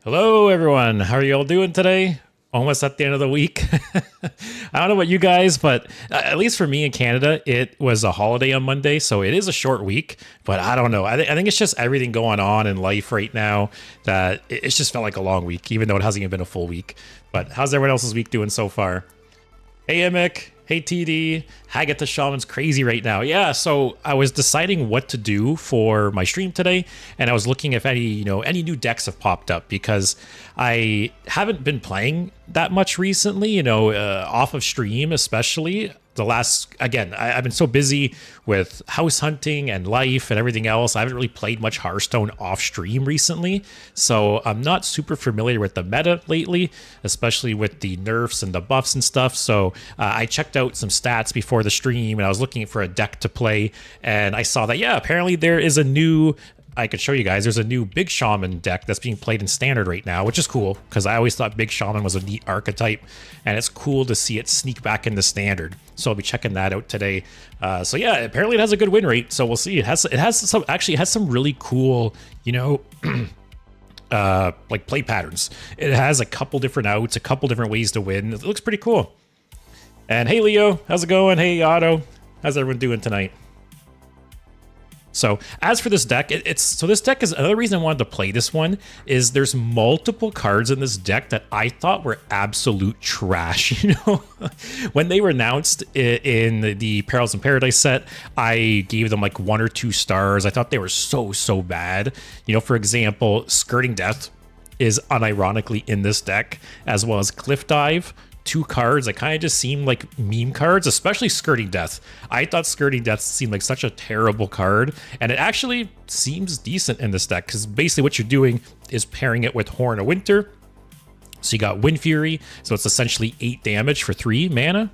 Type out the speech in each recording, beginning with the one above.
Hello, everyone. How are you all doing today? Almost at the end of the week. I don't know about you guys, but at least for me in Canada, it was a holiday on Monday, so it is a short week. But I don't know. I think it's just everything going on in life right now that it's just felt like a long week, even though it hasn't even been a full week. But how's everyone else's week doing so far? Hey, Emic. Hey, TD. Haggett the Shaman's crazy right now. Yeah, so I was deciding what to do for my stream today, and I was looking if any new decks have popped up because I haven't been playing that much recently, off of stream, especially. I've been so busy with house hunting and life and everything else. I haven't really played much Hearthstone off stream recently. So I'm not super familiar with the meta lately, especially with the nerfs and the buffs and stuff. So I checked out some stats before the stream and I was looking for a deck to play. And I saw that, yeah, apparently there is a new I could show you guys. There's a new Big Shaman deck that's being played in Standard right now, which is cool because I always thought Big Shaman was a neat archetype, and it's cool to see it sneak back into Standard. So I'll be checking that out today. So yeah, apparently it has a good win rate. So we'll see. It has some really cool, like play patterns. It has a couple different outs, a couple different ways to win. It looks pretty cool. And hey Leo, how's it going? Hey Otto, how's everyone doing tonight? So as for this deck, this deck is another reason I wanted to play this one is there's multiple cards in this deck that I thought were absolute trash. When they were announced in the Perils in Paradise set, I gave them like 1 or 2 stars. I thought they were so bad. For example, Skirting Death is unironically in this deck, as well as Cliff Dive. 2 cards that kind of just seemed like meme cards, especially Skirting Death. I thought Skirting Death seemed like such a terrible card, and it actually seems decent in this deck because basically what you're doing is pairing it with Horn of Winter. So you got Wind Fury, so it's essentially 8 damage for 3 mana.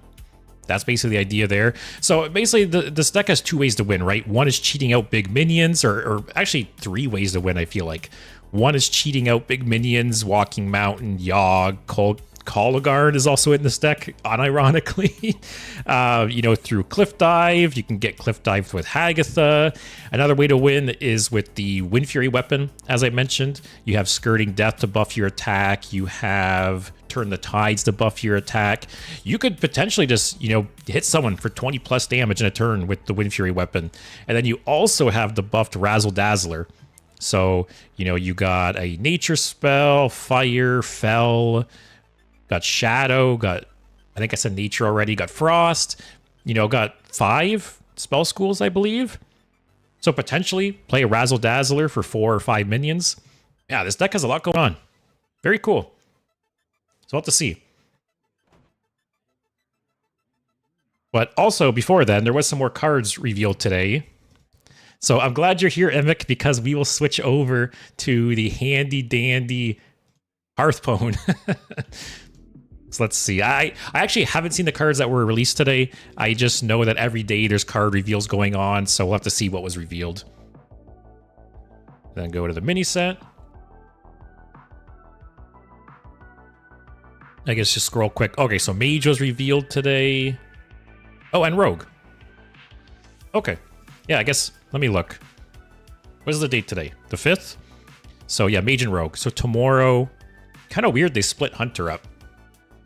That's basically the idea there. So basically, this deck has 2 ways to win, right? One is cheating out big minions, or actually 3 ways to win, I feel like. One is cheating out big minions, Walking Mountain, Yogg, Kolagard is also in this deck, unironically. Through Cliff Dive, you can get Cliff Dive with Hagatha. Another way to win is with the Wind Fury weapon. As I mentioned, you have Skirting Death to buff your attack. You have Turn the Tides to buff your attack. You could potentially just, hit someone for 20 plus damage in a turn with the Wind Fury weapon. And then you also have the buffed Razzle Dazzler. So, you got a nature spell, fire, fell, got shadow, I think I said nature already, got frost, got 5 spell schools, I believe. So potentially play a Razzle Dazzler for 4 or 5 minions. Yeah, this deck has a lot going on. Very cool. So we'll have to see. But also before then, there was some more cards revealed today. So I'm glad you're here, Emic, because we will switch over to the handy dandy Hearthstone. So let's see. I actually haven't seen the cards that were released today. I just know that every day there's card reveals going on, so we'll have to see what was revealed. Then go to the mini set. I guess just scroll quick. Okay, so Mage was revealed today. Oh, and Rogue. Okay. Yeah, I guess, let me look. What is the date today? The 5th? So yeah, Mage and Rogue. So tomorrow, kind of weird they split Hunter up.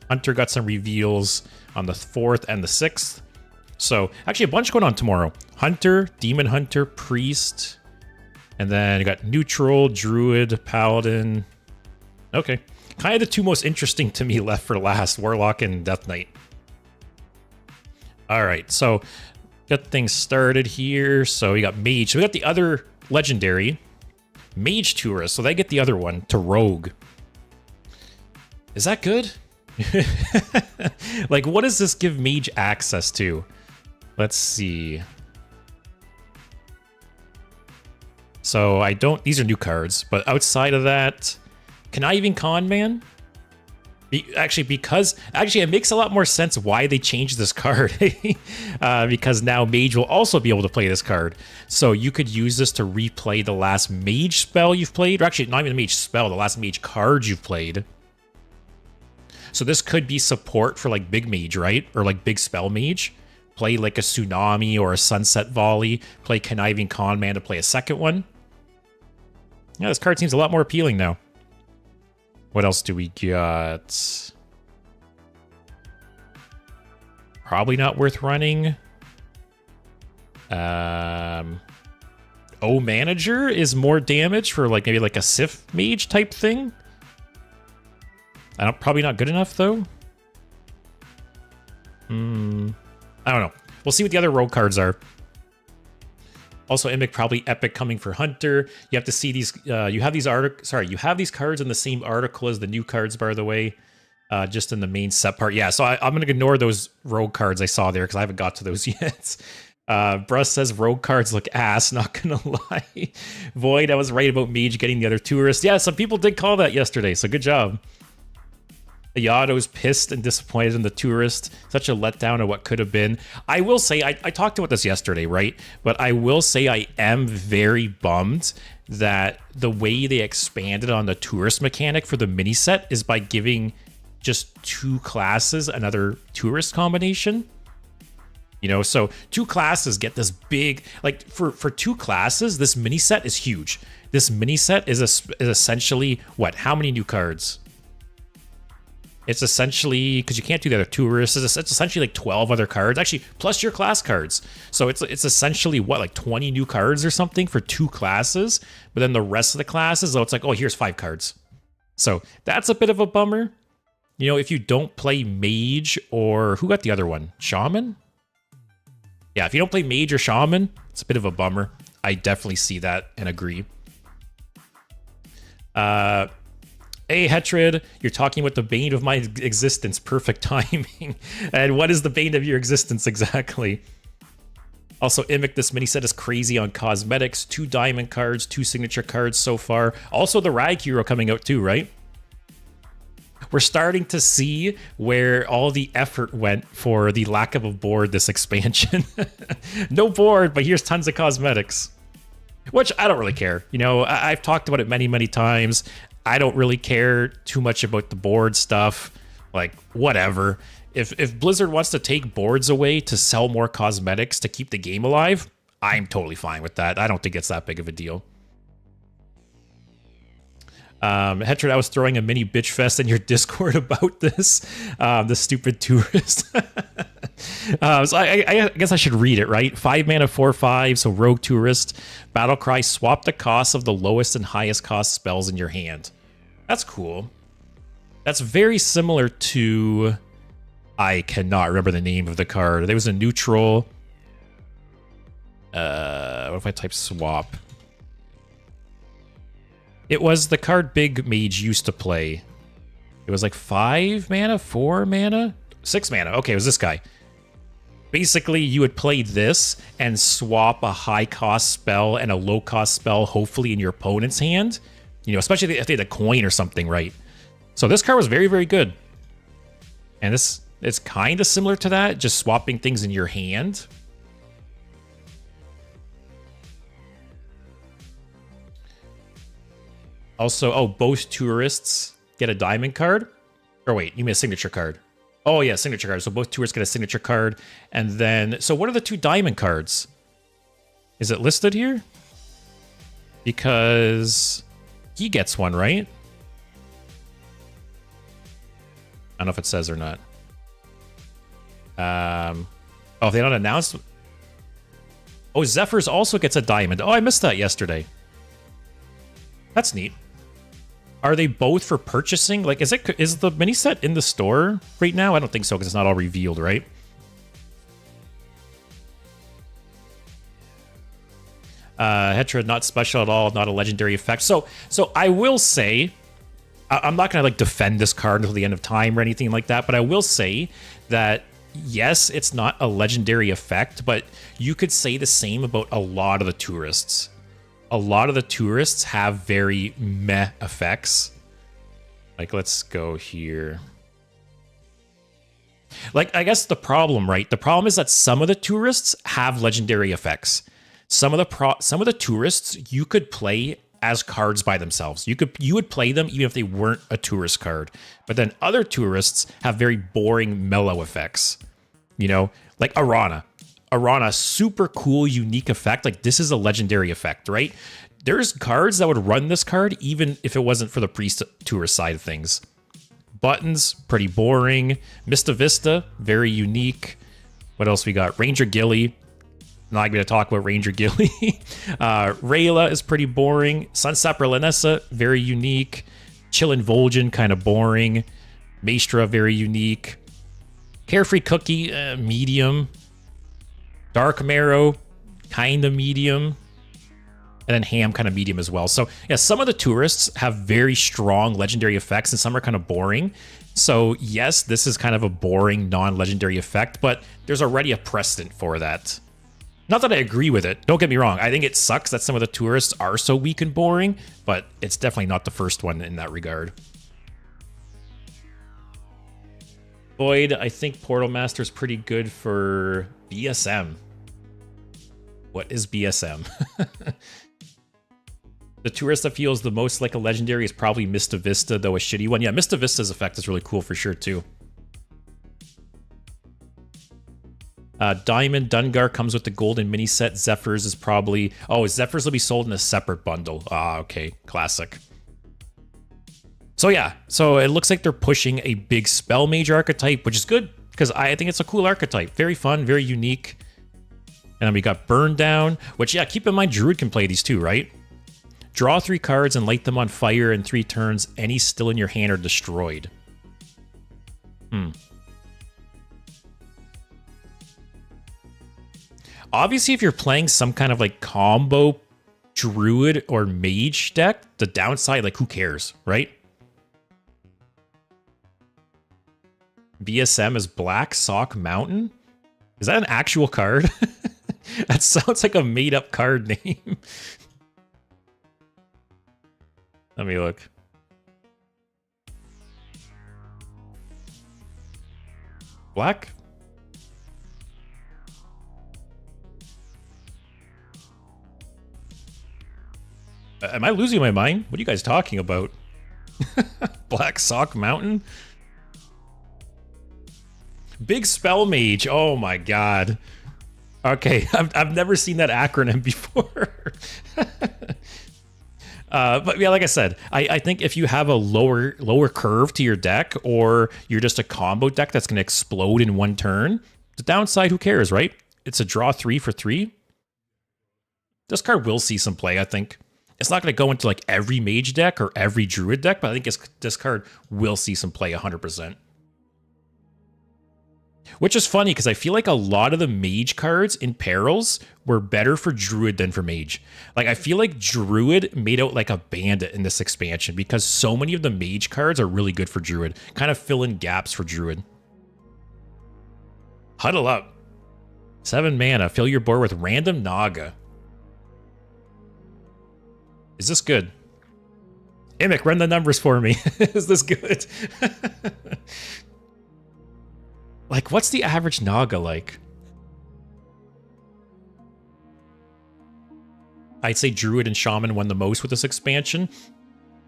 Hunter got some reveals on the 4th and the 6th. So actually a bunch going on tomorrow. Hunter, Demon Hunter, Priest, and then you got Neutral, Druid, Paladin. Okay. Kind of the 2 most interesting to me left for last, Warlock and Death Knight. All right, so got things started here. So we got Mage. So we got the other legendary, Mage Tourist. So they get the other one to Rogue. Is that good? Like, what does this give Mage access to? Let's see. So these are new cards, but outside of that, Conniving Con Man? Actually, it makes a lot more sense why they changed this card. Because now Mage will also be able to play this card. So you could use this to replay the last Mage spell you've played, or actually not even a Mage spell, the last Mage card you've played. So this could be support for like Big Mage, right? Or like Big Spell Mage. Play like a Tsunami or a Sunset Volley. Play Conniving Con Man to play a second one. Yeah, this card seems a lot more appealing now. What else do we got? Probably not worth running. O Manager is more damage for like maybe like a Sif Mage type thing. Probably not good enough though. I don't know. We'll see what the other rogue cards are. Also, Immic probably Epic coming for Hunter. You have to see these. You have these you have these cards in the same article as the new cards, by the way. Just in the main set part. Yeah, so I'm gonna ignore those rogue cards I saw there because I haven't got to those yet. Bruss says rogue cards look ass, not gonna lie. Void, I was right about Mage getting the other tourist. Yeah, some people did call that yesterday, so good job. Yato's pissed and disappointed in the tourist. Such a letdown of what could have been. I will say, I talked about this yesterday, right? But I will say I am very bummed that the way they expanded on the tourist mechanic for the mini set is by giving just 2 classes another tourist combination. You know, so 2 classes get this big, like for 2 classes, this mini set is huge. This mini set is essentially what? How many new cards? It's essentially, because you can't do the other tourists, it's essentially like 12 other cards, actually, plus your class cards. So it's essentially what, like 20 new cards or something for 2 classes. But then the rest of the classes, though, it's like, oh, here's 5 cards. So that's a bit of a bummer. You know, if you don't play Mage or who got the other one? Shaman? Yeah, if you don't play Mage or Shaman, it's a bit of a bummer. I definitely see that and agree. Hey, Hetrid, you're talking about the bane of my existence. Perfect timing. And what is the bane of your existence exactly? Also, Immic, this mini set is crazy on cosmetics. 2 diamond cards, 2 signature cards so far. Also, the Rag Hero coming out too, right? We're starting to see where all the effort went for the lack of a board this expansion. No board, but here's tons of cosmetics. Which I don't really care. You know, I've talked about it many, many times. I don't really care too much about the board stuff. Like, whatever. If Blizzard wants to take boards away to sell more cosmetics to keep the game alive, I'm totally fine with that. I don't think it's that big of a deal. Hetrid, I was throwing a mini bitch fest in your Discord about this. The stupid tourist. So I guess I should read it, right? 5 mana, 4/5, so Rogue Tourist. Battlecry, swap the cost of the lowest and highest cost spells in your hand. That's cool. That's very similar to... I cannot remember the name of the card. There was a neutral... what if I type swap? It was the card Big Mage used to play. It was like 5 mana, 4 mana, 6 mana. Okay, it was this guy. Basically, you would play this and swap a high-cost spell and a low-cost spell, hopefully in your opponent's hand. You know, especially if they had a coin or something, right? So this card was very, very good. And this is kind of similar to that, just swapping things in your hand. Also, oh, both tourists get a diamond card. Or wait, you mean a signature card. Oh yeah, signature card. So both tourists get a signature card. And then, so what are the 2 diamond cards? Is it listed here? Because he gets one, right? I don't know if it says or not. Oh, if they don't announce... Oh, Zephyrs also gets a diamond. Oh, I missed that yesterday. That's neat. Are they both for purchasing? Like, is the mini set in the store right now? I don't think so, because it's not all revealed, right? Hetra, not special at all, not a legendary effect. So I will say, I'm not going to like defend this card until the end of time or anything like that, but I will say that yes, it's not a legendary effect, but you could say the same about a lot of the tourists. A lot of the tourists have very meh effects. Like, let's go here. Like, I guess the problem, right? The problem is that some of the tourists have legendary effects. Some of the tourists you could play as cards by themselves. You would play them even if they weren't a tourist card. But then other tourists have very boring mellow effects. You know, like Arana. Arana, super cool, unique effect. Like, this is a legendary effect, right? there's cards that would run this card even if it wasn't for the Priest Tour side of things. Buttons, pretty boring. Mista Vista, very unique. What else we got? Ranger Gilly. Not going to talk about Ranger Gilly. Rayla is pretty boring. Sunset Berlinessa, very unique. Chillin' Vol'jin, kind of boring. Maestra, very unique. Carefree Cookie, medium. Dark Marrow, kind of medium. And then Ham, kind of medium as well. So, yeah, some of the tourists have very strong legendary effects, and some are kind of boring. So, yes, this is kind of a boring, non-legendary effect, but there's already a precedent for that. Not that I agree with it. Don't get me wrong. I think it sucks that some of the tourists are so weak and boring, but it's definitely not the first one in that regard. Void, I think Portal Master is pretty good for BSM. What is BSM? The tourist that feels the most like a legendary is probably Mista Vista, though a shitty one. Yeah, Mista Vista's effect is really cool for sure, too. Diamond Dungar comes with the golden mini set. Zephyrs is probably... Oh, Zephyrs will be sold in a separate bundle. Ah, okay. Classic. So yeah, so it looks like they're pushing a big spell mage archetype, which is good, because I think it's a cool archetype. Very fun, very unique. And then we got Burn Down, which, yeah, keep in mind, Druid can play these too, right? Draw 3 cards and light them on fire in 3 turns. Any still in your hand are destroyed. Obviously, if you're playing some kind of like combo Druid or Mage deck, the downside, like, who cares, right? BSM is Black Sock Mountain? Is that an actual card? That sounds like a made-up card name. Let me look. Black? Am I losing my mind? What are you guys talking about? Black Sock Mountain? Big Spell Mage. Oh my god. Okay, I've never seen that acronym before. But yeah, like I said, I think if you have a lower curve to your deck, or you're just a combo deck that's going to explode in 1 turn, the downside, who cares, right? It's a draw 3 for 3. This card will see some play, I think. It's not going to go into like every mage deck or every druid deck, but I think this card will see some play 100%. Which is funny, because I feel like a lot of the mage cards in Perils were better for druid than for mage. Like, I feel like druid made out like a bandit in this expansion, because so many of the mage cards are really good for druid. Kind of fill in gaps for druid. Huddle up. 7 mana. Fill your board with random Naga. Is this good? Immick, run the numbers for me. Is this good? Like, what's the average Naga like? I'd say Druid and Shaman won the most with this expansion.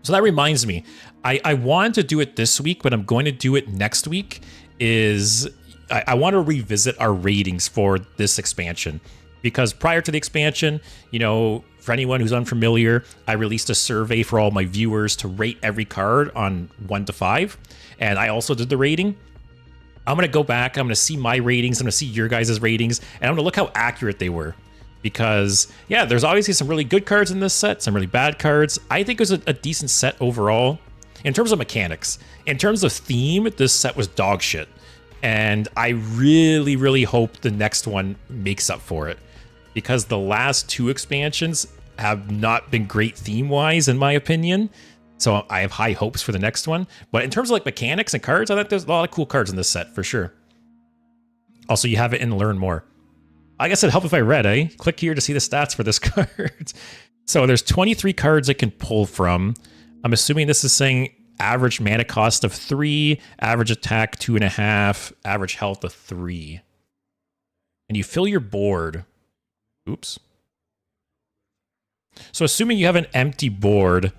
So that reminds me, I wanted to do it this week, but I'm going to do it next week. I want to revisit our ratings for this expansion. Because prior to the expansion, you know, for anyone who's unfamiliar, I released a survey for all my viewers to rate every card on 1 to 5. And I also did the rating. I'm going to go back, I'm going to see my ratings, I'm going to see your guys' ratings, and I'm going to look how accurate they were. Because, yeah, there's obviously some really good cards in this set, some really bad cards. I think it was a decent set overall. In terms of mechanics, in terms of theme, this set was dog shit. And I really, really hope the next one makes up for it. Because the last 2 expansions have not been great theme-wise, in my opinion. So I have high hopes for the next one. But in terms of like mechanics and cards, I think there's a lot of cool cards in this set, for sure. Also, you have it in Learn More. I guess it'd help if I read, eh? Click here to see the stats for this card. So there's 23 cards I can pull from. I'm assuming this is saying average mana cost of 3, average attack 2.5, average health of 3. And you fill your board. Oops. So assuming you have an empty board,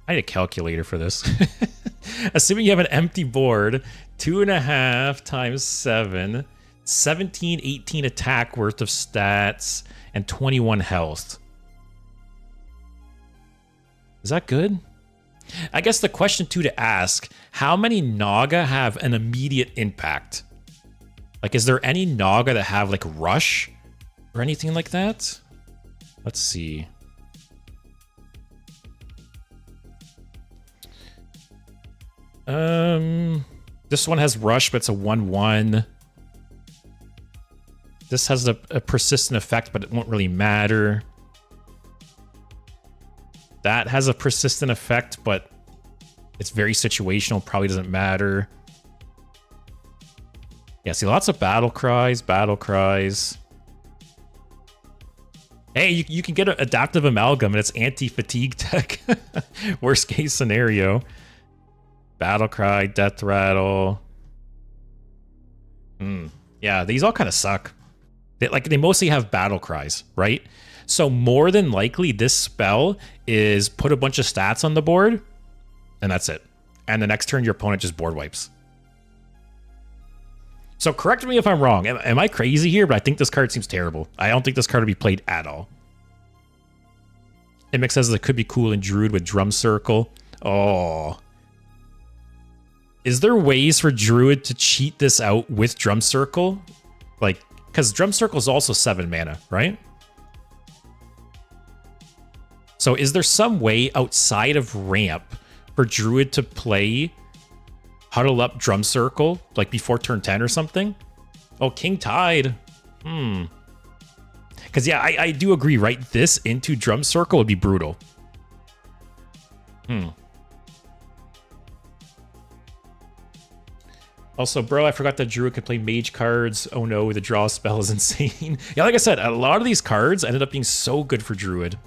I need a calculator for this. Assuming you have an empty board, 2.5 times 7, 17, 18 attack worth of stats, and 21 health. Is that good? I guess the question too to ask, how many Naga have an immediate impact? Like, is there any Naga that have like rush or anything like that? Let's see. This one has rush, but it's a 1/1. This has a persistent effect, but it won't really matter. That has a persistent effect, but it's very situational, probably doesn't matter. Yeah, see, lots of battle cries, battle cries. Hey, you can get an adaptive amalgam and it's anti-fatigue tech. Worst case scenario. Battle cry, death rattle. Yeah, these all kind of suck. They mostly have battle cries, right? So more than likely, this spell is put a bunch of stats on the board, and that's it. And the next turn, your opponent just board wipes. So correct me if I'm wrong. Am I crazy here? But I think this card seems terrible. I don't think this card would be played at all. Imix says it could be cool in Druid with Drum Circle. Oh. Is there ways for Druid to cheat this out with Drum Circle? Like, because Drum Circle is also 7 mana, right? So is there some way outside of ramp for Druid to play Huddle Up Drum Circle, like before turn 10 or something? Oh, King Tide. Because, yeah, I do agree, right? This into Drum Circle would be brutal. Also, bro, I forgot that Druid could play mage cards. Oh no, the draw spell is insane. Yeah, like I said, a lot of these cards ended up being so good for Druid.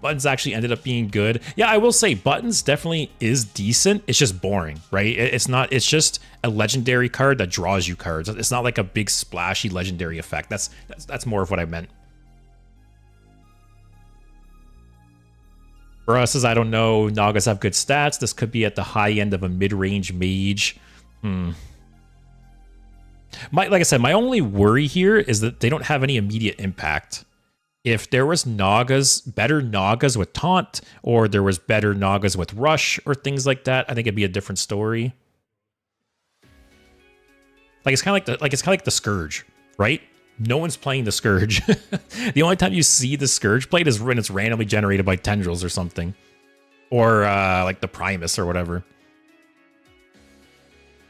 Buttons actually ended up being good. Yeah, I will say Buttons definitely is decent. It's just boring, right? It's just a legendary card that draws you cards. It's not like a big splashy legendary effect. That's more of what I meant. Bro says, I don't know. Nagas have good stats. This could be at the high end of a mid-range mage. Like I said, my only worry here is that they don't have any immediate impact. If there was better Nagas with Taunt, or there was better Nagas with Rush, or things like that, I think it'd be a different story. Like it's kind of like the Scourge, right? No one's playing the Scourge. The only time you see the Scourge played is when it's randomly generated by Tendrils or something, or like the Primus or whatever.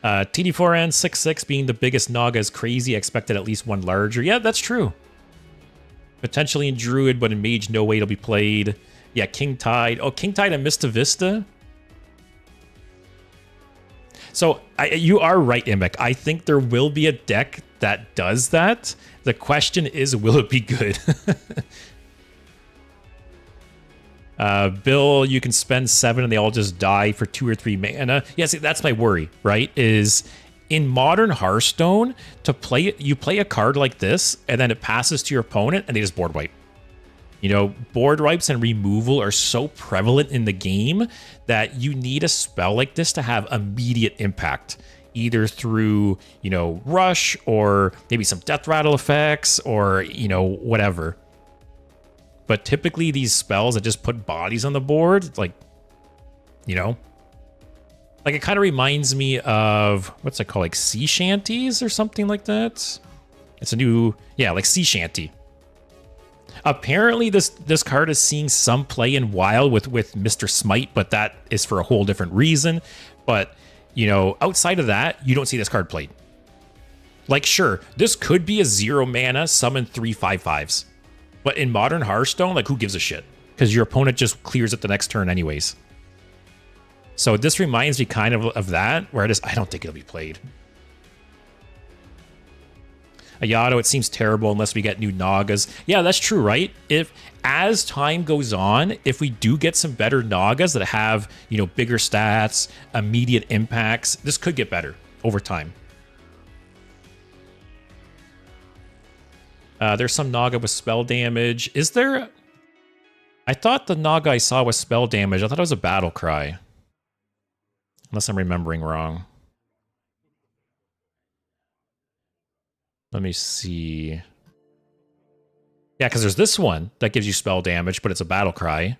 TD4N 6/6 being the biggest Naga is crazy. I expected at least one larger. Yeah, that's true. Potentially in Druid, but in Mage, no way it'll be played. Yeah, King Tide. Oh, King Tide and Mista Vista. So you are right, Imec. I think there will be a deck that does that. The question is, will it be good? Bill, you can spend 7 and they all just die for 2 or 3 mana. Yeah, see, that's my worry, right? Is in modern Hearthstone, you play a card like this, and then it passes to your opponent, and they just board wipe. You know, board wipes and removal are so prevalent in the game that you need a spell like this to have immediate impact, either through, you know, rush or maybe some death rattle effects or, you know, whatever. But typically these spells that just put bodies on the board, like, you know, like it kind of reminds me of, what's it called, like sea shanties or something like that. It's a new, yeah, like sea shanty. Apparently this card is seeing some play in Wild with Mr. Smite, but that is for a whole different reason. But, you know, outside of that, you don't see this card played. Like, sure, this could be a 0 mana summon 3 5/5s. But in modern Hearthstone, like, who gives a shit? Because your opponent just clears it the next turn anyways. So this reminds me kind of that, where I don't think it'll be played. Ayato, it seems terrible unless we get new Nagas. Yeah, that's true, right? If, as time goes on, if we do get some better Nagas that have, you know, bigger stats, immediate impacts, this could get better over time. There's some Naga with spell damage. Is there... I thought the Naga I saw was spell damage. I thought it was a battle cry. Unless I'm remembering wrong. Let me see. Yeah, because there's this one that gives you spell damage, but it's a battle cry.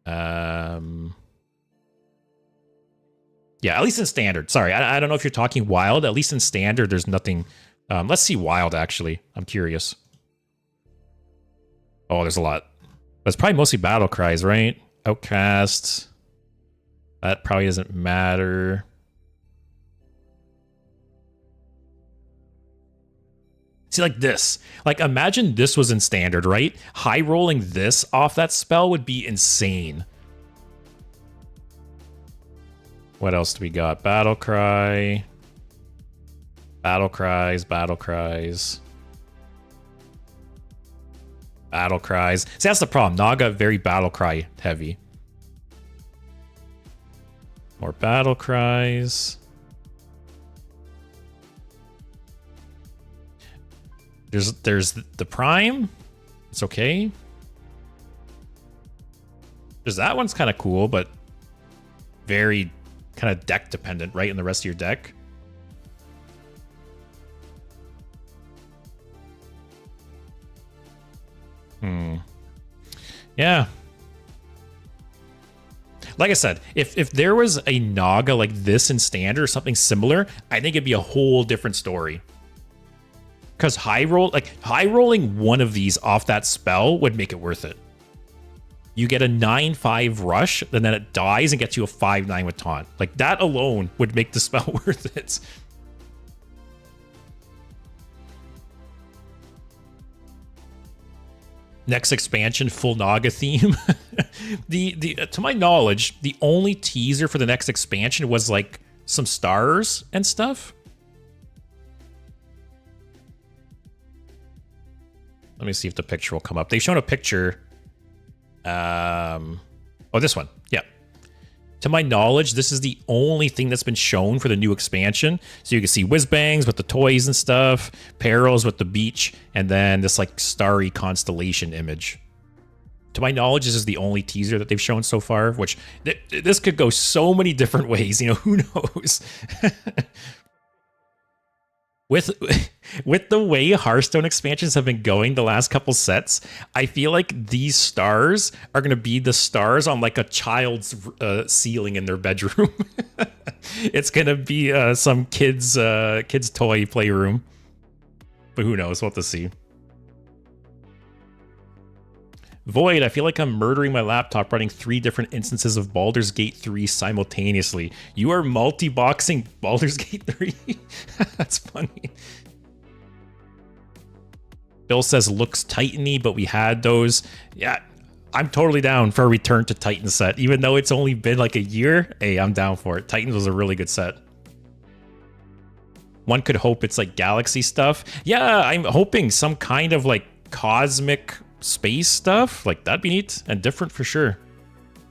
Yeah, at least in standard. Sorry, I don't know if you're talking wild. At least in standard, there's nothing. Let's see wild, actually. I'm curious. Oh, there's a lot. That's probably mostly battle cries, right? Outcasts. That probably doesn't matter. See, like this. Like, imagine this was in standard, right? High rolling this off that spell would be insane. What else do we got? Battle cry. Battle cries, battle cries. Battle cries. See, that's the problem. Naga, very battle cry heavy. More battle cries. There's the prime. It's okay. There's that one's kind of cool, but very kind of deck dependent, right? In the rest of your deck. Yeah. Like I said, if there was a Naga like this in standard or something similar, I think it'd be a whole different story. Because high rolling one of these off that spell would make it worth it. You get a 9/5 rush, and then it dies and gets you a 5/9 with taunt. Like, that alone would make the spell worth it. Next expansion, full Naga theme. To my knowledge, the only teaser for the next expansion was like some stars and stuff. Let me see if the picture will come up. They've shown a picture. Oh, this one. Yeah. To my knowledge, this is the only thing that's been shown for the new expansion. So you can see whiz-bangs with the toys and stuff, perils with the beach, and then this like starry constellation image. To my knowledge, this is the only teaser that they've shown so far, which this could go so many different ways. You know, who knows? With the way Hearthstone expansions have been going the last couple sets, I feel like these stars are going to be the stars on like a child's ceiling in their bedroom. It's going to be some kid's toy playroom. But who knows? We'll have to see. Void, I feel like I'm murdering my laptop running 3 different instances of Baldur's Gate 3 simultaneously. You are multi-boxing Baldur's Gate 3? That's funny. Bill says looks Titany, but we had those. Yeah, I'm totally down for a return to Titan set. Even though it's only been like a year, hey, I'm down for it. Titans was a really good set. One could hope it's like Galaxy stuff. Yeah, I'm hoping some kind of like cosmic space stuff. Like, that'd be neat and different for sure.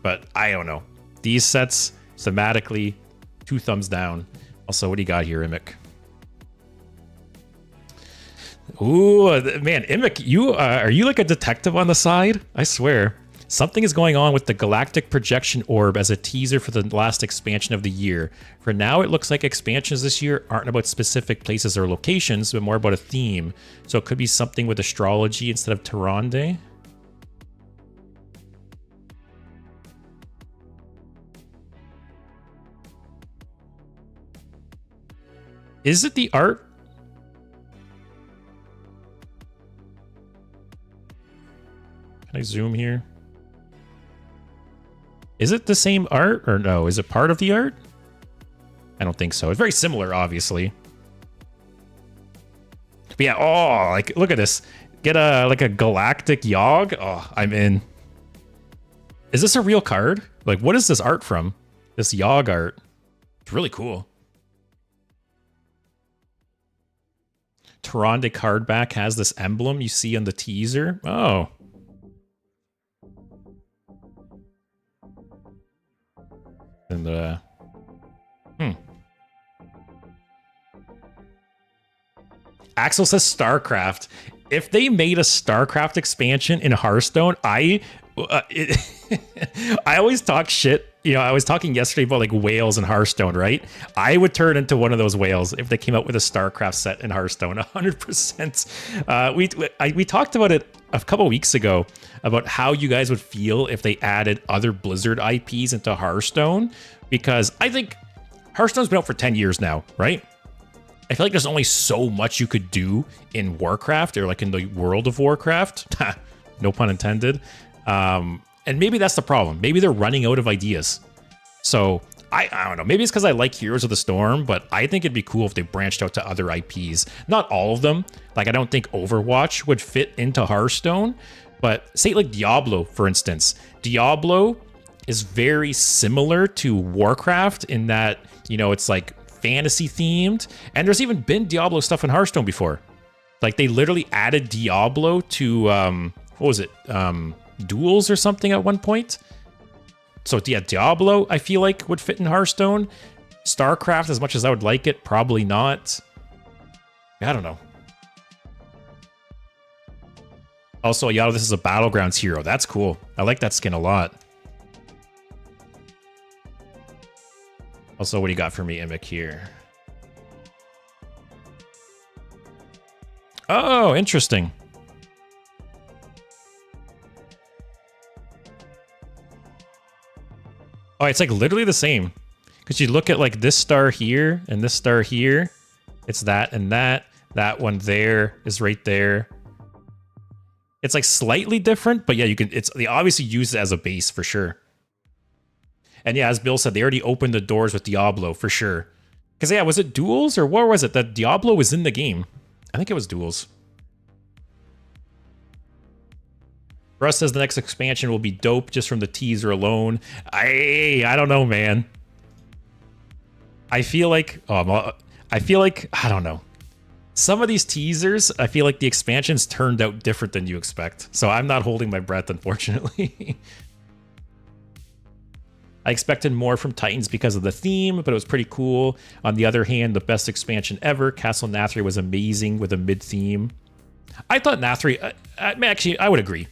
But I don't know. These sets, thematically, 2 thumbs down. Also, what do you got here, Imik? Ooh, man, Imik, you are you like a detective on the side? I swear. Something is going on with the Galactic Projection Orb as a teaser for the last expansion of the year. For now, it looks like expansions this year aren't about specific places or locations, but more about a theme. So it could be something with astrology instead of Tyrande. Is it the art? Can I zoom here? Is it the same art or no? Is it part of the art? I don't think so. It's very similar, obviously. But yeah, oh, like, look at this. Get a, like a galactic Yogg. Oh, I'm in. Is this a real card? Like, what is this art from? This Yogg art. It's really cool. Tyrande card back has this emblem you see on the teaser. Oh. And Axel says StarCraft. If they made a StarCraft expansion in Hearthstone, I always talk shit You know, I was talking yesterday about like whales in Hearthstone, right? I would turn into one of those whales if they came out with a StarCraft set in Hearthstone, 100%. We talked about it a couple weeks ago about how you guys would feel if they added other Blizzard IPs into Hearthstone, because I think Hearthstone's been out for 10 years now, right? I feel like there's only so much you could do in Warcraft, or like in the world of Warcraft. No pun intended. And maybe that's the problem. Maybe they're running out of ideas. So I don't know. Maybe it's because I like Heroes of the Storm, but I think it'd be cool if they branched out to other IPs. Not all of them. Like, I don't think Overwatch would fit into Hearthstone, but say like Diablo, for instance. Diablo is very similar to Warcraft in that, you know, it's like fantasy themed, and there's even been Diablo stuff in Hearthstone before. Like, they literally added Diablo to what was it, duels or something at one point. So yeah, Diablo I feel like would fit in Hearthstone. StarCraft, as much as I would like it, probably not. I don't know. Also, yeah, this is a Battlegrounds hero. That's cool. I like that skin a lot. Also, what do you got for me, Imik, here? Oh, interesting. Oh, it's like literally the same. Because you look at like this star here and this star here. It's that and that. That one there is right there. It's like slightly different, but yeah, you can. They obviously use it as a base for sure. And yeah, as Bill said, they already opened the doors with Diablo for sure. Because yeah, was it Duels or what was it? That Diablo was in the game. I think it was Duels. Russ says the next expansion will be dope just from the teaser alone. I don't know, man. I feel like I don't know. Some of these teasers, I feel like the expansions turned out different than you expect. So I'm not holding my breath, unfortunately. I expected more from Titans because of the theme, but it was pretty cool. On the other hand, the best expansion ever, Castle Nathria, was amazing with a mid-theme. I thought Nathria, actually, I would agree.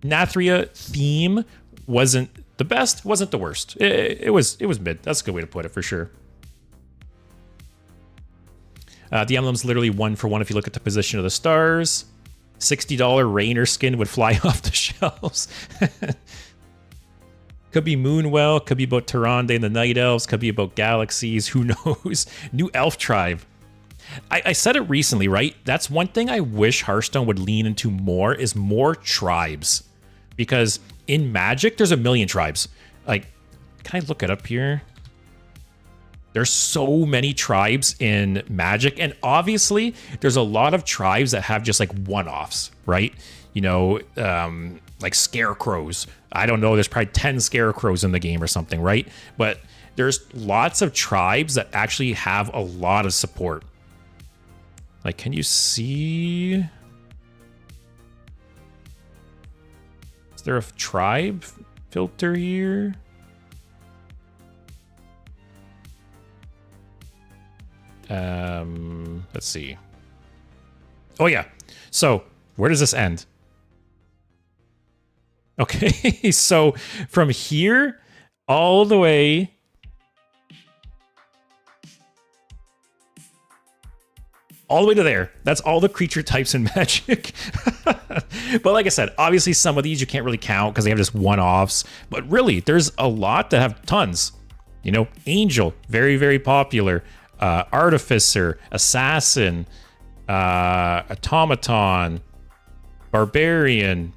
Nathria theme wasn't the best, wasn't the worst. It was mid. That's a good way to put it, for sure. The emblem's literally 1-for-1 if you look at the position of the stars. $60 Rainer skin would fly off the shelves. Could be Moonwell, could be about Tyrande and the Night Elves, could be about galaxies, who knows? New elf tribe. I said it recently, right? That's one thing I wish Hearthstone would lean into more, is more tribes. Because in Magic, there's a million tribes. Like, can I look it up here? There's so many tribes in Magic, and obviously there's a lot of tribes that have just like one-offs, right? You know, like scarecrows. I don't know, there's probably 10 scarecrows in the game or something, right? But there's lots of tribes that actually have a lot of support. Like, can you see? Is there a tribe filter here? Let's see. Oh yeah. So where does this end? Okay, so from here all the way to there. That's all the creature types in Magic. But like I said, obviously some of these you can't really count because they have just one-offs. But really, there's a lot that have tons. You know, Angel, very, very popular. Artificer, Assassin, Automaton, Barbarian,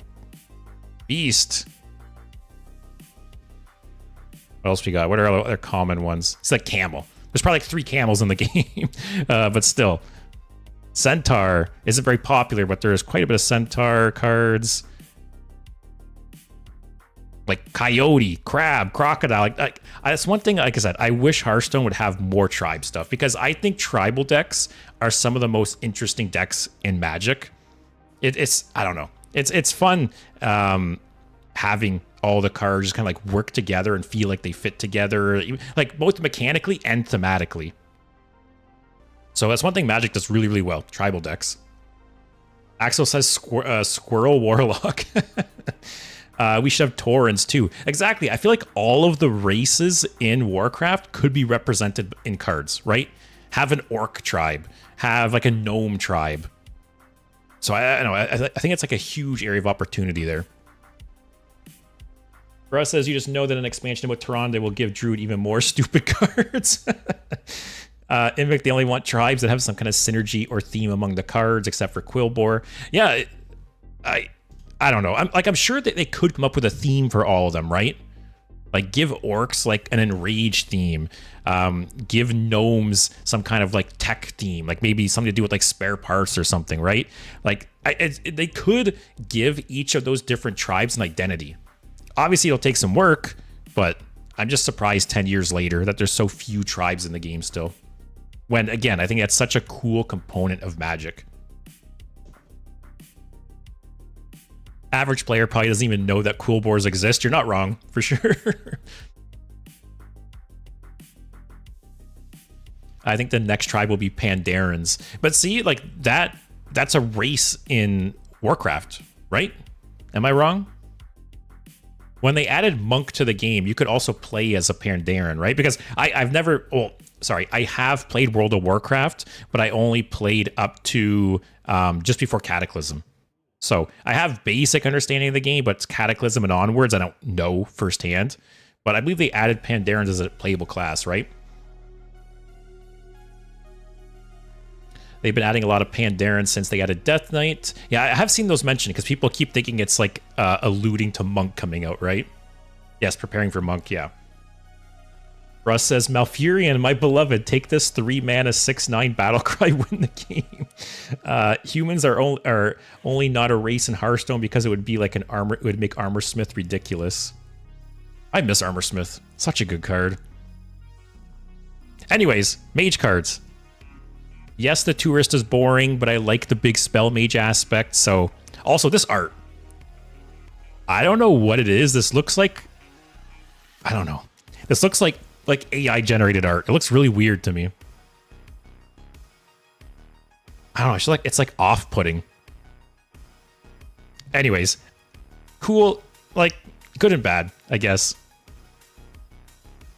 Beast. What else we got? What are other common ones? It's like Camel. There's probably like 3 camels in the game, but still. Centaur isn't very popular, but there's quite a bit of Centaur cards. Like Coyote, Crab, Crocodile. Like that's one thing, like I said, I wish Hearthstone would have more tribe stuff, because I think tribal decks are some of the most interesting decks in Magic. It's I don't know. It's fun having all the cards just kind of like work together and feel like they fit together, like both mechanically and thematically. So that's one thing Magic does really, really well, tribal decks. Axel says Squirrel Warlock. We should have Taurens too. Exactly. I feel like all of the races in Warcraft could be represented in cards, right? Have an orc tribe, have like a gnome tribe. So I don't know. I think it's like a huge area of opportunity there. Russ says you just know that an expansion with Tyrande will give Druid even more stupid cards. Invic, they only want tribes that have some kind of synergy or theme among the cards, except for Quillbore. Yeah, I don't know. I'm sure that they could come up with a theme for all of them, right? Like give orcs like an enraged theme. Give gnomes some kind of like tech theme, like maybe something to do with like spare parts or something, right? Like they could give each of those different tribes an identity. Obviously, it'll take some work, but I'm just surprised 10 years later that there's so few tribes in the game still. When, again, I think that's such a cool component of Magic. Average player probably doesn't even know that Quillbores exist. You're not wrong, for sure. I think the next tribe will be Pandarans. But see, like, that's a race in Warcraft, right? Am I wrong? When they added Monk to the game, you could also play as a Pandaran, right? Because I've never... Well, sorry, I have played World of Warcraft, but I only played up to just before Cataclysm. So I have basic understanding of the game, but it's Cataclysm and onwards, I don't know firsthand. But I believe they added Pandarans as a playable class, right? They've been adding a lot of Pandarans since they added Death Knight. Yeah, I have seen those mentioned because people keep thinking it's like alluding to Monk coming out, right? Yes, preparing for Monk, yeah. Russ says, Malfurion, my beloved, take this 3-mana 6/9 battlecry, win the game. Humans are only not a race in Hearthstone because it would be like it would make Armorsmith ridiculous. I miss Armorsmith. Such a good card. Anyways, mage cards. Yes, the tourist is boring, but I like the big spell mage aspect. So, also this art. I don't know what it is. This looks like, I don't know. This looks like AI generated art. It looks really weird to me. I don't know. It's like off-putting. Anyways, cool. Like good and bad, I guess.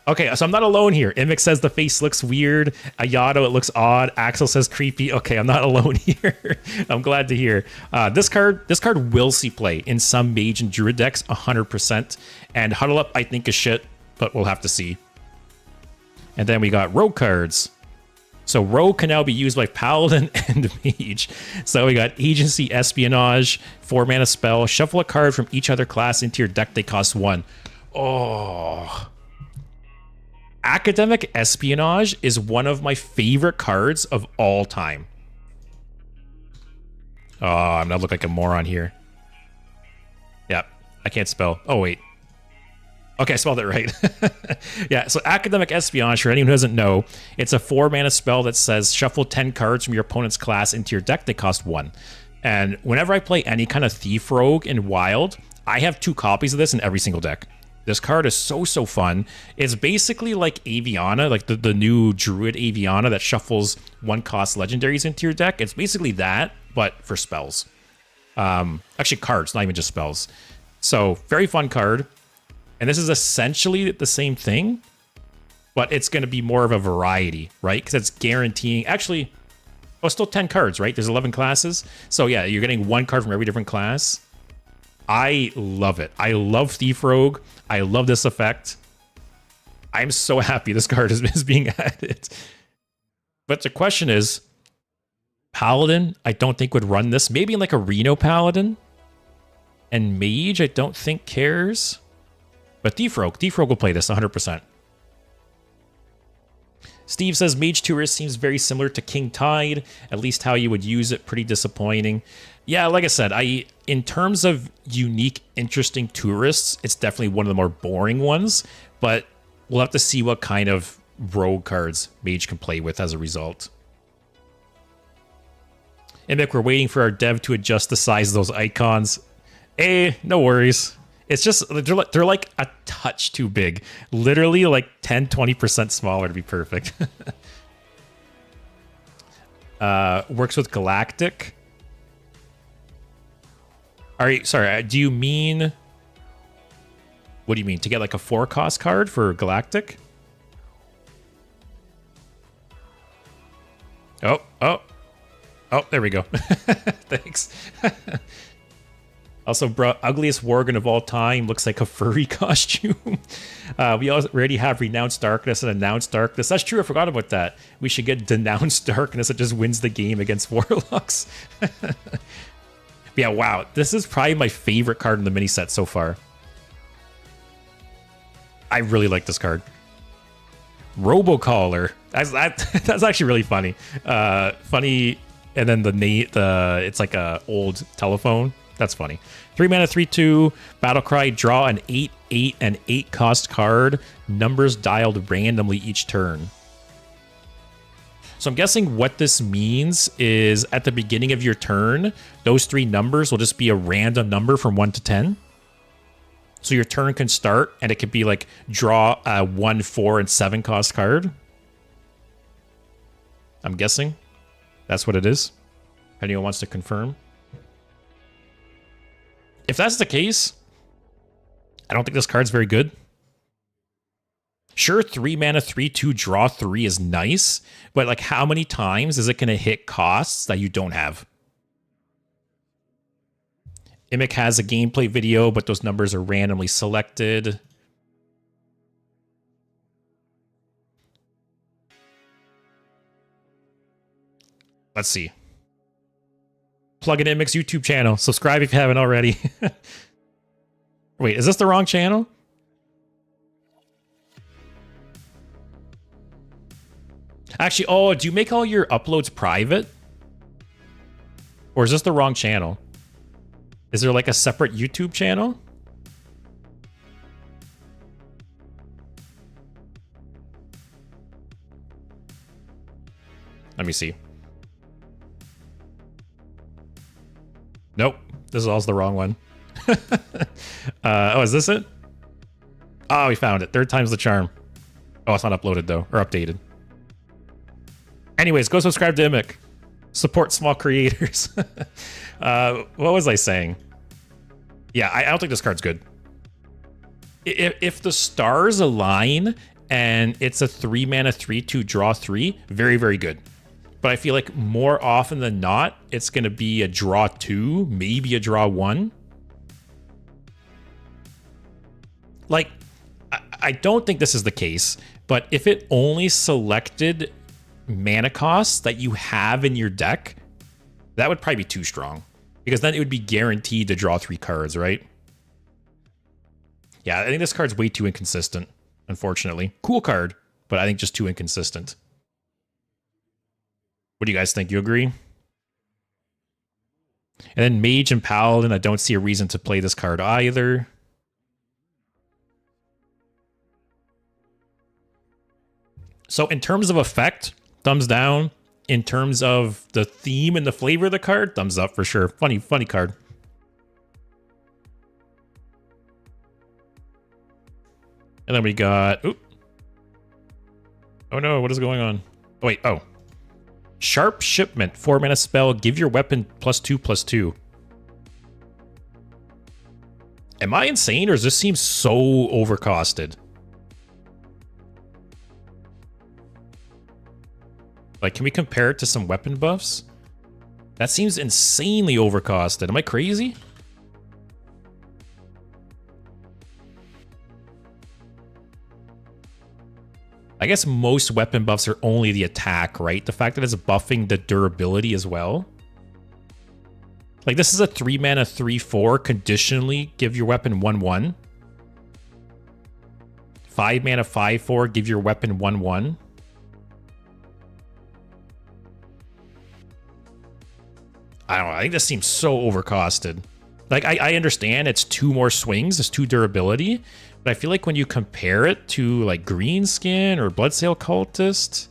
Okay, so I'm not alone here. Imik says the face looks weird. Ayato, it looks odd. Axel says creepy. Okay, I'm not alone here. I'm glad to hear. This card will see play in some mage and druid decks 100%. And Huddle Up, I think, is shit, but we'll have to see. And then we got rogue cards. So rogue can now be used by paladin and mage. So we got agency, espionage, 4-mana spell. Shuffle a card from each other class into your deck. They cost 1. Oh. Academic Espionage is one of my favorite cards of all time. Oh, I'm gonna look like a moron here. Yep, I can't spell. Oh, wait. Okay, I spelled it right. Yeah, so Academic Espionage, for anyone who doesn't know, it's a 4-mana spell that says shuffle 10 cards from your opponent's class into your deck. They cost 1. And whenever I play any kind of Thief Rogue in Wild, I have 2 copies of this in every single deck. This card is so fun. It's basically like Aviana, like the new Druid Aviana that shuffles 1-cost legendaries into your deck. It's basically that, but for spells. Actually, cards, not even just spells. So, very fun card. And this is essentially the same thing, but it's going to be more of a variety, right? Because it's guaranteeing... Actually, oh, still 10 cards, right? There's 11 classes. So, yeah, you're getting 1 card from every different class. I love it. I love Thief Rogue. I love this effect. I'm so happy this card is being added. But the question is, Paladin, I don't think would run this. Maybe in like a Reno Paladin. And Mage, I don't think cares. But Thief Rogue will play this 100%. Steve says, Mage Tourist seems very similar to King Tide. At least how you would use it, pretty disappointing. Yeah, like I said, in terms of unique, interesting tourists, it's definitely one of the more boring ones. But we'll have to see what kind of rogue cards Mage can play with as a result. And Mick, we're waiting for our dev to adjust the size of those icons. No worries. It's just, they're like a touch too big. Literally like 10-20% smaller to be perfect. Works with Galactic. Sorry, do you mean What do you mean? To get like a 4-cost card for Galactic? Oh, there we go. Thanks. Also, bro, ugliest Worgen of all time looks like a furry costume. We already have Renounced Darkness and Announced Darkness. That's true, I forgot about that. We should get Denounced Darkness that just wins the game against Warlocks. Yeah, wow. This is probably my favorite card in the mini set so far. I really like this card. Robocaller. That's actually really funny. Funny, and then it's like a old telephone. That's funny. 3 mana, 3/2, Battlecry, draw an 8/8 and 8-cost card. Numbers dialed randomly each turn. So I'm guessing what this means is at the beginning of your turn, those 3 numbers will just be a random number from 1 to 10. So your turn can start, and it could be like draw a 1, 4, and 7-cost card. I'm guessing that's what it is. If anyone wants to confirm. If that's the case, I don't think this card's very good. Sure, 3 mana, 3/2, draw 3 is nice, but like how many times is it going to hit costs that you don't have? Immic has a gameplay video, but those numbers are randomly selected. Let's see. Plug in Immic's YouTube channel. Subscribe if you haven't already. Wait, is this the wrong channel? Actually, oh, do you make all your uploads private? Or is this the wrong channel? Is there like a separate YouTube channel? Let me see. Nope, this is also the wrong one. Oh, is this it? Oh, we found it. 3rd time's the charm. Oh, it's not uploaded though, or updated. Anyways, go subscribe to Immic. Support small creators. What was I saying? Yeah, I don't think this card's good. If the stars align and it's a 3 mana, 3/2, draw 3, very, very good. But I feel like more often than not, it's going to be a draw 2, maybe a draw 1. Like, I don't think this is the case, but if it only selected mana costs that you have in your deck, that would probably be too strong. Because then it would be guaranteed to draw 3 cards, right? Yeah, I think this card's way too inconsistent, unfortunately. Cool card, but I think just too inconsistent. What do you guys think? You agree? And then Mage and Paladin, I don't see a reason to play this card either. So in terms of effect, thumbs down. In terms of the theme and the flavor of the card, thumbs up for sure. Funny card. And then we got... Oop. Oh no, what is going on? Oh, wait, oh. Sharp Shipment, 4 mana spell, give your weapon +2/+2. Am I insane, or does this seem so overcosted? Like, can we compare it to some weapon buffs? That seems insanely overcosted. Am I crazy? I guess most weapon buffs are only the attack, right? The fact that it's buffing the durability as well. Like, this is a 3 mana 3/4, conditionally give your weapon 1/1. 5 mana 5/4, give your weapon 1/1. I don't know, I think this seems so overcosted. Like, I understand it's 2 more swings, it's 2 durability, but I feel like when you compare it to, like, Greenskin or Bloodsail Cultist,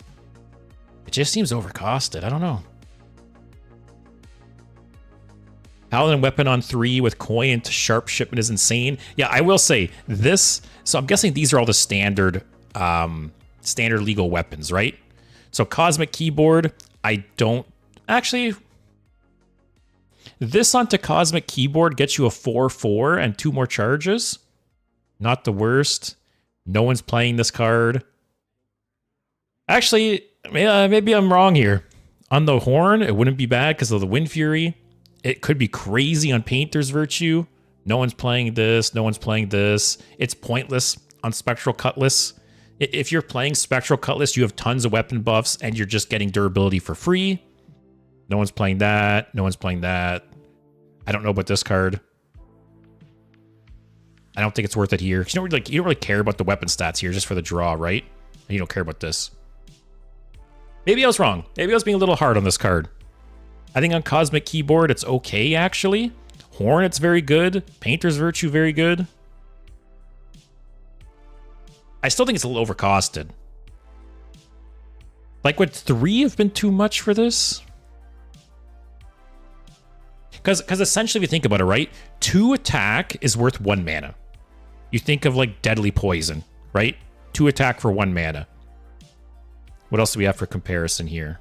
it just seems overcosted. I don't know. Paladin weapon on 3 with coin into Sharp Shipment is insane. Yeah, I will say this. So I'm guessing these are all the standard legal weapons, right? So Cosmic Keyboard, I don't... Actually... This onto Cosmic Keyboard gets you a 4/4 and 2 more charges. Not the worst. No one's playing this card. Actually, maybe I'm wrong here. On the Horn, it wouldn't be bad because of the Wind Fury. It could be crazy on Painter's Virtue. No one's playing this. No one's playing this. It's pointless on Spectral Cutlass. If you're playing Spectral Cutlass, you have tons of weapon buffs and you're just getting durability for free. No one's playing that. No one's playing that. I don't know about this card. I don't think it's worth it here. You don't really care about the weapon stats here just for the draw, right? And you don't care about this. Maybe I was wrong. Maybe I was being a little hard on this card. I think on Cosmic Keyboard, it's okay, actually. Horn, it's very good. Painter's Virtue, very good. I still think it's a little overcosted. Like, would 3 have been too much for this? Because essentially, if you think about it, right? 2 attack is worth 1 mana. You think of, like, Deadly Poison, right? 2 attack for 1 mana. What else do we have for comparison here?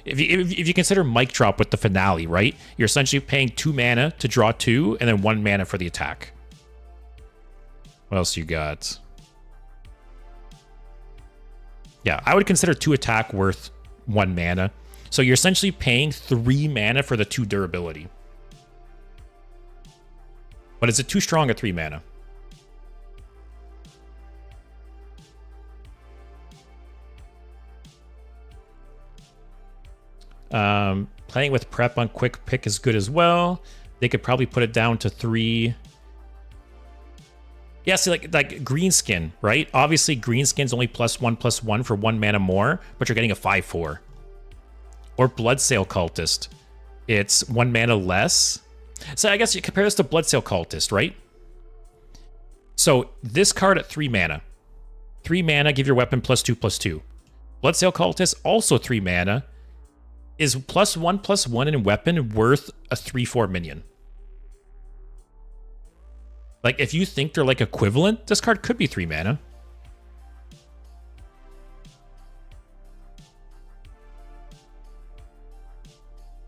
If you consider Mic Drop with the finale, right? You're essentially paying 2 mana to draw 2, and then 1 mana for the attack. What else you got? Yeah, I would consider 2 attack worth 1 mana. So you're essentially paying 3 mana for the 2 durability. But is it too strong at 3 mana? Playing with prep on quick pick is good as well. They could probably put it down to 3. Yeah, see, like Greenskin, right? Obviously, Greenskin's only +1/+1 for 1 mana more, but you're getting a 5/4. Or Bloodsail Cultist. It's 1 mana less. So I guess you compare this to Bloodsail Cultist, right? So this card at 3 mana. 3 mana, give your weapon +2/+2. Bloodsail Cultist, also 3 mana. Is +1/+1 in weapon worth a 3/4 minion? Like, if you think they're like equivalent, this card could be 3 mana.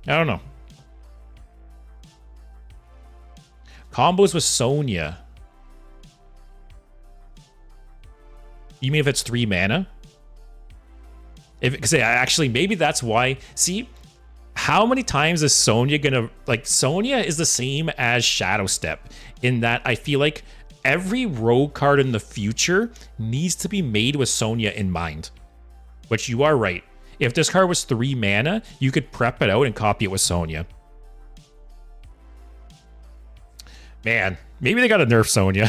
I don't know. Combos with Sonya. You mean if it's 3 mana? Because actually, maybe that's why. See, how many times is Sonya gonna, like, Sonya is the same as Shadow Step in that I feel like every rogue card in the future needs to be made with Sonya in mind. Which you are right. If this card was 3 mana, you could prep it out and copy it with Sonya. Man, maybe they gotta nerf Sonya.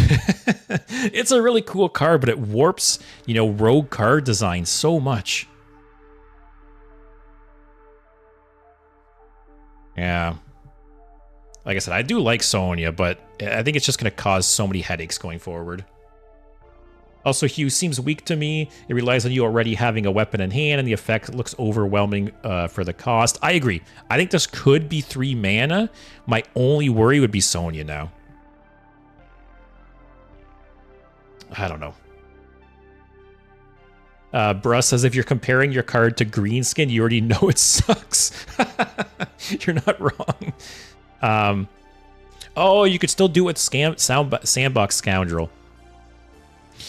It's a really cool card, but it warps, you know, rogue card design so much. Yeah. Like I said, I do like Sonya, but I think it's just going to cause so many headaches going forward. Also, Hugh seems weak to me. It relies on you already having a weapon in hand, and the effect looks overwhelming for the cost. I agree. I think this could be 3 mana. My only worry would be Sonya now. I don't know. Bruh says if you're comparing your card to Greenskin, you already know it sucks. You're not wrong. Oh, you could still do it with Sandbox Scoundrel.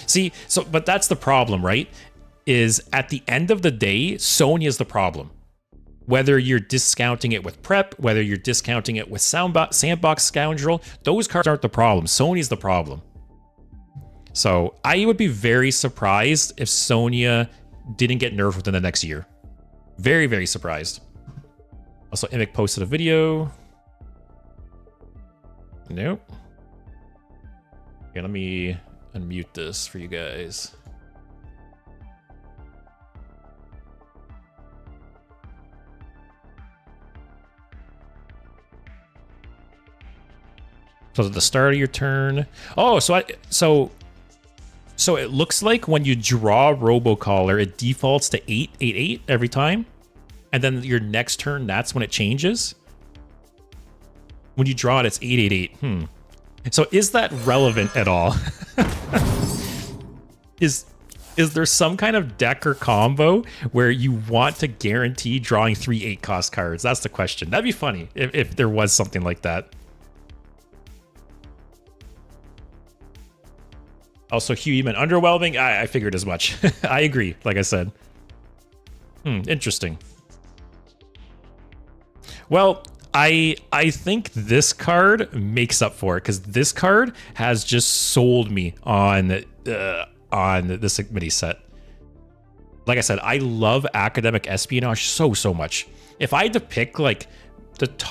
See, but that's the problem, right? Is at the end of the day, Sonya's the problem. Whether you're discounting it with Prep, whether you're discounting it with Sandbox Scoundrel, those cards aren't the problem. Sonya's the problem. So I would be very surprised if Sonya didn't get nerfed within the next year. Very, very surprised. Also, Imic posted a video. Nope. Okay, let me unmute this for you guys. So at the start of your turn. Oh, so it looks like when you draw Robocaller, it defaults to 8/8/8 every time. And then your next turn, that's when it changes. When you draw it, it's 8/8/8. So is that relevant at all? Is there some kind of deck or combo where you want to guarantee drawing 3 8-cost cards? That's the question. That'd be funny if there was something like that. Also, human underwhelming. I figured as much. I agree, like I said. Interesting. Well, I think this card makes up for it, because this card has just sold me on this mini set. Like I said, I love academic espionage so much. If I had to pick like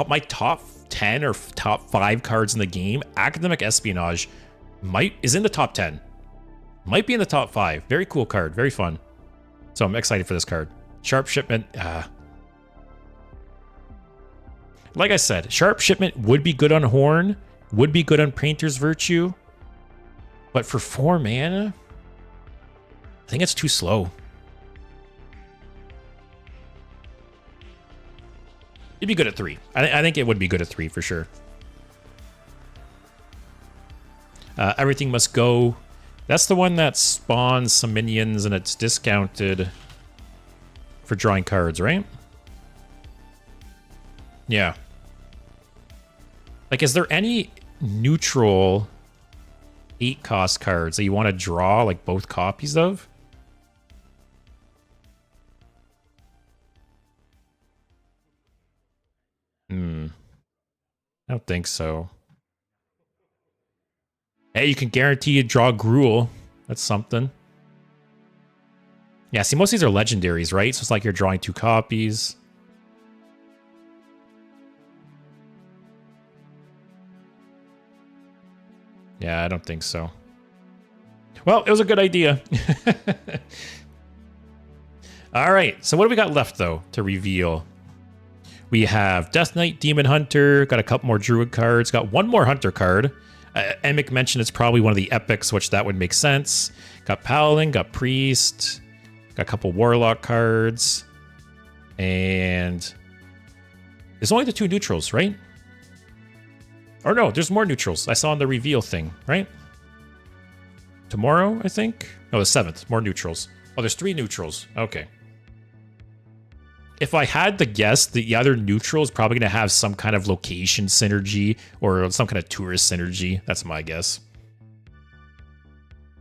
my top 10 or top 5 cards in the game, academic espionage is in the top 10. Might be in the top 5. Very cool card, very fun. So I'm excited for this card. Sharp Shipment. Like I said, Sharp Shipment would be good on Horn, would be good on Painter's Virtue, but for 4 mana, I think it's too slow. It'd be good at 3. I think it would be good at 3 for sure. Everything Must Go. That's the one that spawns some minions and it's discounted for drawing cards, right? Yeah. Like, is there any neutral 8-cost cards that you want to draw, like, both copies of? I don't think so. Hey, you can guarantee to draw Gruul. That's something. Yeah, see, most of these are legendaries, right? So it's like you're drawing 2 copies. Yeah, I don't think so. Well, it was a good idea. All right, so what do we got left, though, to reveal? We have Death Knight, Demon Hunter, got a couple more Druid cards, got one more Hunter card. Emic mentioned it's probably one of the epics, which that would make sense. Got Paladin, got Priest, got a couple Warlock cards, and there's only the 2 neutrals, right? Or no, there's more neutrals. I saw on the reveal thing, right? Tomorrow, I think? No, the 7th, more neutrals. Oh, there's 3 neutrals. Okay. If I had to guess, the other neutral is probably going to have some kind of location synergy or some kind of tourist synergy. That's my guess.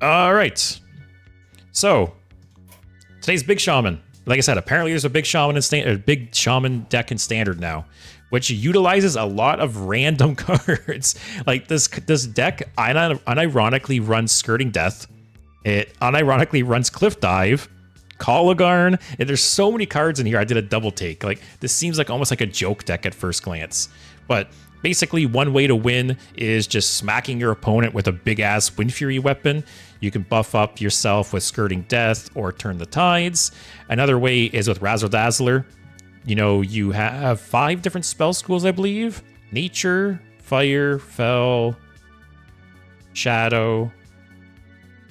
All right. So, today's Big Shaman. Like I said, apparently there's a Big Shaman Big Shaman deck in Standard now, which utilizes a lot of random cards. Like this deck unironically runs Skirting Death. It unironically runs Cliff Dive, Coligarn, and there's so many cards in here. I did a double take. Like, this seems like almost like a joke deck at first glance. But basically, one way to win is just smacking your opponent with a big-ass Wind Fury weapon. You can buff up yourself with Skirting Death or Turn the Tides. Another way is with Razzle Dazzler. You know, you have 5 different spell schools, I believe. Nature, Fire, Fel, Shadow,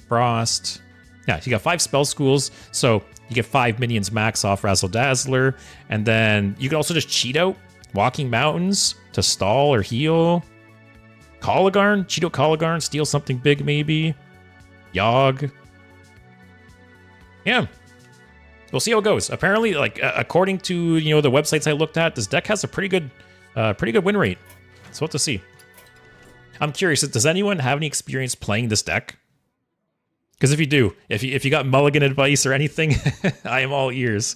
Frost. Yeah, you got 5 spell schools, so you get 5 minions max off Razzle Dazzler, and then you can also just cheat out Walking Mountains to stall or heal. Coligarn, cheat out Coligarn, steal something big maybe. Yogg. Yeah. We'll see how it goes. Apparently, like according to the websites I looked at, this deck has a pretty good win rate. So we'll have to see. I'm curious, does anyone have any experience playing this deck? Because if you do, if you got mulligan advice or anything, I am all ears.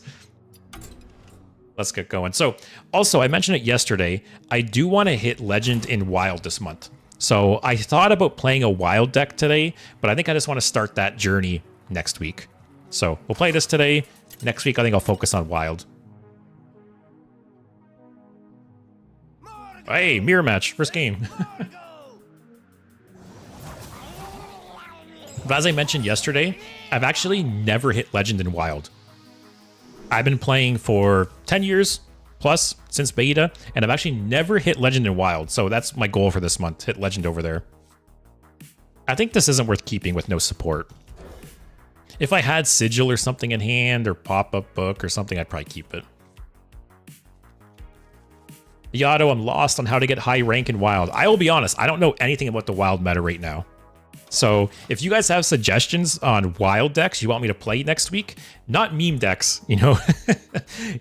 Let's get going. So, also, I mentioned it yesterday, I do want to hit Legend in Wild this month. So, I thought about playing a Wild deck today, but I think I just want to start that journey next week. So, we'll play this today. Next week, I think I'll focus on Wild. Hey, mirror match, first game. But as I mentioned yesterday, I've actually never hit Legend in Wild. I've been playing for 10 years plus since beta, and I've actually never hit Legend in Wild. So that's my goal for this month, hit Legend over there. I think this isn't worth keeping with no support. If I had Sigil or something in hand, or pop-up book or something, I'd probably keep it. Yado, I'm lost on how to get high rank in Wild. I will be honest, I don't know anything about the Wild meta right now. So if you guys have suggestions on wild decks you want me to play next week, not meme decks, you know.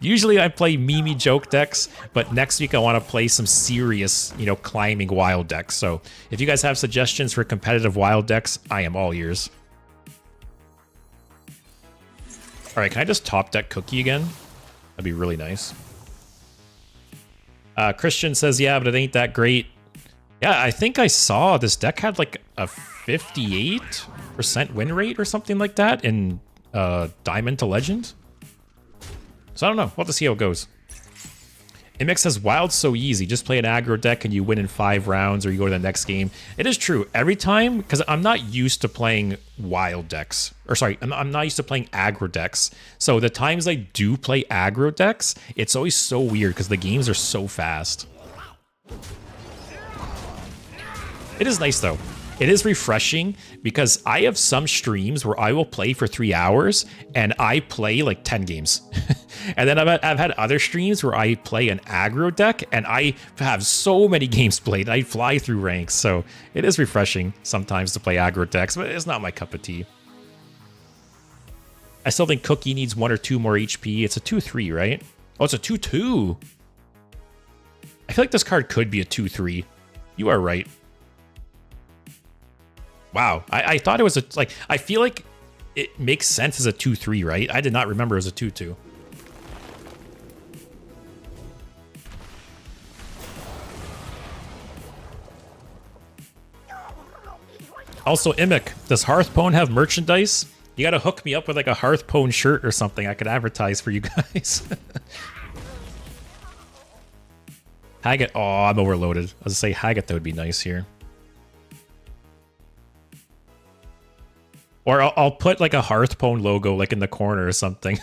Usually I play meme joke decks, but next week I want to play some serious, you know, climbing wild decks. So if you guys have suggestions for competitive wild decks, I am all ears. All right, can I just top deck Cookie again? That'd be really nice. Christian says, yeah, but it ain't that great. Yeah, I think I saw this deck had like a 58% win rate or something like that in Diamond to Legend. So I don't know. We'll have to see how it goes. Imix says, Wild's so easy. Just play an aggro deck and you win in 5 rounds or you go to the next game. It is true. Every time, because I'm not used to playing wild decks. Or sorry, I'm not used to playing aggro decks. So the times I do play aggro decks, it's always so weird because the games are so fast. It is nice though. It is refreshing because I have some streams where I will play for 3 hours and I play like 10 games. And then I've had other streams where I play an aggro deck and I have so many games played. I fly through ranks. So it is refreshing sometimes to play aggro decks, but it's not my cup of tea. I still think Cookie needs 1 or 2 more HP. It's a 2-3, right? Oh, it's a 2-2. I feel like this card could be a 2-3. You are right. Wow, I thought it was a, like, I feel like it makes sense as a 2-3, right? I did not remember it as a 2-2. Also, Imic, does Hearthstone have merchandise? You gotta hook me up with like a Hearthstone shirt or something I could advertise for you guys. Haggett, oh, I'm overloaded. I was gonna say Haggett, that would be nice here. Or I'll put like a Hearthstone logo like in the corner or something.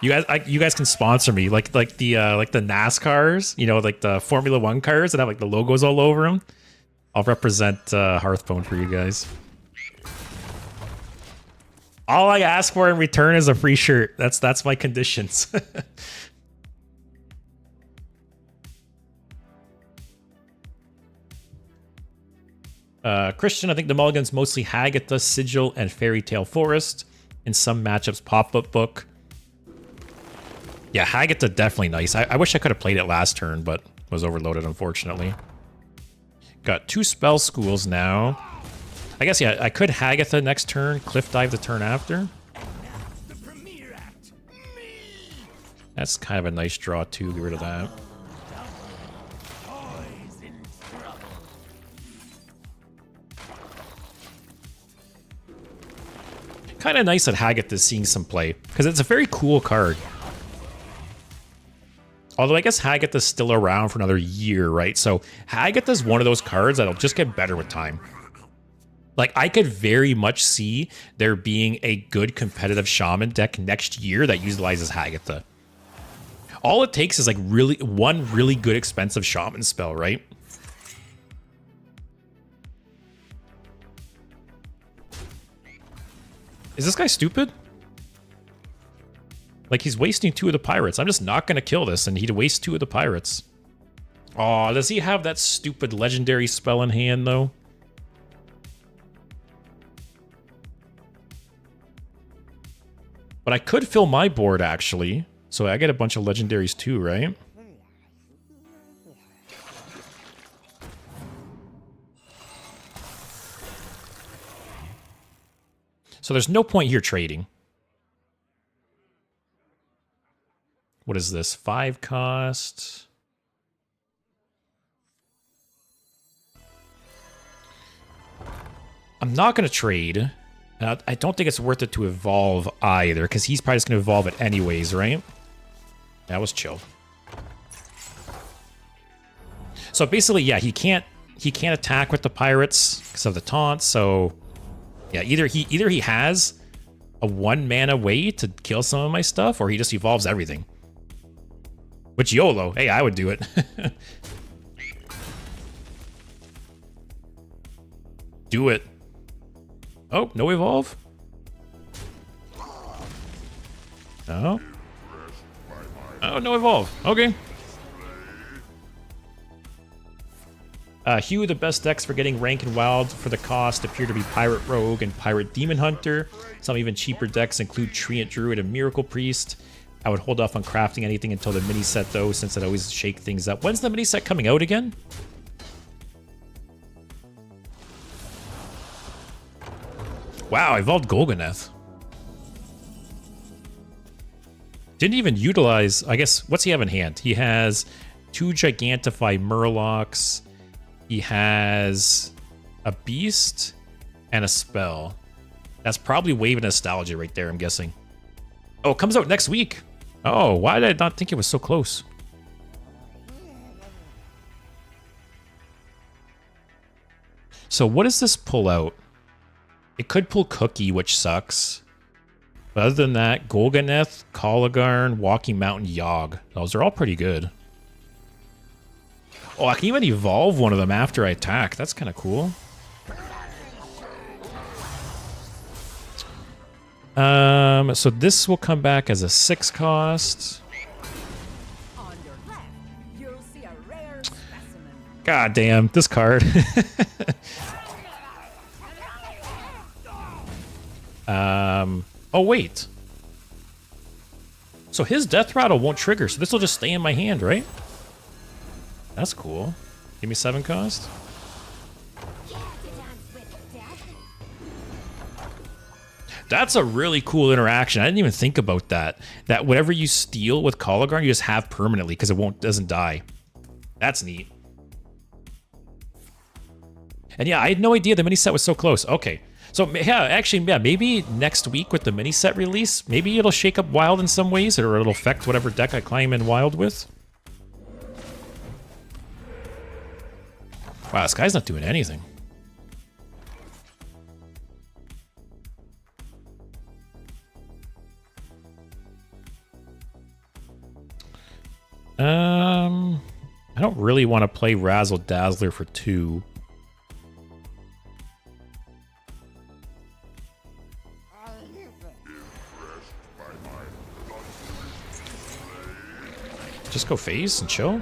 You guys can sponsor me like the NASCARs, you know, like the Formula 1 cars that have like the logos all over them. I'll represent Hearthstone for you guys. All I ask for in return is a free shirt. That's my conditions. Christian, I think the mulligan's mostly Hagatha, Sigil, and Fairy Tale Forest. In some matchups, Pop-Up Book. Yeah, Hagatha definitely nice. I wish I could have played it last turn, but was overloaded, unfortunately. Got 2 spell schools now. I guess, yeah, I could Hagatha next turn, Cliff Dive the turn after. That's kind of a nice draw, too. Get rid of that. Kind of nice that Hagatha is seeing some play, because it's a very cool card. Although I guess Hagatha's still around for another year, right? So Hagatha's one of those cards that'll just get better with time. Like, I could very much see there being a good competitive Shaman deck next year that utilizes Hagatha. All it takes is like one really good expensive Shaman spell, right? Is this guy stupid? Like, he's wasting 2 of the pirates. I'm just not going to kill this, and he'd waste 2 of the pirates. Oh, does he have that stupid legendary spell in hand, though? But I could fill my board, actually. So I get a bunch of legendaries, too, right? So there's no point here trading. What is this? 5 cost. I'm not going to trade. I don't think it's worth it to evolve either, because he's probably just going to evolve it anyways, right? That was chill. So basically, yeah, he can't attack with the pirates because of the taunt. So yeah, either he has a 1-mana way to kill some of my stuff, or he just evolves everything. Which YOLO. Hey, I would do it. Do it. Oh, no evolve? Oh. Oh, no evolve. Okay. Hugh, the best decks for getting rank and wild for the cost appear to be Pirate Rogue and Pirate Demon Hunter. Some even cheaper decks include Treant Druid and Miracle Priest. I would hold off on crafting anything until the mini set though, since it always shake things up. When's the mini set coming out again? Wow, I evolved Golganeth. Didn't even utilize, I guess, what's he have in hand? He has 2 Gigantify Murlocs. He has a Beast and a Spell. That's probably Wave of Nostalgia right there, I'm guessing. Oh, it comes out next week. Oh, why did I not think it was so close? So what does this pull out? It could pull Cookie, which sucks. But other than that, Golganeth, Kalagarn, Walking Mountain, Yogg. Those are all pretty good. Oh, I can even evolve one of them after I attack. That's kind of cool. So this will come back as a 6 cost. On your left, you'll see a rare specimen. God damn, this card. Oh wait. So his Death Rattle won't trigger, so this will just stay in my hand, right? That's cool. Give me 7 cost. That's a really cool interaction. I didn't even think about that. That whatever you steal with Kalagarn, you just have permanently because it doesn't die. That's neat. And yeah, I had no idea the mini set was so close. Okay. So yeah, actually, yeah, maybe next week with the mini set release, maybe it'll shake up Wild in some ways, or it'll affect whatever deck I climb in Wild with. Wow, this guy's not doing anything. I don't really want to play Razzle Dazzler for 2. Just go face and chill.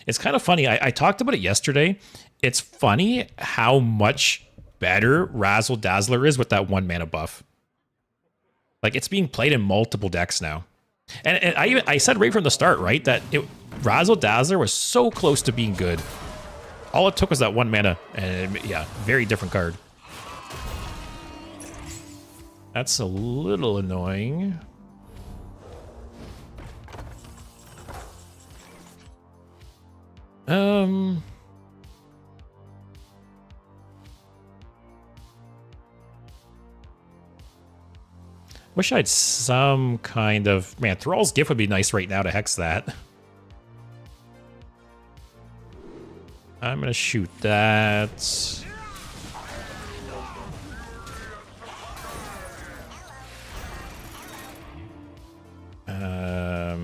It's kind of funny. I talked about it yesterday. It's funny how much better Razzle Dazzler is with that 1 mana buff. Like, it's being played in multiple decks now. And I said right from the start, right, that Razzle Dazzler was so close to being good. All it took was that 1 mana, and yeah, very different card. That's a little annoying. Wish I had some kind of... Man, Thrall's Gift would be nice right now to hex that. I'm gonna shoot that. I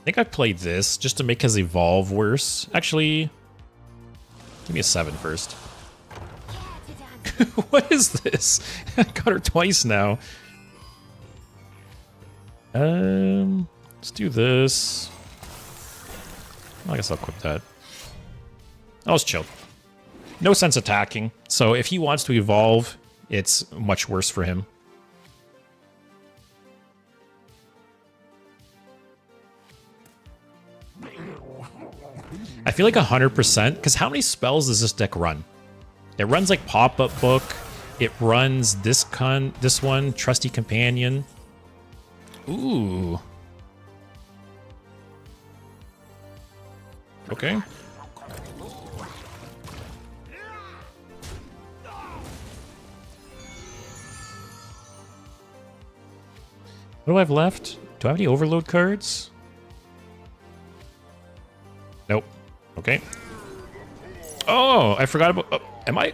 think I played this just to make his evolve worse. Actually, give me a 7 first. What is this? I got her twice now. Let's do this. I guess I'll equip that. I'll just chill. No sense attacking. So if he wants to evolve, it's much worse for him. I feel like 100%, because how many spells does this deck run? It runs like Pop-Up Book. It runs this one, Trusty Companion. Ooh. Okay. What do I have left? Do I have any Overload cards? Nope. Okay. Oh, I forgot about... Oh, am I...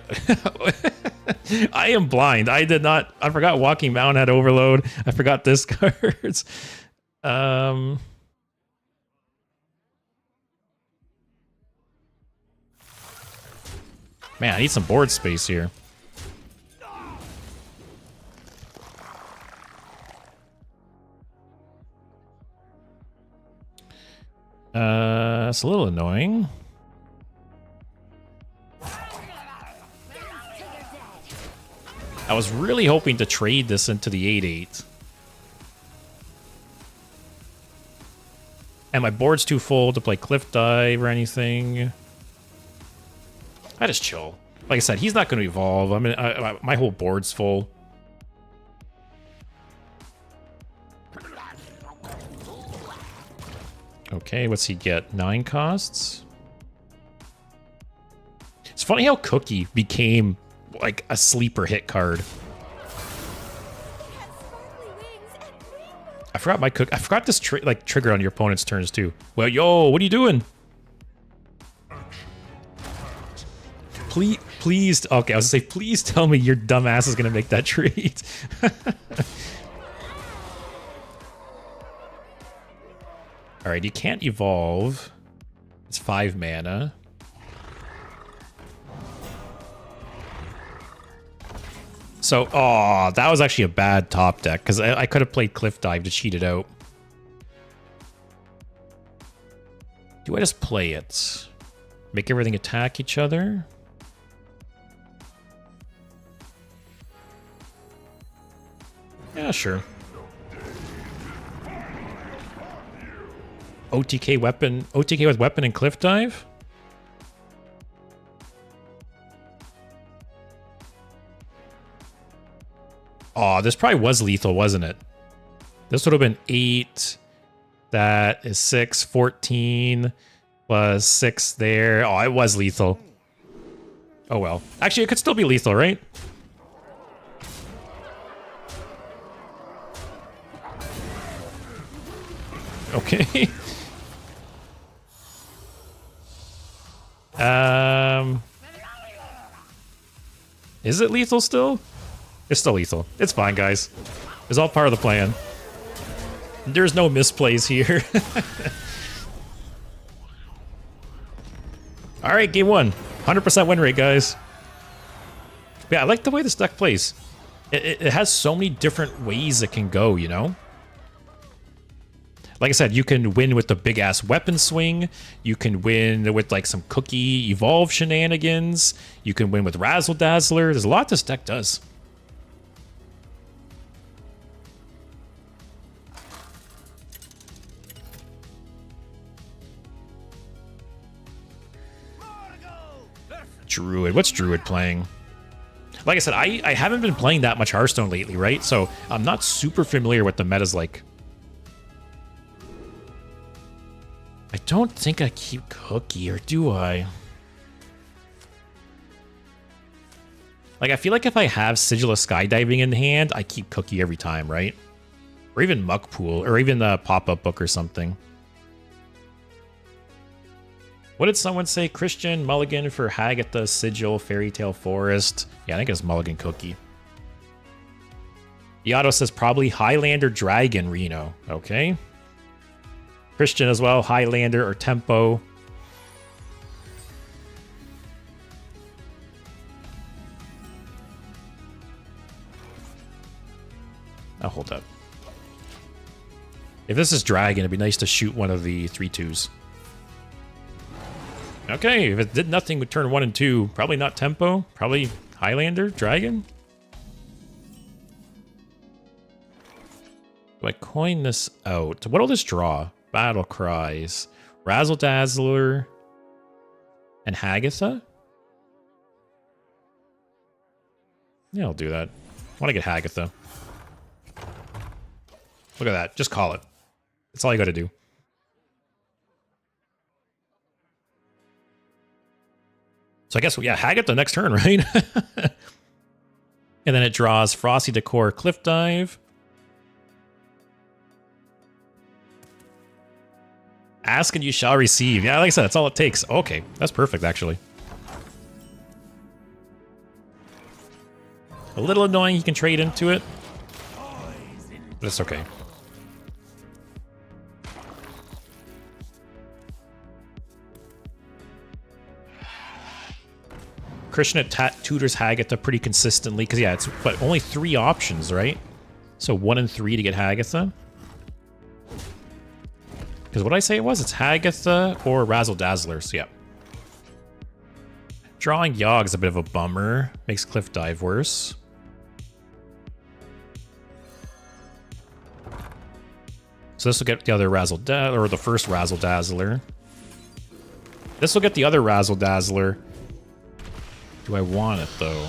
I am blind. I did not... I forgot Walking Mountain had Overload. I forgot this cards. Man, I need some board space here. It's a little annoying. I was really hoping to trade this into the 8/8. And my board's too full to play Cliff Dive or anything. I just chill. Like I said, he's not going to evolve. I mean, my whole board's full. Okay, what's he get? 9 costs? It's funny how Cookie became like a sleeper hit card. I forgot my I forgot this trigger on your opponent's turns too. Well, yo, what are you doing? Please. Okay, I was gonna say, please tell me your dumbass is gonna make that trade. All right, you can't evolve. It's 5 mana. So, oh, that was actually a bad top deck, because I could have played Cliff Dive to cheat it out. Do I just play it? Make everything attack each other? Yeah, sure. OTK weapon, OTK with weapon and Cliff Dive? Oh, this probably was lethal, wasn't it? This would have been 8. That is 6, 14 plus 6 there. Oh, it was lethal. Oh well. Actually, it could still be lethal, right? Okay. Is it lethal still? It's still lethal. It's fine, guys. It's all part of the plan. There's no misplays here. All right, game 1. 100% win rate, guys. Yeah, I like the way this deck plays. It has so many different ways it can go, you know? Like I said, you can win with the big-ass weapon swing. You can win with, like, some Cookie Evolve shenanigans. You can win with Razzle Dazzler. There's a lot this deck does. Druid. What's Druid playing? Like I said, I haven't been playing that much Hearthstone lately, right? So I'm not super familiar with the metas like. I don't think I keep Cookie, or do I? Like, I feel like if I have Sigil of Skydiving in hand, I keep Cookie every time, right? Or even Muck Pool, or even the Pop-Up Book or something. What did someone say? Christian, Mulligan for Hagatha, Sigil, Fairy Tale Forest. Yeah, I think it's Mulligan Cookie. Yato says probably Highlander, Dragon, Reno. Okay. Christian as well, Highlander or Tempo. I'll hold up. If this is Dragon, it'd be nice to shoot one of the 3/2s. Okay, if it did nothing with turn 1 and 2, probably not Tempo. Probably Highlander, Dragon. Do I coin this out? What'll this draw? Battle Cries, Razzle Dazzler, and Hagatha? Yeah, I'll do that. I want to get Hagatha. Look at that. Just call it. That's all you got to do. So I guess, yeah, Hagatha next turn, right? And then it draws Frosty Decor, Cliff Dive. Ask and you shall receive. Yeah, like I said, that's all it takes. Okay, that's perfect, actually. A little annoying, you can trade into it. But it's okay. Krishna tutors Hagatha pretty consistently, because, yeah, it's but only 3 options, right? So 1 and 3 to get Hagatha. Because what did I say it was? It's Hagatha or Razzle Dazzler. So yeah. Drawing Yogg's a bit of a bummer. Makes Cliff Dive worse. So this will get the other Razzle Dazzler, or the first Razzle Dazzler. This will get the other Razzle Dazzler. Do I want it though?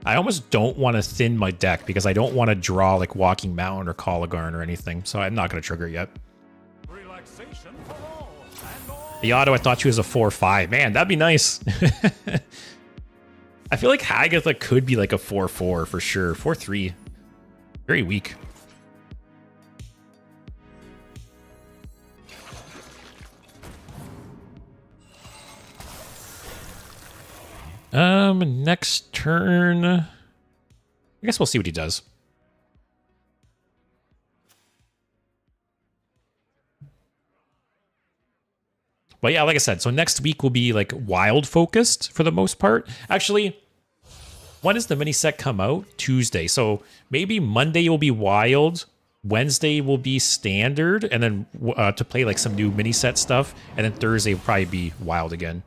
I almost don't want to thin my deck because I don't want to draw like Walking Mountain or Coligarn or anything. So I'm not going to trigger it yet. Yato, I thought she was a 4-5. Man, that'd be nice. I feel like Hagatha could be like a 4-4 for sure. 4-3. Very weak. Next turn. I guess we'll see what he does. But yeah, like I said, so next week will be like wild focused for the most part. Actually, when does the mini set come out? Tuesday. So maybe Monday will be wild. Wednesday will be standard. And then to play like some new mini set stuff. And then Thursday will probably be wild again.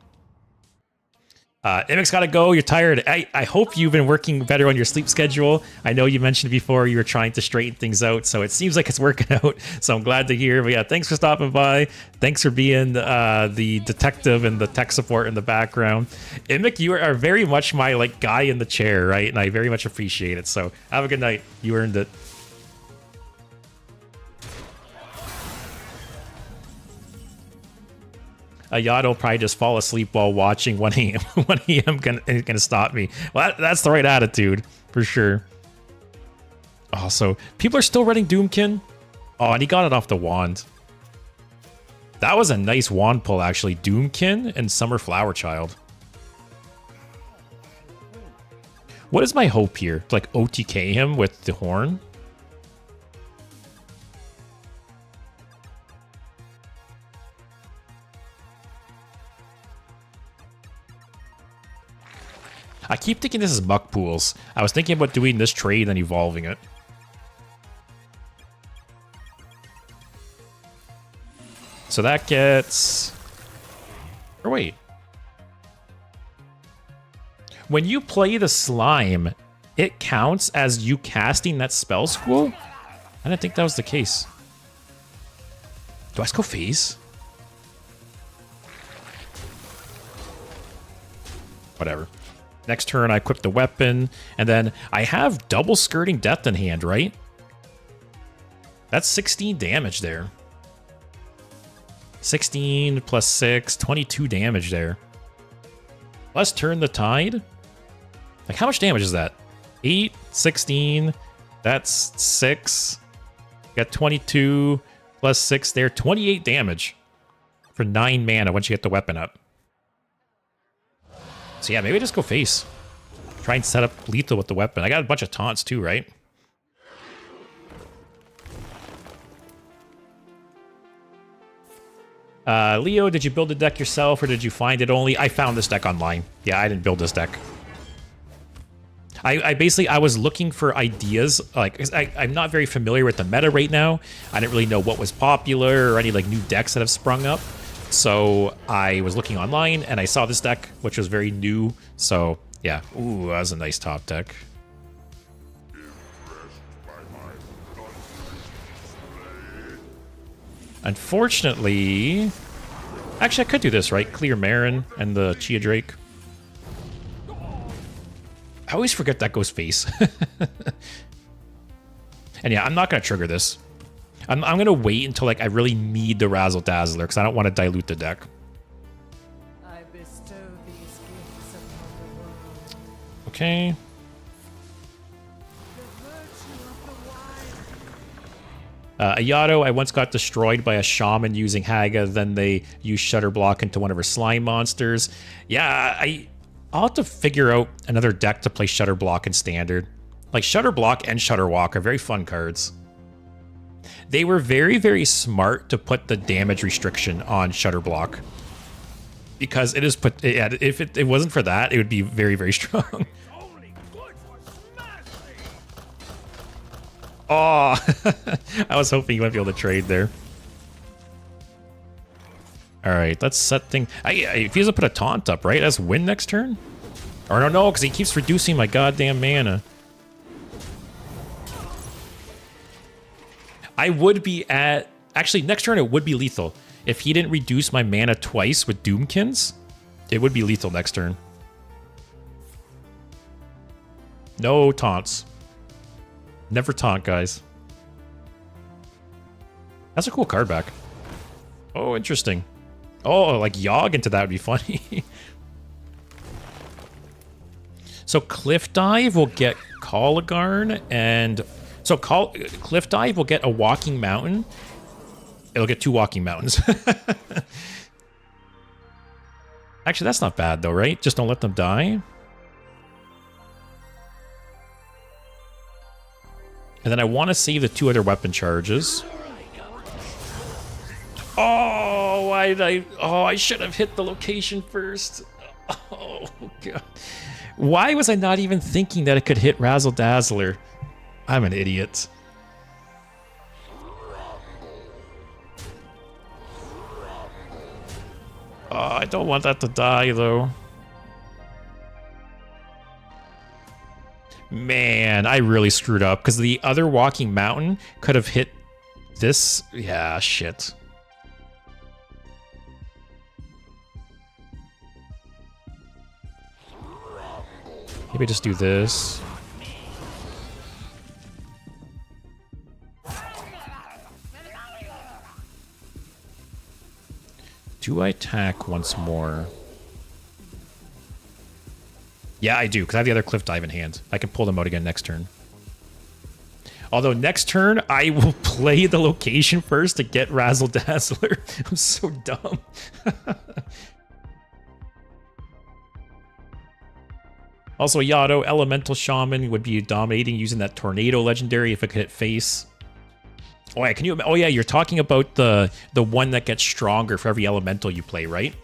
Imik's gotta go. You're tired. I hope you've been working better on your sleep schedule. I know you mentioned before you were trying to straighten things out, so it seems like it's working out. So I'm glad to hear. But yeah, thanks for stopping by. Thanks for being the detective and the tech support in the background. Imik, you are very much my like guy in the chair, right? And I very much appreciate it. So have a good night. You earned it. Yacht will probably just fall asleep while watching 1 a.m. 1 a.m. gonna stop me. Well, that's the right attitude, for sure. Also, people are still running Doomkin. Oh, and he got it off the wand. That was a nice wand pull, actually. Doomkin and Summer Flower Child. What is my hope here? To, like, OTK him with the horn? I keep thinking this is Muck Pools. I was thinking about doing this trade and evolving it. So that gets... Or wait. When you play the slime, it counts as you casting that spell school? I didn't think that was the case. Do I just go phase? Whatever. Next turn, I equip the weapon, and then I have double skirting death in hand, right? That's 16 damage there. 16 plus 6, 22 damage there. Let's turn the tide. Like, how much damage is that? 8, 16, that's 6. Got 22 plus 6 there, 28 damage for 9 mana once you get the weapon up. So yeah, maybe just go face. Try and set up lethal with the weapon. I got a bunch of taunts too, right? Leo, did you build the deck yourself or did you find it only? I found this deck online. Yeah, I didn't build this deck. I basically, I was looking for ideas. Like, I'm not very familiar with the meta right now. I didn't really know what was popular or any like new decks that have sprung up. So I was looking online and I saw this deck, which was very new. So yeah, ooh, that was a nice top deck. Unfortunately, actually I could do this, right? Clear Marin and the Chia Drake. I always forget that goes face. And yeah, I'm not gonna trigger this. I'm gonna wait until like I really need the Razzle Dazzler because I don't want to dilute the deck. I bestow these gifts upon the world. Okay. The virtue of the wild. Ayato, I once got destroyed by a shaman using Haga. Then they used Shutter Block into one of her slime monsters. Yeah, I'll have to figure out another deck to play Shutter Block in Standard. Like Shutter Block and Shutter Walk are very fun cards. They were very, very smart to put the damage restriction on Shutter Block. Because it is put... if it wasn't for that, it would be very, very strong. Oh, I was hoping you might be able to trade there. All right, let's set thing. If he doesn't put a taunt up, right? That's win next turn? Or no, because he keeps reducing my goddamn mana. I would be at... Actually, next turn it would be lethal. If he didn't reduce my mana twice with Doomkins, it would be lethal next turn. No taunts. Never taunt, guys. That's a cool card back. Oh, interesting. Oh, like Yogg into that would be funny. So Cliff Dive will get Colligarn, and... So Cliff Dive will get a Walking Mountain. It'll get 2 Walking Mountains. Actually, that's not bad though, right? Just don't let them die. And then I want to save the 2 other weapon charges. Oh, why did I... Oh, I should have hit the location first. Oh, God. Why was I not even thinking that it could hit Razzle Dazzler? I'm an idiot. Oh, I don't want that to die, though. Man, I really screwed up, because the other Walking Mountain could have hit this. Yeah, shit. Maybe just do this. Do I attack once more? Yeah, I do, because I have the other Cliff Dive in hand. I can pull them out again next turn. Although next turn, I will play the location first to get Razzle Dazzler. I'm so dumb. Also, Yado, Elemental Shaman would be dominating using that Tornado legendary if it could hit face. Oh yeah, can you? Oh yeah, you're talking about the one that gets stronger for every elemental you play, right?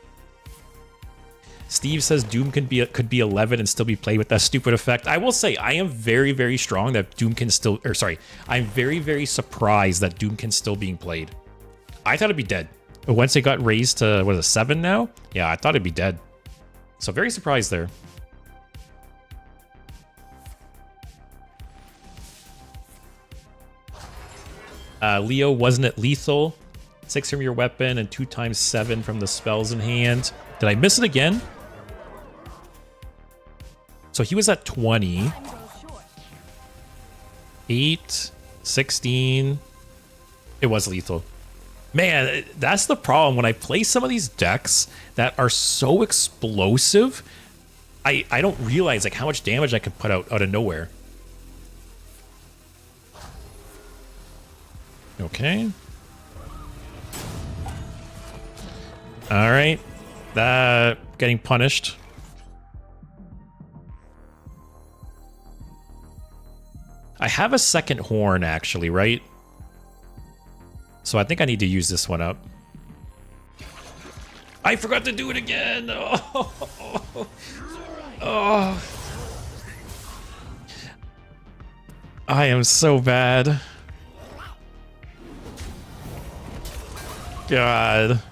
Steve says Doom could be 11 and still be played with that stupid effect. I will say I am very, very strong that Doom can still, or sorry, I'm very, very surprised that Doom can still being played. I thought it'd be dead. But once it got raised to, what is it, 7 now? Yeah, I thought it'd be dead. So very surprised there. Leo, wasn't it lethal? 6 from your weapon and 2 times 7 from the spells in hand. Did I miss it again? So he was at 20. 8, 16. It was lethal. Man, that's the problem. When I play some of these decks that are so explosive, I don't realize like how much damage I can put out of nowhere. Okay. All right. Getting punished. I have a second horn, actually, right? So I think I need to use this one up. I forgot to do it again! Oh. Oh. I am so bad. God.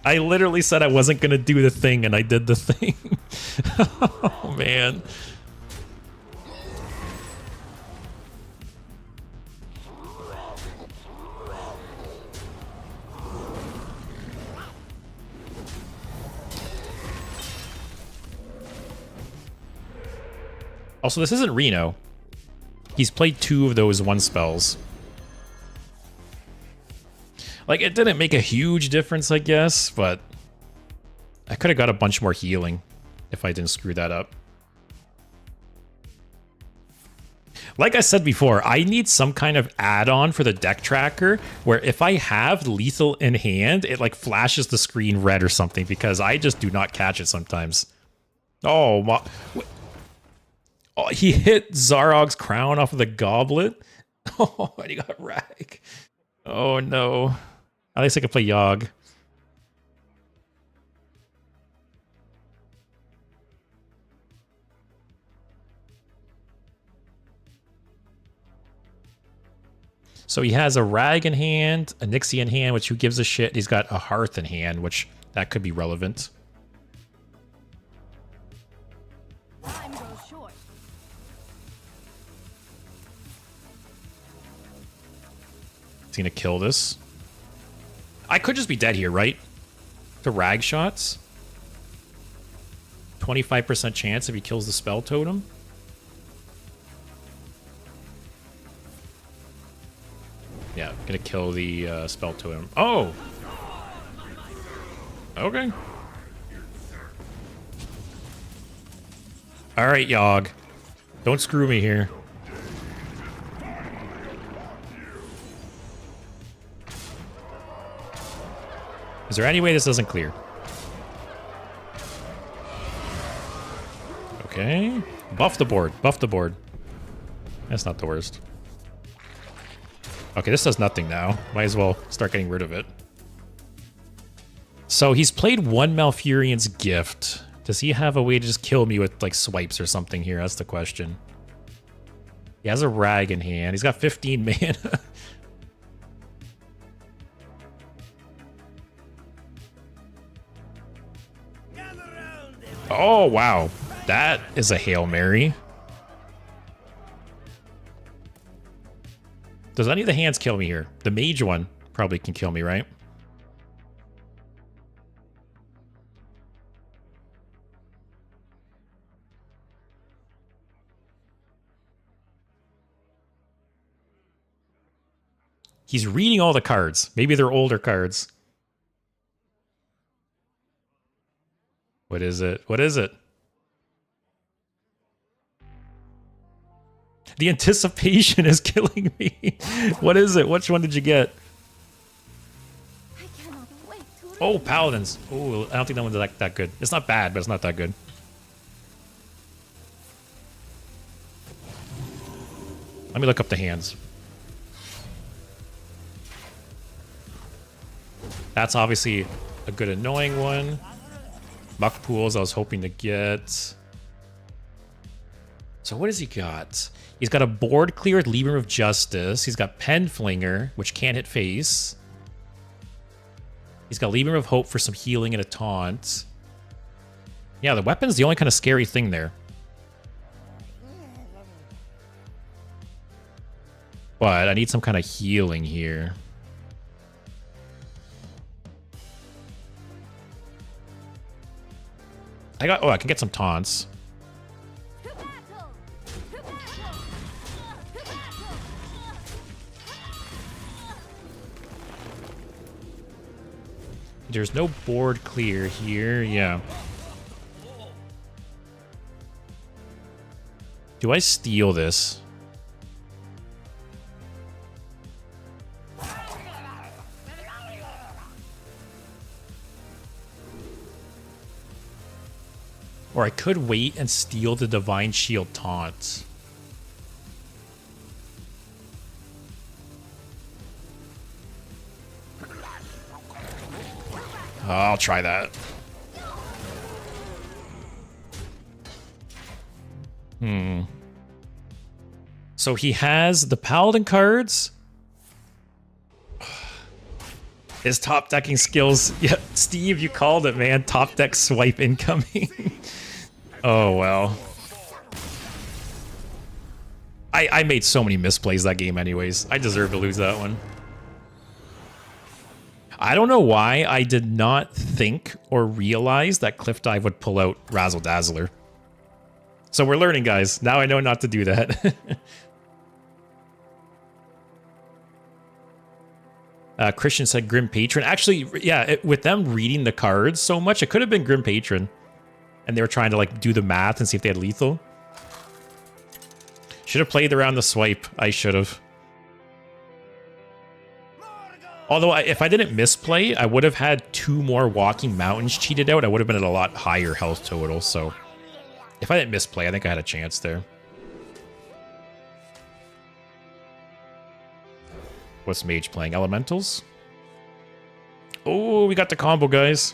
I literally said I wasn't gonna do the thing, and I did the thing. Oh, man. Also, this isn't Reno. He's played 2 of those 1 spells. Like, it didn't make a huge difference, I guess, but I could have got a bunch more healing if I didn't screw that up. Like I said before, I need some kind of add-on for the deck tracker where if I have lethal in hand, it like flashes the screen red or something because I just do not catch it sometimes. Oh, my... Oh, he hit Zarog's crown off of the goblet. Oh, and he got rag. Oh, no. At least I can play Yogg. So he has a Rag in hand, a Nixie in hand, which who gives a shit. He's got a Hearth in hand, which that could be relevant. Time goes short. He's gonna kill this. I could just be dead here, right? To Rag shots. 25% chance if he kills the spell totem. Yeah, gonna kill the spell totem. Oh! Okay. Alright, Yogg. Don't screw me here. Is there any way this doesn't clear? Okay. Buff the board. Buff the board. That's not the worst. Okay, this does nothing now. Might as well start getting rid of it. So he's played one Malfurion's Gift. Does he have a way to just kill me with, like, swipes or something here? That's the question. He has a Rag in hand. He's got 15 mana. Oh, wow. That is a Hail Mary. Does any of the hands kill me here? The mage one probably can kill me, right? He's reading all the cards. Maybe they're older cards. What is it? What is it? The anticipation is killing me. What is it? Which one did you get? I cannot wait to Oh, Paladins. Oh, I don't think that one's that good. It's not bad, but it's not that good. Let me look up the hands. That's obviously a good annoying one. Muck Pools I was hoping to get. So what has he got? He's got a board cleared Libram of Justice. He's got Pen Flinger, which can't hit face. He's got Libram of Hope for some healing and a taunt. Yeah, the weapon's the only kind of scary thing there. But I need some kind of healing here. I can get some taunts. There's no board clear here. Yeah. Do I steal this? Or I could wait and steal the Divine Shield taunt. I'll try that. So he has the Paladin cards. His top decking skills. Yeah, Steve, you called it, man. Top deck swipe incoming. Oh, well. I made so many misplays that game anyways. I deserve to lose that one. I don't know why I did not think or realize that Cliff Dive would pull out Razzle Dazzler. So we're learning, guys. Now I know not to do that. Christian said Grim Patron. Actually, yeah, with them reading the cards so much, it could have been Grim Patron. And they were trying to, like, do the math and see if they had lethal. Should have played around the swipe. I should have. Although, if I didn't misplay, I would have had 2 more Walking Mountains cheated out. I would have been at a lot higher health total, so... If I didn't misplay, I think I had a chance there. What's Mage playing? Elementals? Oh, we got the combo, guys.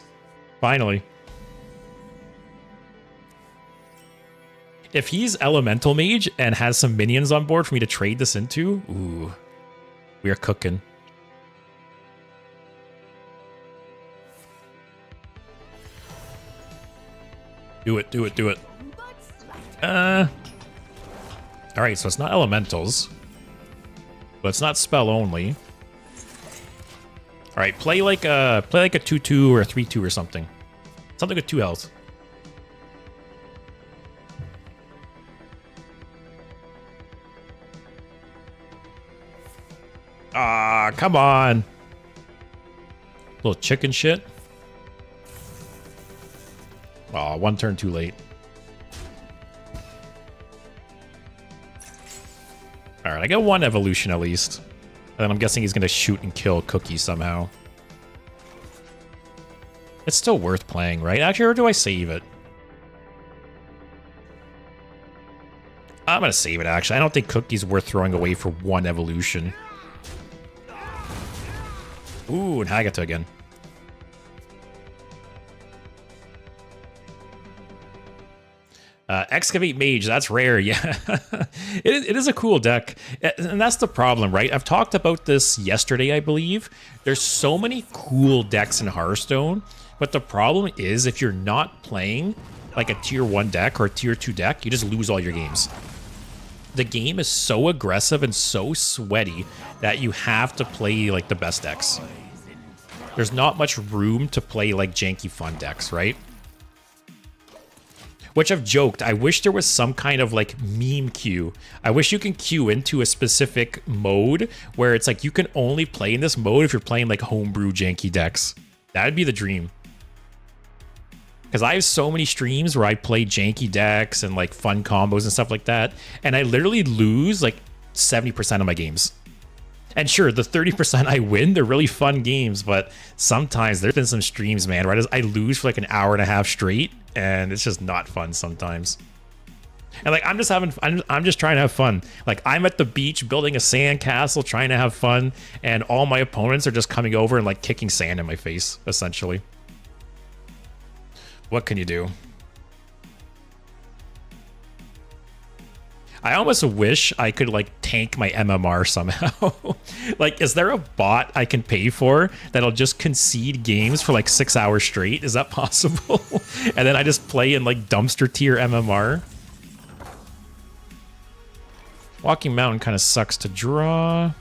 Finally. If he's Elemental Mage and has some minions on board for me to trade this into... Ooh. We are cooking. Do it, do it, do it. Alright, so it's not elementals. But it's not spell only. Alright, play like a 2-2 or a 3-2 or something. Something with 2 health. Ah, come on. Little chicken shit. Aw, 1 turn too late. Alright, I got 1 evolution at least. And then I'm guessing he's gonna shoot and kill Cookie somehow. It's still worth playing, right? Actually, or do I save it? I'm gonna save it, actually. I don't think Cookie's worth throwing away for 1 evolution. Ooh, and Hagata again. Excavate Mage, that's rare, yeah. it is a cool deck. And that's the problem, right? I've talked about this yesterday, I believe. There's so many cool decks in Hearthstone, but the problem is if you're not playing like a tier 1 deck or a tier 2 deck, you just lose all your games. The game is so aggressive and so sweaty that you have to play like the best decks. There's not much room to play like janky fun decks, right? Which I've joked, I wish there was some kind of like meme queue. I wish you can queue into a specific mode where it's like you can only play in this mode if you're playing like homebrew janky decks. That'd be the dream. Because I have so many streams where I play janky decks and like fun combos and stuff like that, and I literally lose like 70% of my games. And sure, the 30% I win, they're really fun games, but sometimes there's been some streams, man, where I lose for like an hour and a half straight, and it's just not fun sometimes. And like I'm just trying to have fun. Like I'm at the beach building a sand castle, trying to have fun, and all my opponents are just coming over and like kicking sand in my face, essentially. What can you do? I almost wish I could like tank my MMR somehow. Like, is there a bot I can pay for that'll just concede games for like 6 hours straight? Is that possible? And then I just play in like dumpster tier MMR. Walking Mountain kind of sucks to draw.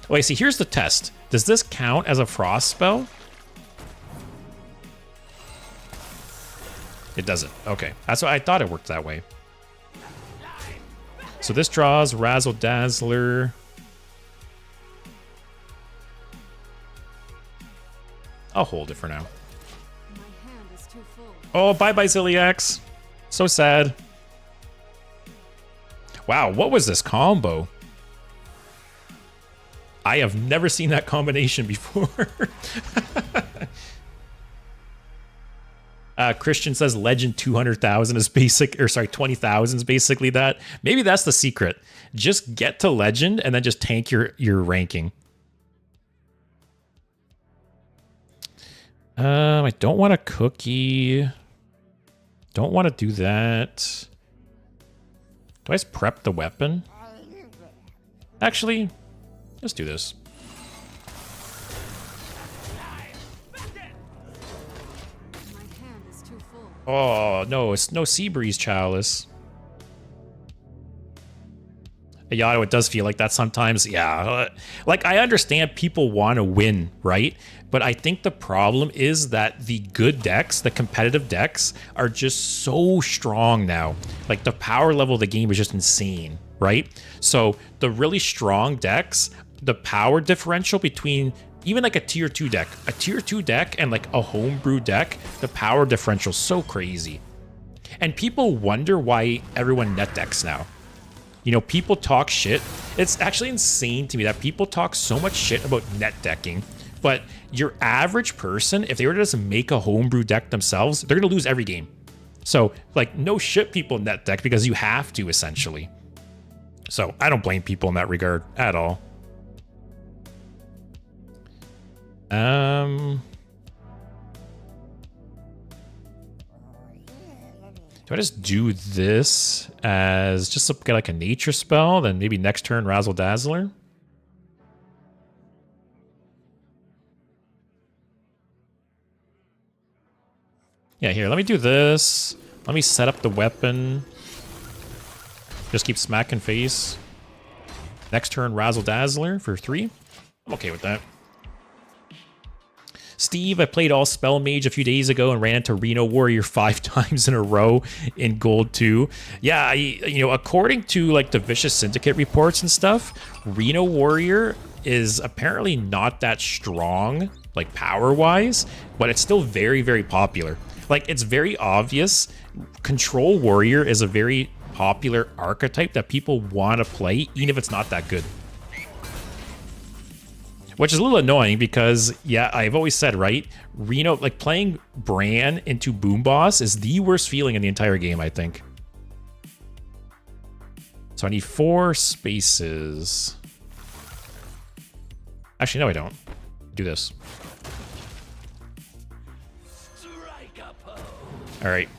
Wait, see, here's the test. Does this count as a frost spell? It doesn't. Okay. That's what I thought it worked that way. So this draws Razzle Dazzler. I'll hold it for now. Oh, bye-bye, Ziliax. So sad. Wow, what was this combo? I have never seen that combination before. Christian says Legend 200,000 is basic, or sorry, 20,000 is basically that. Maybe that's the secret. Just get to Legend and then just tank your ranking. I don't want a cookie. Don't want to do that. Do I just prep the weapon? Actually, let's do this. Oh, no, it's no Seabreeze Chalice. Yato, it does feel like that sometimes. Yeah, like I understand people want to win, right? But I think the problem is that the good decks, the competitive decks, are just so strong now. Like the power level of the game is just insane, right? So the really strong decks, the power differential between even like a tier 2 deck and like a homebrew deck, the power differential is so crazy. And people wonder why everyone net decks now. You know, people talk shit. It's actually insane to me that people talk so much shit about net decking, but your average person, if they were to just make a homebrew deck themselves, they're gonna lose every game. So like no shit people net deck because you have to essentially. So I don't blame people in that regard at all. Do I just do this as just get like a nature spell, then maybe next turn Razzle Dazzler? Yeah, here, let me do this. Let me set up the weapon. Just keep smacking face. Next turn, Razzle Dazzler for 3. I'm okay with that. Steve, I played all Spell Mage a few days ago and ran into Reno Warrior 5 times in a row in Gold 2. Yeah, according to like the Vicious Syndicate reports and stuff, Reno Warrior is apparently not that strong, like power-wise, but it's still very, very popular. Like, it's very obvious. Control Warrior is a very popular archetype that people want to play, even if it's not that good. Which is a little annoying because, yeah, I've always said, right? Reno, like, playing Bran into Boom Boss is the worst feeling in the entire game, I think. So I need 4 spaces. Actually, no, I don't. Do this. All right.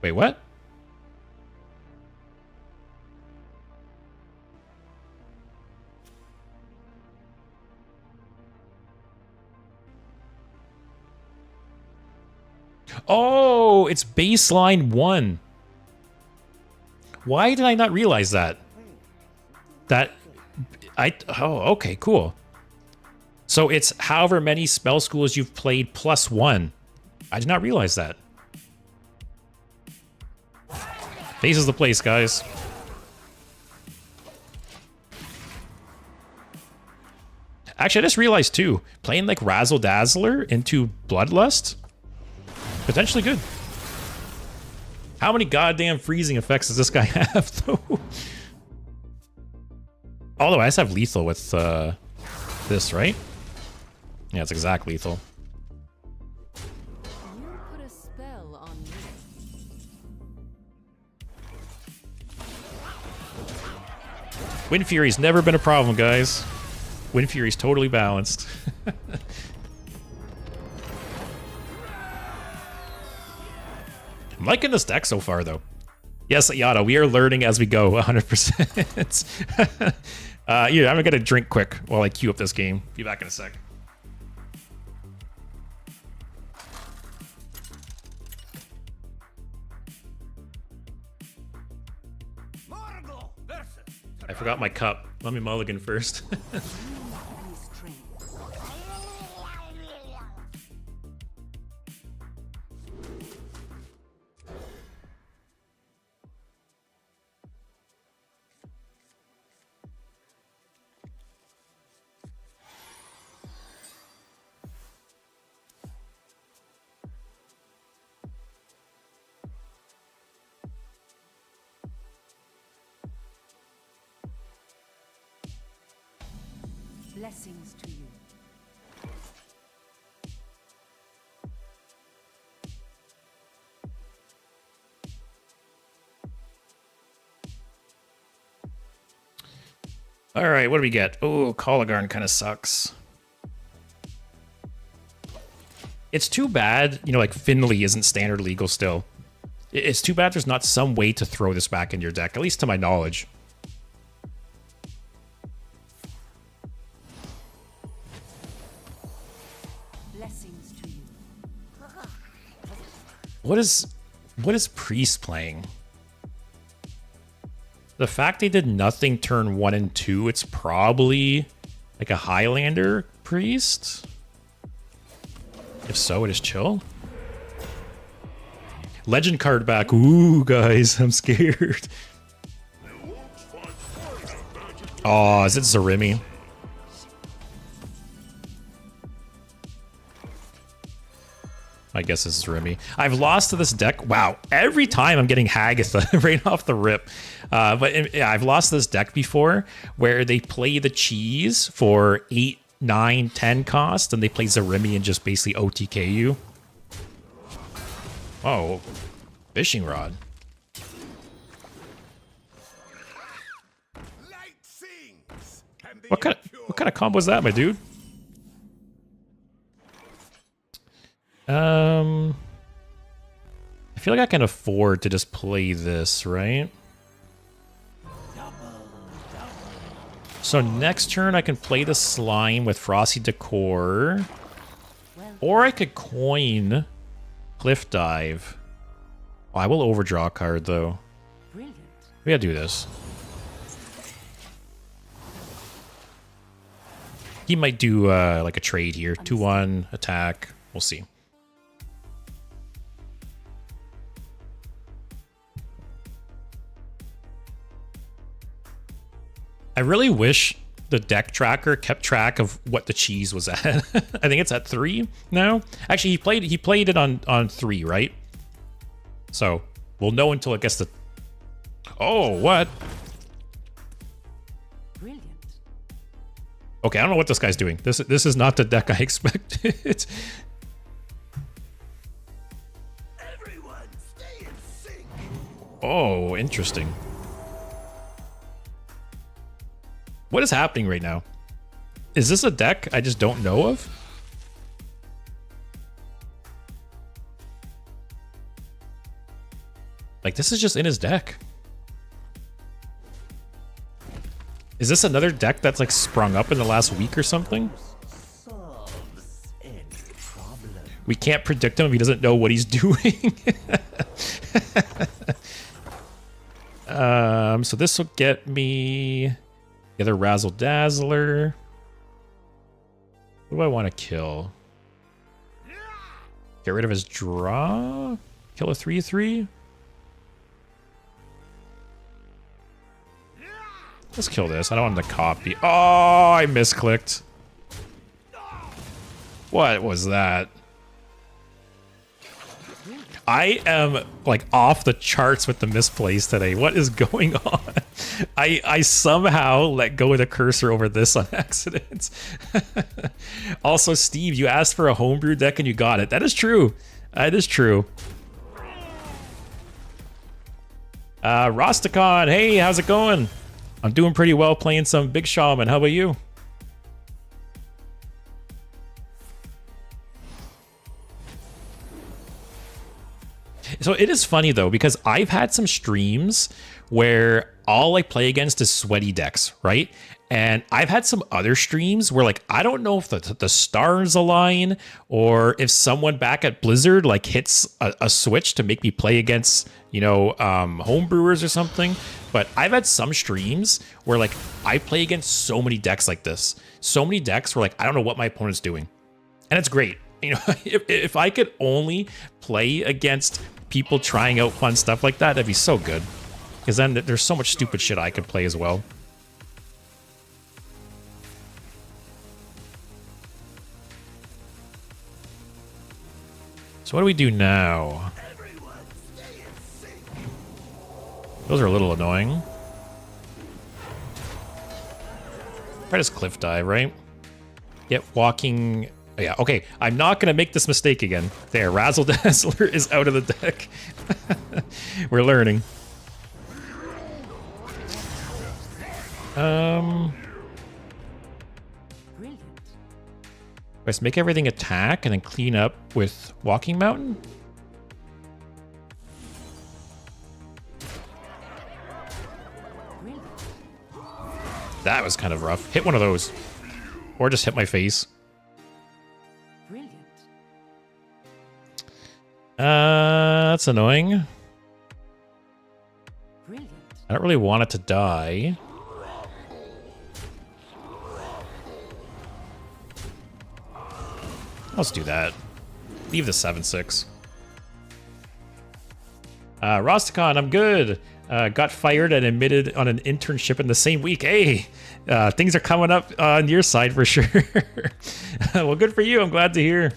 Wait, what? Oh, it's baseline 1. Why did I not realize that? Oh, okay, cool. So it's however many spell schools you've played plus 1. I did not realize that. Face is the place, guys. Actually, I just realized too, playing like Razzle Dazzler into Bloodlust, potentially good. How many goddamn freezing effects does this guy have, though? Although I just have lethal with this, right? Yeah, it's exact lethal. You put a spell on me. Wind Fury's never been a problem, guys. Wind Fury's totally balanced. I'm liking this deck so far, though. Yes, Yada, we are learning as we go, 100%. Yeah, I'm gonna drink quick while I queue up this game. Be back in a sec. I forgot my cup. Let me mulligan first. Blessings to you. All right, what do we get? Oh, Colligarn kind of sucks. It's too bad, like Finley isn't standard legal still. It's too bad there's not some way to throw this back in your deck, at least to my knowledge. Blessings to you. What is Priest playing? The fact they did nothing turn 1 and 2, it's probably like a Highlander Priest. If so, it is chill. Legend card back. Ooh, guys, I'm scared. Oh, is it Zarimi? I guess this is Remy. I've lost to this deck. Wow, every time I'm getting Hagatha right off the rip. Yeah, I've lost this deck before where they play the cheese for 8, 9, 10 cost, and they play Zarimi and just basically OTK you. Oh, fishing rod. What kind of combo is that, my dude? feel like I can afford to just play this, right? So next turn I can play the slime with Frosty Decor. Or I could coin Cliff Dive. Oh, I will overdraw a card though. Brilliant. We gotta do this. He might do like a trade here. 2-1 attack. We'll see. I really wish the deck tracker kept track of what the cheese was at. I think it's at 3 now. Actually, he played it on 3, right? So we'll know until it gets to. Oh, what? Brilliant. Okay, I don't know what this guy's doing. This is not the deck I expected. Everyone, stay in sync. Oh, interesting. What is happening right now? Is this a deck I just don't know of? Like, this is just in his deck. Is this another deck that's like sprung up in the last week or something? Solves any problem. We can't predict him if he doesn't know what he's doing. So this will get me the other Razzle Dazzler. What do I want to kill? Get rid of his draw? Kill a 3/3? Let's kill this. I don't want him to copy. Oh, I misclicked. What was that? I am like off the charts with the misplays today. What is going on? I somehow let go of the cursor over this on accident. Also, Steve, you asked for a homebrew deck and you got it. That is true. That is true. Rosticon, hey, how's it going? I'm doing pretty well playing some Big Shaman. How about you? So it is funny though, because I've had some streams where all I play against is sweaty decks, right? And I've had some other streams where like, I don't know if the stars align or if someone back at Blizzard like hits a switch to make me play against, you know, homebrewers or something. But I've had some streams where like I play against so many decks like this. So many decks where like, I don't know what my opponent's doing. And it's great. You know, if I could only play against people trying out fun stuff like that, that'd be so good. Because then there's so much stupid shit I could play as well. So what do we do now? Those are a little annoying. Try this cliff dive, right? Get walking. Oh, yeah, okay. I'm not going to make this mistake again. There, Razzle Dazzler is out of the deck. We're learning. Brilliant. Let's make everything attack and then clean up with Walking Mountain. Brilliant. That was kind of rough. Hit one of those. Or just hit my face. Brilliant. That's annoying. Brilliant. I don't really want it to die. Let's do that. Leave the 7/6. Rosticon, I'm good. Got fired and admitted on an internship in the same week. Hey, things are coming up on your side for sure. Well, good for you. I'm glad to hear.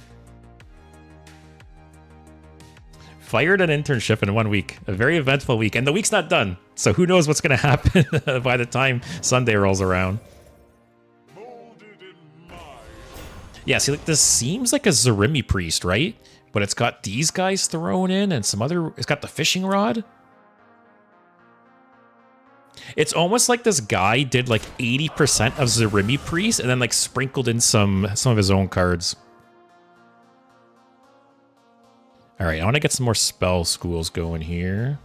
Fired an internship in 1 week. A very eventful week. And the week's not done. So who knows what's going to happen by the time Sunday rolls around. Yeah, see, like this seems like a Zarimi priest, right? But it's got these guys thrown in and some other... It's got the fishing rod. It's almost like this guy did like 80% of Zarimi priest and then like sprinkled in some of his own cards. All right, I want to get some more spell schools going here.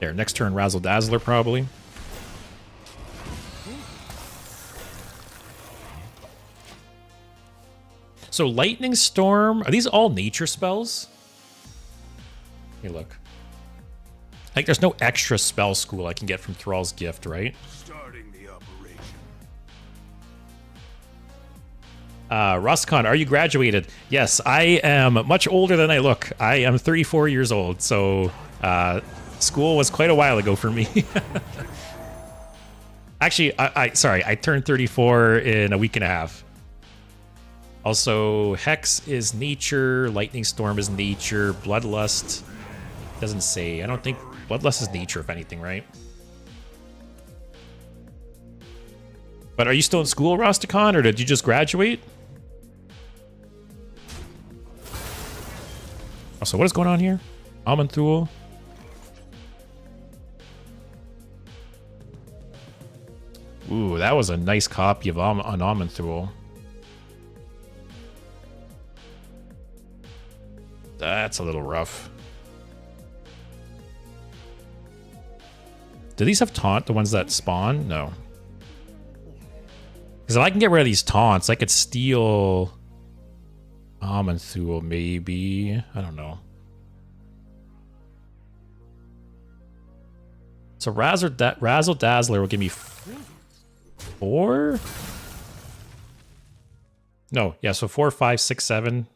There, next turn, Razzle Dazzler probably. So Lightning Storm, are these all nature spells? Hey, look. Like, there's no extra spell school I can get from Thrall's Gift, right? Starting the operation. Roscon, are you graduated? Yes, I am much older than I look. I am 34 years old, so school was quite a while ago for me. Actually, sorry, I turned 34 in a week and a half. Also, Hex is nature, Lightning Storm is nature, Bloodlust doesn't say. I don't think Bloodlust is nature, if anything, right? But are you still in school, Rosticon, or did you just graduate? Also, what is going on here? Amanthul. Ooh, that was a nice copy of an Amanthul. That's a little rough. Do these have taunt, the ones that spawn? No. Because if I can get rid of these taunts, I could steal Amanthul, maybe. I don't know. So Razzle Dazzler will give me 4? No, yeah, so 4, 5, 6, 7.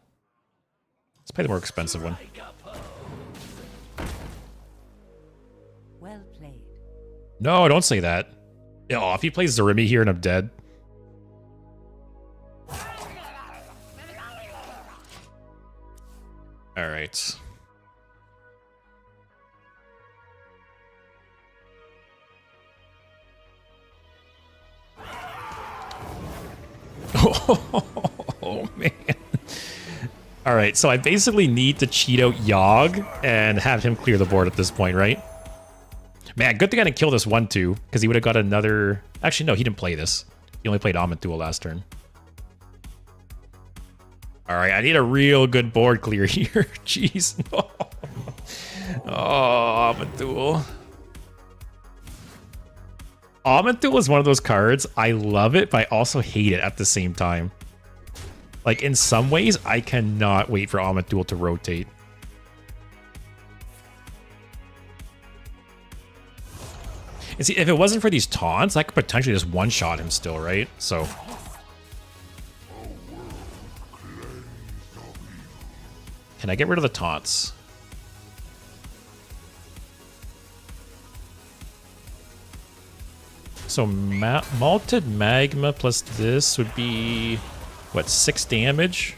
Let's pay the more expensive one. Well played. No, don't say that. Oh, if he plays Zarimi here and I'm dead. All right. Oh, man. All right, so I basically need to cheat out Yogg and have him clear the board at this point, right? Man, good thing I didn't kill this 1-2, because he would have got another... Actually, no, he didn't play this. He only played Amanthul last turn. All right, I need a real good board clear here. Jeez, no. Oh, Amanthul. Amanthul is one of those cards. I love it, but I also hate it at the same time. Like, in some ways, I cannot wait for Amanthul to rotate. And see, if it wasn't for these taunts, I could potentially just one-shot him still, right? So... Can I get rid of the taunts? So Malted Magma plus this would be, what, 6 damage?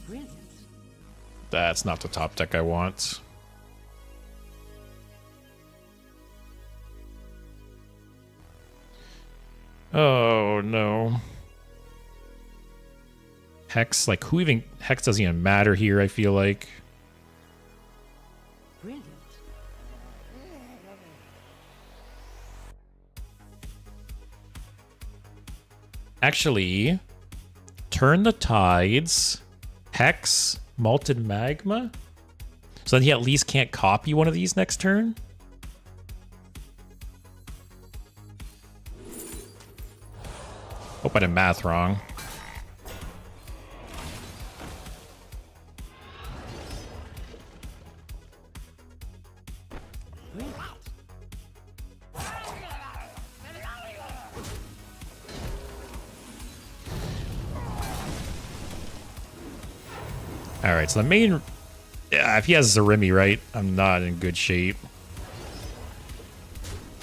Brilliant. That's not the top deck I want. Oh, no. Hex, like, who even... Hex doesn't even matter here, I feel like. Brilliant. Actually, turn the tides, Hex, Malted Magma. So then he at least can't copy one of these next turn. Hope I did math wrong. All right, so the main... Yeah, if he has Zarimi, right, I'm not in good shape.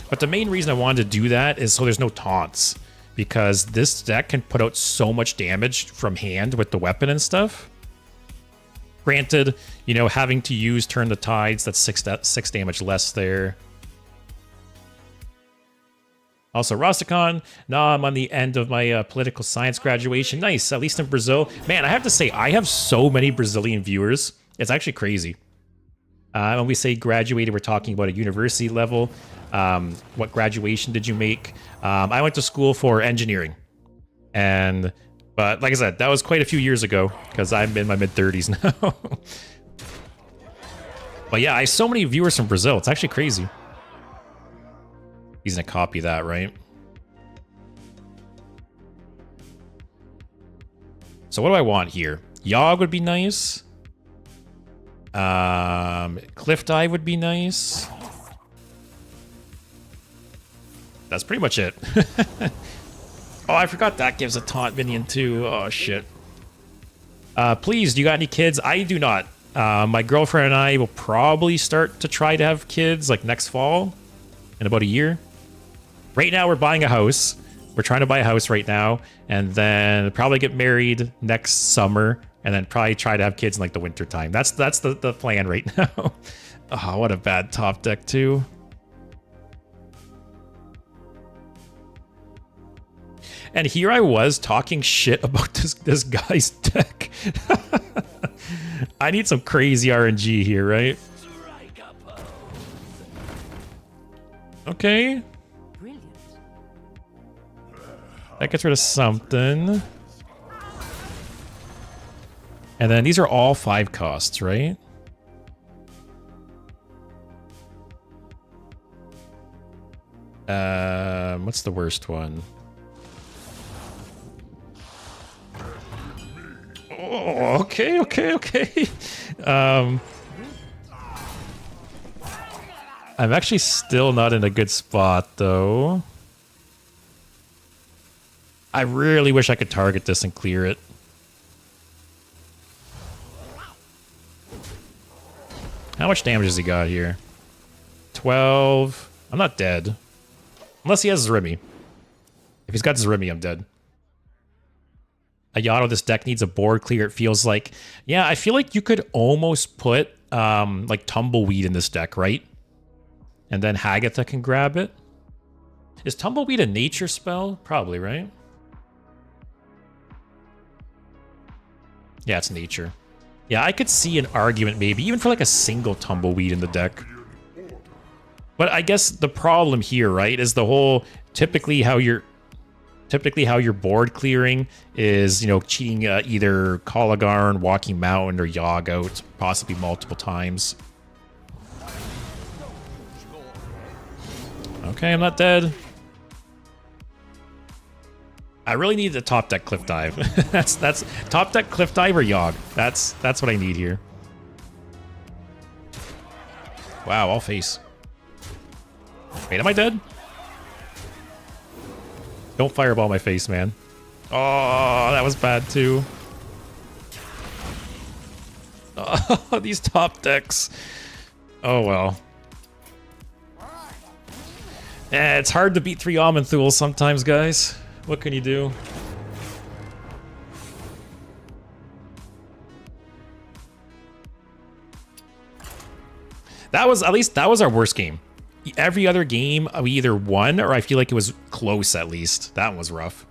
But the main reason I wanted to do that is so there's no taunts. Because this deck can put out so much damage from hand with the weapon and stuff. Granted, you know, having to use Turn the Tides, that's 6 damage less there. Also, Rosticon, nah, I'm on the end of my political science graduation. Nice, at least in Brazil. Man, I have to say, I have so many Brazilian viewers. It's actually crazy. When we say graduated, we're talking about a university level. What graduation did you make? I went to school for engineering. But like I said, that was quite a few years ago because I'm in my mid-30s now. But yeah, I have so many viewers from Brazil. It's actually crazy. He's gonna copy that, right? So what do I want here? Yogg would be nice. Cliff Dive would be nice. That's pretty much it. Oh, I forgot that gives a taunt minion too. Oh, shit. Please, do you got any kids? I do not. My girlfriend and I will probably start to try to have kids like next fall in about a year. Right now, we're buying a house. We're trying to buy a house right now, and then probably get married next summer, and then probably try to have kids in like the winter time. That's the plan right now. Oh, what a bad top deck too. And here I was talking shit about this guy's deck. I need some crazy RNG here, right? Okay. That gets rid of something. And then these are all 5 costs, right? What's the worst one? Oh, okay. I'm actually still not in a good spot, though. I really wish I could target this and clear it. How much damage has he got here? 12. I'm not dead. Unless he has Zrimi. If he's got Zrimi, I'm dead. Ayato, this deck needs a board clear, it feels like. Yeah, I feel like you could almost put like Tumbleweed in this deck, right? And then Hagatha can grab it. Is Tumbleweed a nature spell? Probably, right? Yeah, it's nature. Yeah, I could see an argument maybe, even for like a single Tumbleweed in the deck. But I guess the problem here, right, is the whole typically how your board clearing is, you know, cheating either Kalagarn, Walking Mountain, or Yogg out, possibly multiple times. Okay, I'm not dead. I really need the top deck Cliff Dive. that's top deck Cliff Dive or Yogg. That's what I need here. Wow, all face. Wait, am I dead? Don't fireball my face, man. Oh, that was bad too. Oh, these top decks. Oh well. It's hard to beat 3 Aman'Thuls sometimes, guys. What can you do? That was, at least that was our worst game. Every other game we either won or I feel like it was close at least. That one was rough.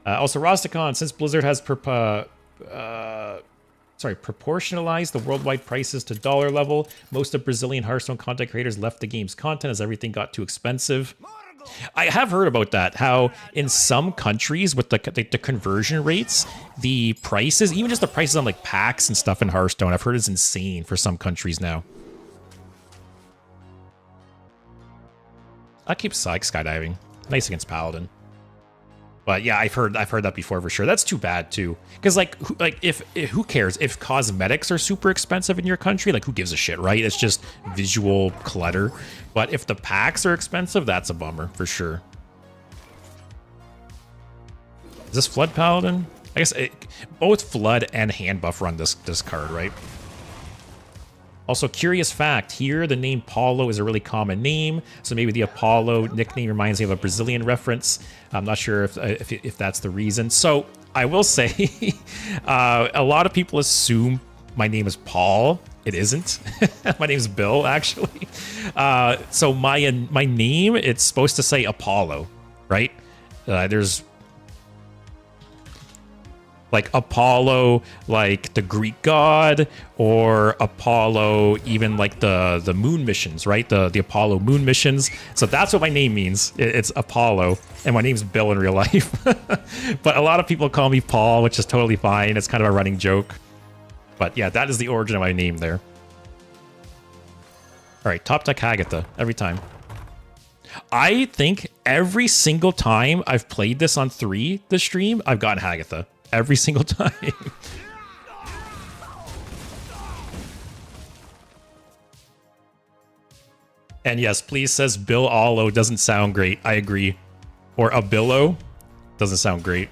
Also, Rosticon, since Blizzard has proportionalized the worldwide prices to dollar level, most of Brazilian Hearthstone content creators left the game's content as everything got too expensive. I have heard about that, how in some countries with the conversion rates, the prices, even just the prices on like packs and stuff in Hearthstone, I've heard is insane for some countries now. I keep skydiving. Nice against Paladin. But yeah, I've heard that before for sure. That's too bad too. Because if who cares if cosmetics are super expensive in your country? Like who gives a shit, right? It's just visual clutter. But if the packs are expensive, that's a bummer for sure. Is this Flood Paladin? I guess both Flood and Hand Buff run this card, right? Also, curious fact, here the name Paulo is a really common name, so maybe the Apollo nickname reminds me of a Brazilian reference. I'm not sure if that's the reason. So I will say, a lot of people assume my name is Paul. It isn't. My name is Bill, actually. So my name, it's supposed to say Apollo, right? Like Apollo, like the Greek god, or Apollo, even like the moon missions, right? The Apollo moon missions. So that's what my name means. It's Apollo, and my name's Bill in real life. But a lot of people call me Paul, which is totally fine. It's kind of a running joke. But yeah, that is the origin of my name there. All right, top deck Hagatha every time. I think every single time I've played this on 3, the stream, I've gotten Hagatha. Every single time. And yes, please says Bill Allo doesn't sound great. I agree. Or Abillo doesn't sound great.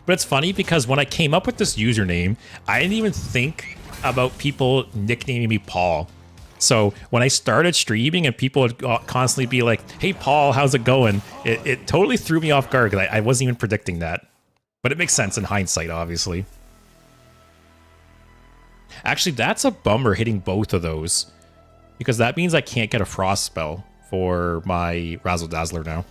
But it's funny because when I came up with this username, I didn't even think about people nicknaming me Paul. So when I started streaming and people would constantly be like, hey, Paul, how's it going? It totally threw me off guard because I wasn't even predicting that. But it makes sense in hindsight, obviously. Actually, that's a bummer hitting both of those. Because that means I can't get a Frost spell for my Razzle Dazzler now.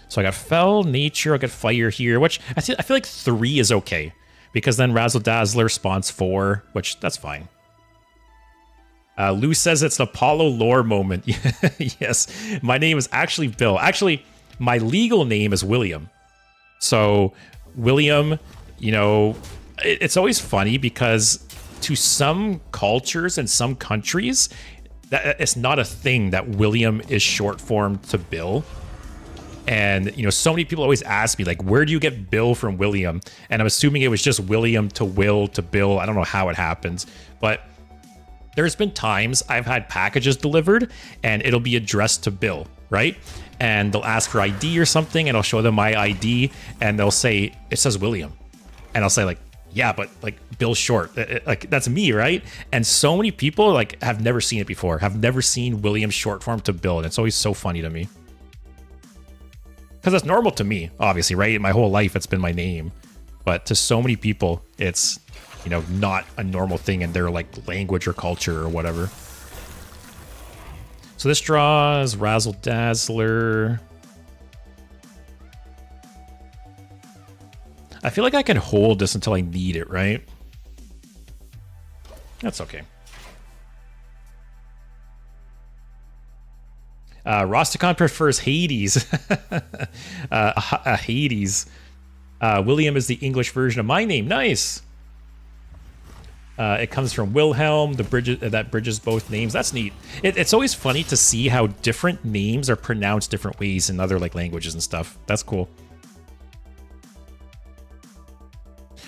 So I got Fell, Nature, I got Fire here, which I feel like 3 is okay. Because then Razzle Dazzler spawns 4, which that's fine. Lou says it's an Apollo lore moment. Yes, my name is actually Bill. Actually, my legal name is William. So, William, you know, it's always funny because to some cultures and some countries, it's not a thing that William is short form to Bill. And, you know, so many people always ask me, like, where do you get Bill from William? And I'm assuming it was just William to Will to Bill. I don't know how it happens, but there's been times I've had packages delivered and it'll be addressed to Bill, right? And they'll ask for ID or something and I'll show them my ID and they'll say, it says William. And I'll say like, yeah, but like Bill's short. Like that's me, right? And so many people like have never seen it before, have never seen William short form to Bill. And it's always so funny to me. Because that's normal to me, obviously, right? My whole life it's been my name. But to so many people, it's, you know, not a normal thing in their like language or culture or whatever. So this draws Razzle Dazzler. I feel like I can hold this until I need it, right? That's okay. Rosticon prefers Hades. Hades. William is the English version of my name. Nice. It comes from Wilhelm, the bridge that bridges both names. That's neat. It's always funny to see how different names are pronounced different ways in other like languages and stuff. That's cool.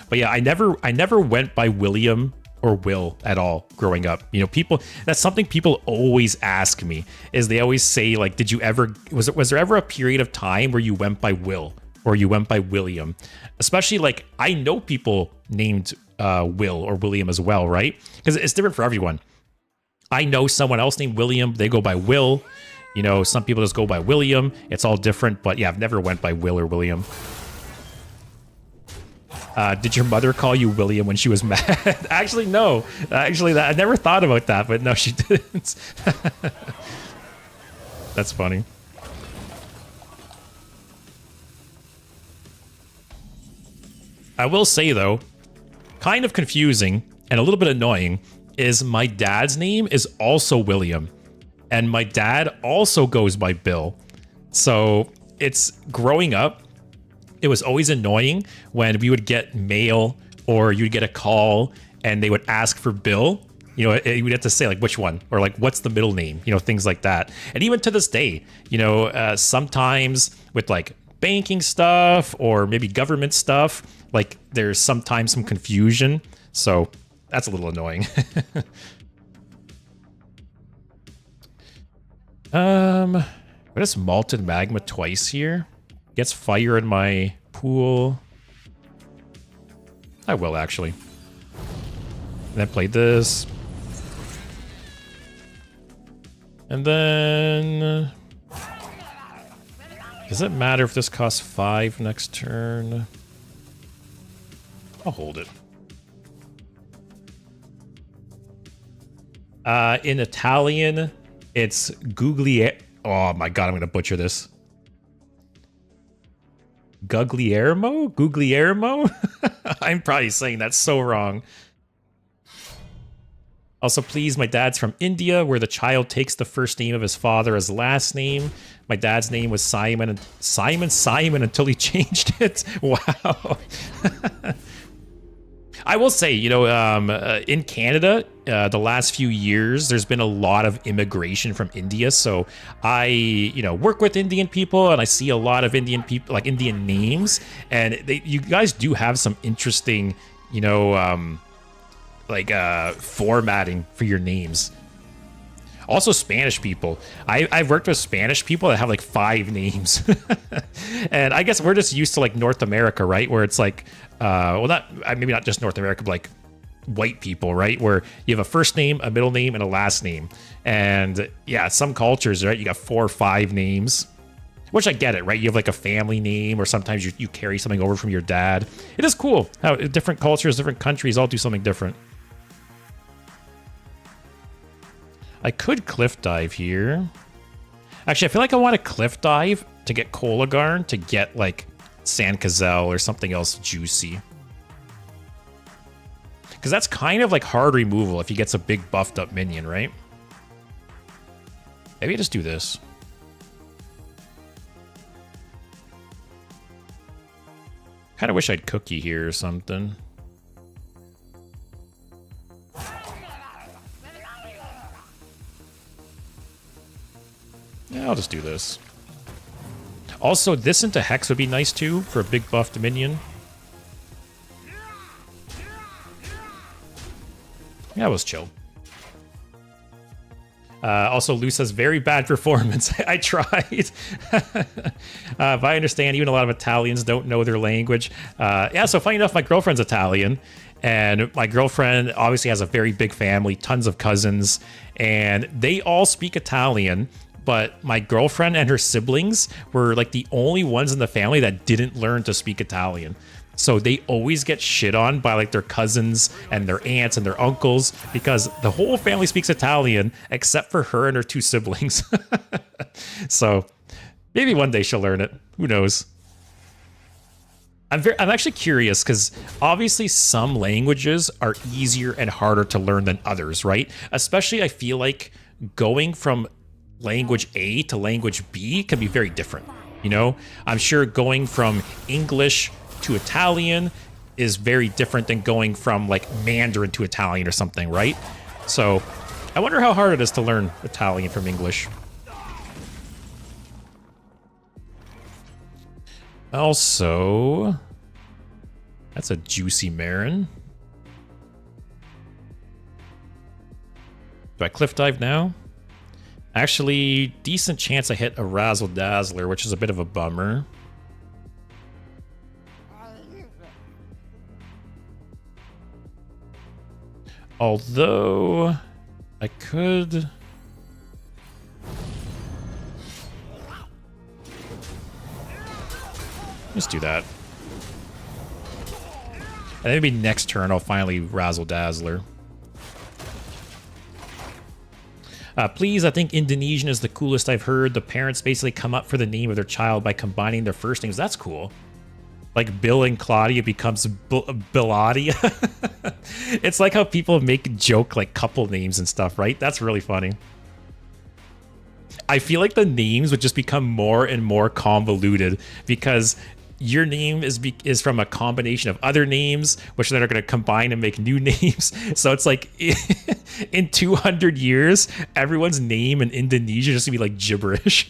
But yeah, I never went by William or Will at all growing up. You know, that's something people always ask me, is they always say like, did you ever, was there ever a period of time where you went by Will or you went by William? Especially like, I know people named Will or William as well, right? Because it's different for everyone. I know someone else named William, they go by Will. You know, some people just go by William. It's all different, but yeah, I've never went by Will or William. Did your mother call you William when she was mad? Actually, no. Actually, I never thought about that, but no, she didn't. That's funny. I will say, though, kind of confusing and a little bit annoying is my dad's name is also William. And my dad also goes by Bill. So it's growing up. It was always annoying when we would get mail or you'd get a call and they would ask for Bill. You know, you would have to say like which one or like what's the middle name, you know, things like that. And even to this day, you know, sometimes with like banking stuff or maybe government stuff, like there's sometimes some confusion. So that's a little annoying. What is malted magma twice here? Gets fire in my pool. I will actually. And then play this. And then does it matter if this costs 5 next turn? I'll hold it. In Italian, it's googly. Oh my god, I'm gonna butcher this. Guglielmo? I'm probably saying that so wrong. Also, please, my dad's from India, where the child takes the first name of his father as last name. My dad's name was Simon until he changed it. Wow. I will say, you know, in Canada, the last few years, there's been a lot of immigration from India. So I, you know, work with Indian people, and I see a lot of Indian people, like Indian names, and you guys do have some interesting, you know, formatting for your names. Also, Spanish people. I've worked with Spanish people that have like 5 names. And I guess we're just used to like North America, right? Where it's like, well, maybe not just North America, but like white people, right? Where you have a first name, a middle name, and a last name. And yeah, some cultures, right? You got 4 or 5 names, which I get it, right? You have like a family name, or sometimes you carry something over from your dad. It is cool how different cultures, different countries all do something different. I could cliff dive here. Actually, I feel like I want to cliff dive to get Kolagarn to get like Sandkazel or something else juicy. Because that's kind of like hard removal if he gets a big buffed up minion, right? Maybe I just do this. Kind of wish I'd cookie here or something. Yeah, I'll just do this. Also, this into Hex would be nice too for a big buffed minion. Yeah, it was chill. Also, Lou says, very bad performance. I tried. But I understand even a lot of Italians don't know their language. Yeah, so funny enough, my girlfriend's Italian. And my girlfriend obviously has a very big family, tons of cousins. And they all speak Italian. But my girlfriend and her siblings were like the only ones in the family that didn't learn to speak Italian. So they always get shit on by like their cousins and their aunts and their uncles because the whole family speaks Italian except for her and her 2 siblings. So maybe one day she'll learn it. Who knows? I'm actually curious because obviously some languages are easier and harder to learn than others, right? Especially I feel like going from language A to language B can be very different. You know, I'm sure going from English to Italian is very different than going from like Mandarin to Italian or something, right? So I wonder how hard it is to learn Italian from English. Also, that's a juicy Marin. Do I cliff dive now? Actually, decent chance I hit a Razzle Dazzler, which is a bit of a bummer. Although, I could... Let's do that. And maybe next turn I'll finally Razzle Dazzler. Please, I think Indonesian is the coolest I've heard. The parents basically come up for the name of their child by combining their first names. That's cool. Like Bill and Claudia becomes Billadia. It's like how people make joke like couple names and stuff, right? That's really funny. I feel like the names would just become more and more convoluted because your name is from a combination of other names, which then are going to combine and make new names. So it's like in 200 years, everyone's name in Indonesia is just going to be like gibberish.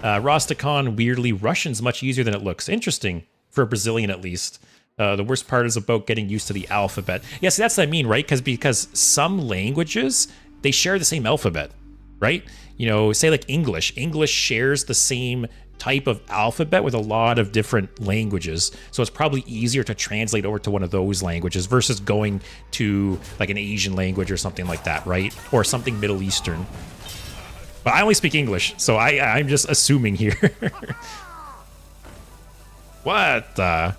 Rosticon, weirdly, Russian's much easier than it looks. Interesting, for a Brazilian at least. The worst part is about getting used to the alphabet. Yeah, see, that's what I mean, right? Because some languages, they share the same alphabet, right? You know, say like English. English shares the same type of alphabet with a lot of different languages. So it's probably easier to translate over to one of those languages versus going to like an Asian language or something like that, right? Or something Middle Eastern. But I only speak English, so I'm just assuming here. What?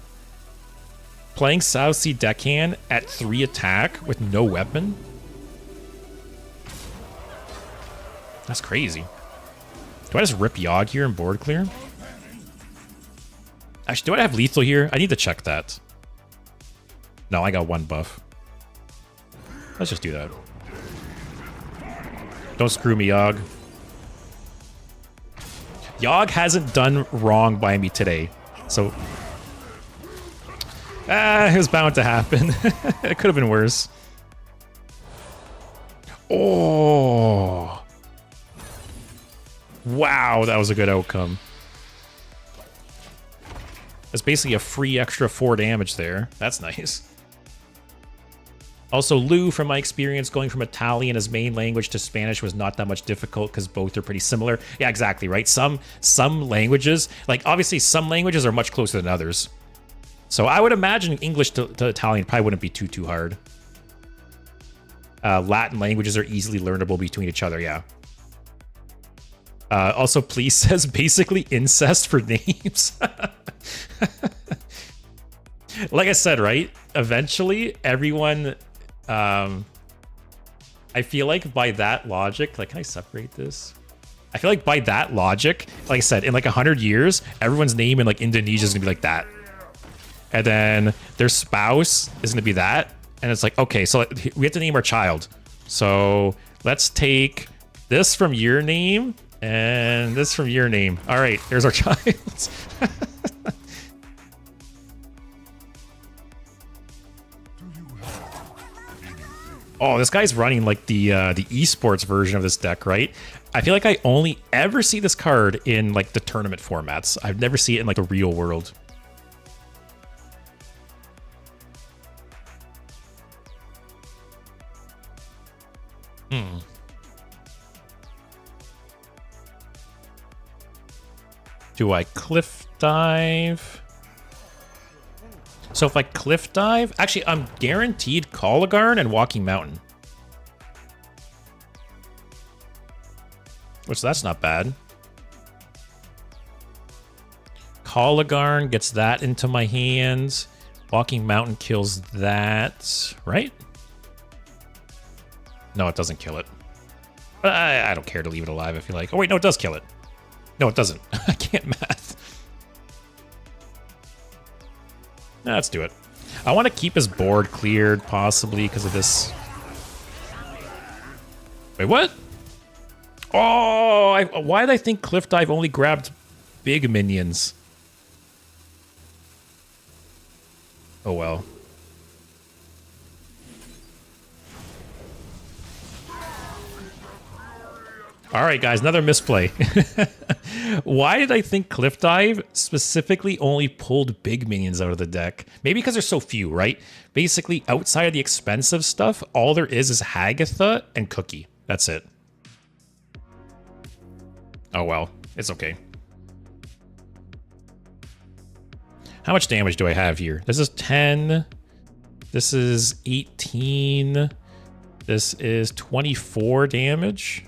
Playing South Sea Deckhand at 3 attack with no weapon? That's crazy. Do I just rip Yogg here and board clear? Actually, do I have lethal here? I need to check that. No, I got 1 buff. Let's just do that. Don't screw me, Yogg. Yogg hasn't done wrong by me today. So... it was bound to happen. It could have been worse. Oh. Wow, that was a good outcome. That's basically a free extra 4 damage there. That's nice. Also, Lou, from my experience, going from Italian as main language to Spanish was not that much difficult because both are pretty similar. Yeah, exactly, right? Some languages, like obviously some languages are much closer than others. So I would imagine English to Italian probably wouldn't be too hard. Latin languages are easily learnable between each other, yeah. Also, please says basically incest for names. Like I said, right? Eventually, everyone... I feel like by that logic... Like, can I separate this? I feel like by that logic, like I said, in like 100 years, everyone's name in like Indonesia is going to be like that. And then their spouse is going to be that. And it's like, okay, so we have to name our child. So let's take this from your name and this from your name. All right, there's our child. Oh, this guy's running like the esports version of this deck, right? I feel like I only ever see this card in like the tournament formats. I've never seen it in like the real world. Do I cliff dive? So if I cliff dive, actually I'm guaranteed Coligarn and Walking Mountain. Which that's not bad. Coligarn gets that into my hands. Walking Mountain kills that, right? No, it doesn't kill it. But I don't care to leave it alive if you like. Oh wait, no, it does kill it. No, it doesn't. I can't math. Let's do it. I want to keep his board cleared, possibly, because of this. Wait, what? Oh, why did I think Cliff Dive only grabbed big minions? Oh, well. All right, guys, another misplay. Why did I think Cliff Dive specifically only pulled big minions out of the deck? Maybe because there's so few, right? Basically, outside of the expensive stuff, all there is Hagatha and Cookie. That's it. Oh, well. It's okay. How much damage do I have here? This is 10. This is 18. This is 24 damage.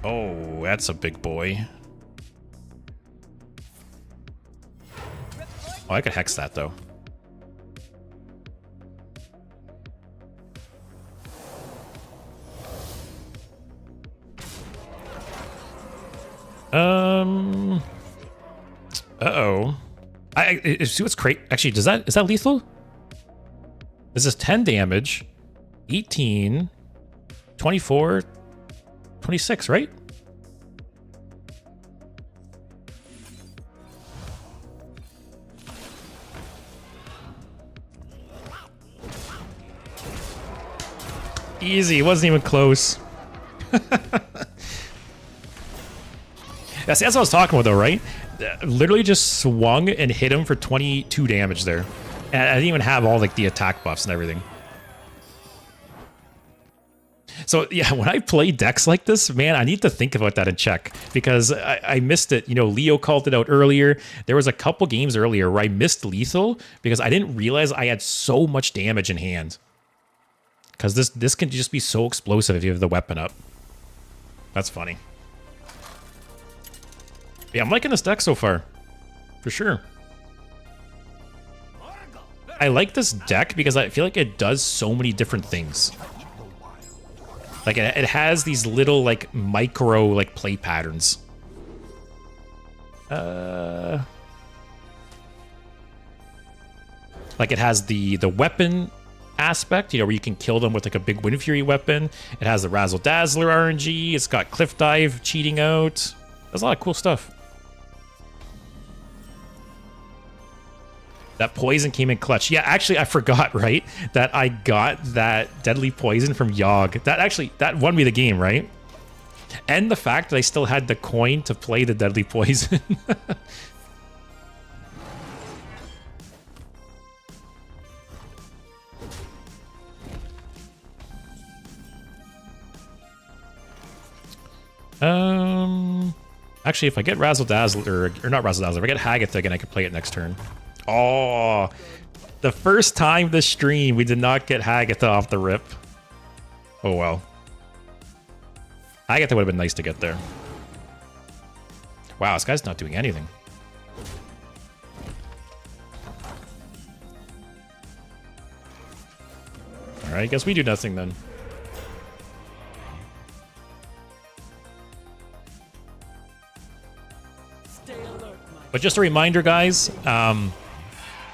Oh, that's a big boy. Oh, I could hex that, though. Uh-oh. See what's great. Actually, is that lethal? This is 10 damage. 18. 24. 26, right? Easy, it wasn't even close. That's what I was talking about, though, right? Literally just swung and hit him for 22 damage there. And I didn't even have all like the attack buffs and everything. So yeah, when I play decks like this, man, I need to think about that and check because I missed it. You know, Leo called it out earlier. There was a couple games earlier where I missed lethal because I didn't realize I had so much damage in hand. Because this can just be so explosive if you have the weapon up. That's funny. Yeah, I'm liking this deck so far. For sure. I like this deck because I feel like it does so many different things. Like it has these little like micro like play patterns. Like it has the weapon aspect, you know, where you can kill them with like a big Wind Fury weapon. It has the Razzle Dazzler RNG. It's got Cliff Dive cheating out. There's a lot of cool stuff. That poison came in clutch. Yeah, actually, I forgot, right? That I got that deadly poison from Yogg. That won me the game, right? And the fact that I still had the coin to play the deadly poison. Actually, if I get Razzle Dazzler, or not Razzle Dazzler, if I get Hagatha again, I can play it next turn. Oh, the first time this stream, we did not get Hagatha off the rip. Oh well. Hagatha would have been nice to get there. Wow, this guy's not doing anything. Alright, I guess we do nothing then. But just a reminder, guys,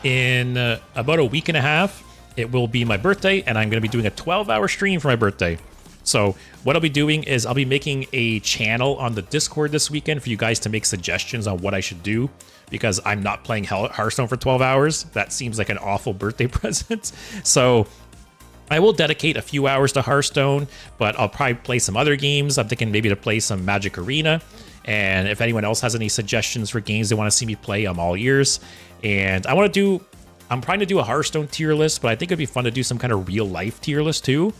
in about a week and a half, it will be my birthday, and I'm going to be doing a 12-hour stream for my birthday. So what I'll be doing is I'll be making a channel on the Discord this weekend for you guys to make suggestions on what I should do, because I'm not playing Hearthstone for 12 hours. That seems like an awful birthday present. So I will dedicate a few hours to Hearthstone, but I'll probably play some other games. I'm thinking maybe to play some Magic Arena. And if anyone else has any suggestions for games they want to see me play, I'm all ears. And I'm trying to do a Hearthstone tier list, but I think it'd be fun to do some kind of real life tier list too.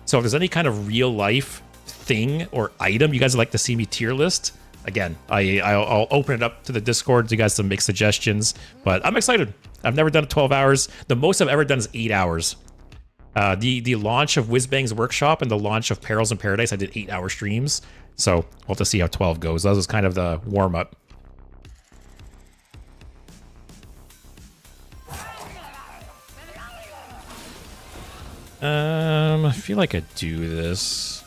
So if there's any kind of real life thing or item you guys would like to see me tier list, again, I'll open it up to the Discord so you guys to make suggestions. But I'm excited. I've never done 12 hours. The most I've ever done is 8 hours. The launch of Whizbang's Workshop and the launch of Perils in Paradise, I did 8-hour streams. So we'll have to see how 12 goes. That was kind of the warm-up. I feel like I do this.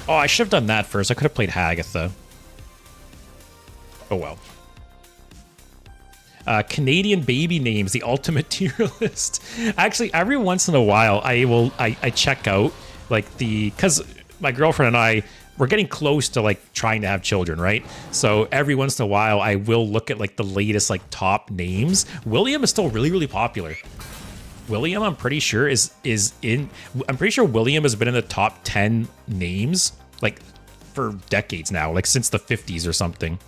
Oh, I should have done that first. I could have played Hagatha. Oh well. Canadian baby names, the ultimate tier list. Actually, every once in a while, I check out like because my girlfriend and I, we're getting close to like trying to have children, right? So every once in a while, I will look at like the latest like top names. William is still really, really popular. William, I'm pretty sure I'm pretty sure William has been in the top 10 names like for decades now, like since the 50s or something.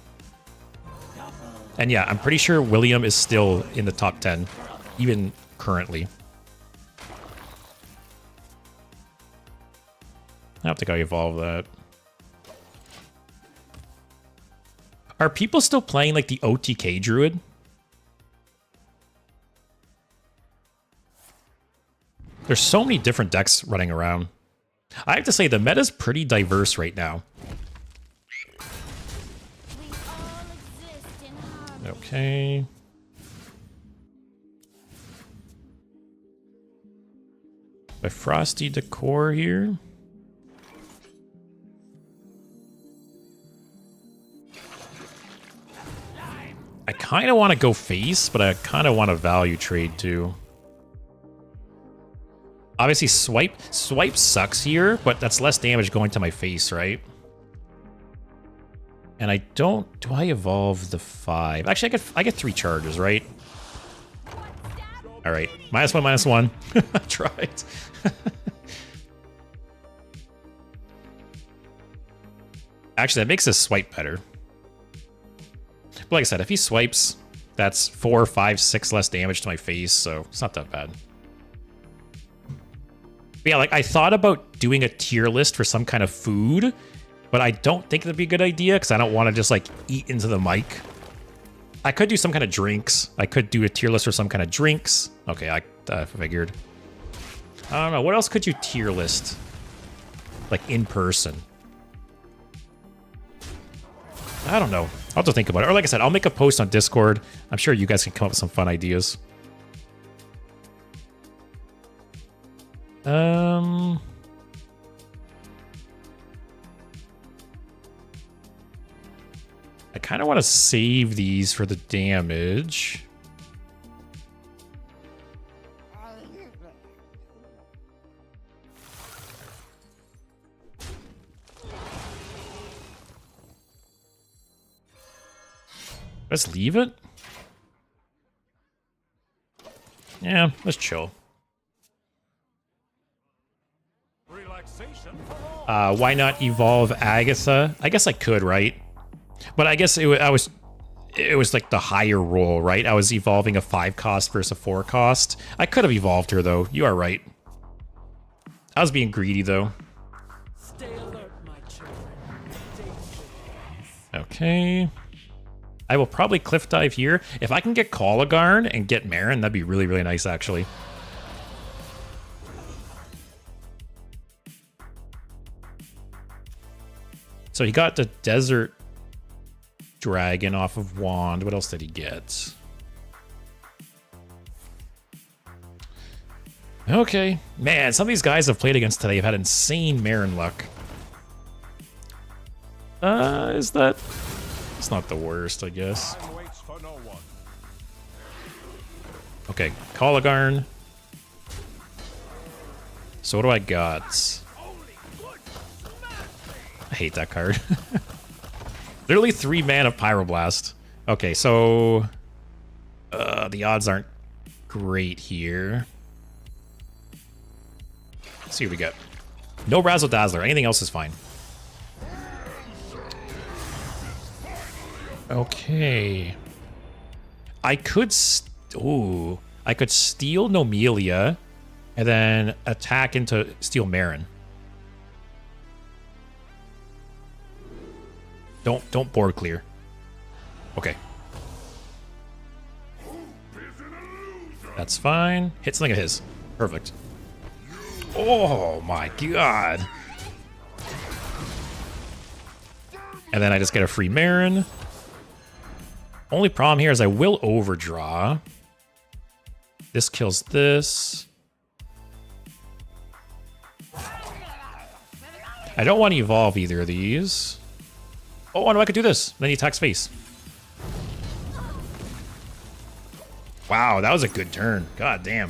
And yeah, I'm pretty sure William is still in the top 10, even currently. I don't think I evolved that. Are people still playing like the OTK Druid? There's so many different decks running around. I have to say, the meta's pretty diverse right now. Okay. By Frosty Decor here. I kind of want to go face, but I kind of want to value trade too. Obviously, swipe sucks here, but that's less damage going to my face, right? And I don't... Do I evolve the 5? Actually, I get 3 charges, right? All right. -1, -1. I tried. Actually, that makes this swipe better. But like I said, if he swipes, that's 4, 5, 6 less damage to my face, so it's not that bad. But yeah, like I thought about doing a tier list for some kind of food, but I don't think that'd be a good idea because I don't want to just like eat into the mic. I could do some kind of drinks. I could do a tier list for some kind of drinks. Okay, I figured. I don't know. What else could you tier list? Like in person? I don't know. I'll have to think about it. Or like I said, I'll make a post on Discord. I'm sure you guys can come up with some fun ideas. I kind of want to save these for the damage. Let's leave it. Yeah, let's chill. Why not evolve Agatha? I guess I could, right? But I guess it was like the higher roll, right? I was evolving a 5 cost versus a 4 cost. I could have evolved her though. You are right. I was being greedy though. Stay alert, my children. Okay. I will probably cliff dive here. If I can get Colagarn and get Marin, that'd be really, really nice, actually. So he got the Desert Dragon off of Wand. What else did he get? Okay. Man, some of these guys I've played against today have had insane Marin luck. Is that... It's not the worst, I guess. Okay, Colagarn. So what do I got? I hate that card. Literally 3 mana of Pyroblast. Okay, so... the odds aren't great here. Let's see what we got. No Razzle Dazzler. Anything else is fine. Okay. I could I could steal Nomelia and then attack into steal Marin. Don't board clear. Okay. That's fine. Hit something of his. Perfect. Oh my god. And then I just get a free Marin. Only problem here is I will overdraw. This kills this. I don't want to evolve either of these. Oh, I know I could do this. Then he attacks face. Wow, that was a good turn. God damn.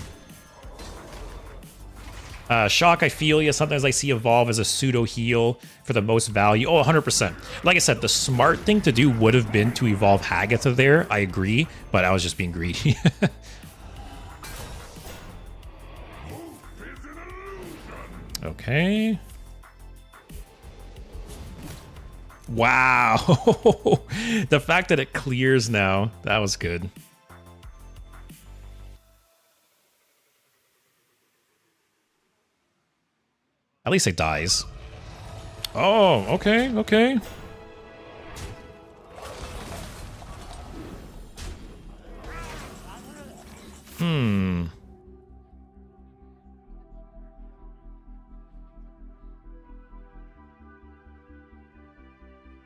Shock, I feel you. Sometimes I see evolve as a pseudo heal for the most value. Oh, 100%. Like I said, the smart thing to do would have been to evolve Hagatha there. I agree, but I was just being greedy. Okay. Wow. The fact that it clears now, that was good. At least it dies. Oh, okay, okay.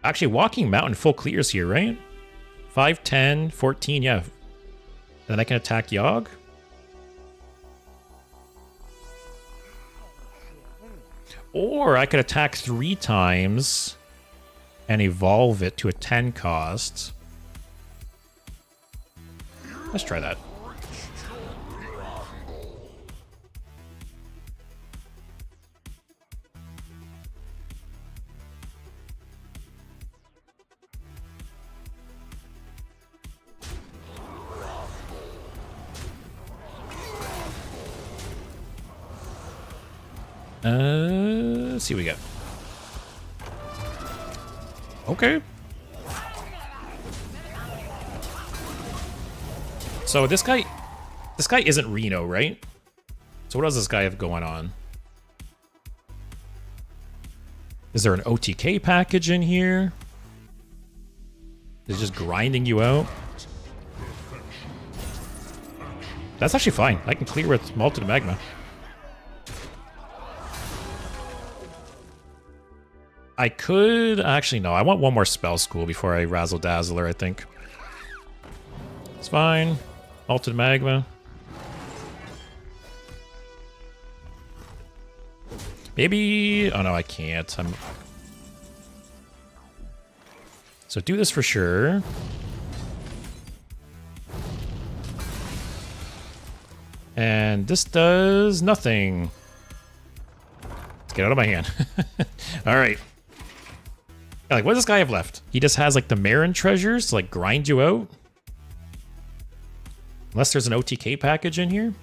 Actually, Walking Mountain full clears here, right? 5, 10, 14, yeah. Then I can attack Yogg. Or I could attack 3 times and evolve it to a 10 cost. Let's try that. Let's see what we got. Okay. So this guy isn't Reno, right? So what does this guy have going on? Is there an OTK package in here? Is it just grinding you out? That's actually fine. I can clear with Malted Magma. I could actually no. I want one more spell school before I Razzle Dazzler. I think it's fine. Altered Magma. Maybe. Oh no, I can't. So do this for sure. And this does nothing. Let's get out of my hand. All right. Like, what does this guy have left? He just has, like, the Marin treasures to, like, grind you out. Unless there's an OTK package in here.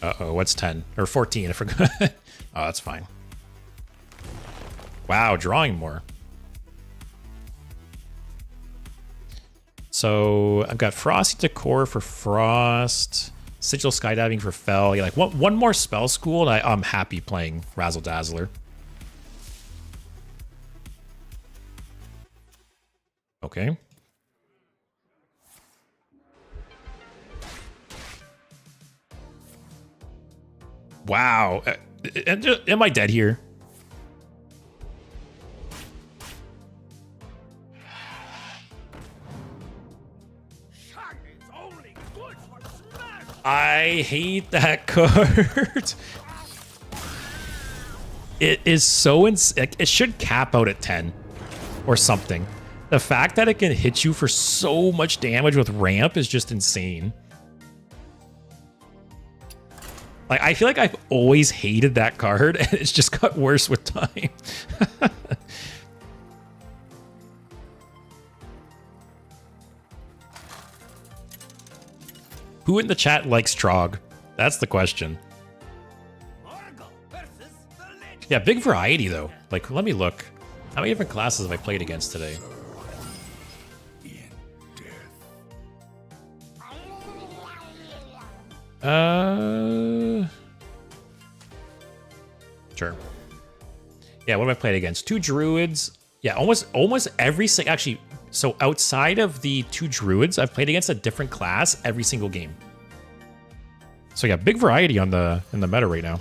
Uh-oh, what's 10? Or 14, I forgot. Oh, that's fine. Wow, drawing more. So I've got Frosty Decor for Frost, Sigil Skydiving for Fel. Yeah, like one more spell school, and I'm happy playing Razzle Dazzler. Okay. Wow. Am I dead here? I hate that card. It is so it should cap out at 10 or something. The fact that it can hit you for so much damage with ramp is just insane. Like, I feel like I've always hated that card, and it's just got worse with time. Who in the chat likes Trog? That's the question. Yeah, big variety, though. Like, let me look. How many different classes have I played against today? Sure. Yeah, what have I played against? 2 druids. Yeah, almost every single. Actually, so outside of the 2 druids, I've played against a different class every single game. So yeah, big variety in the meta right now.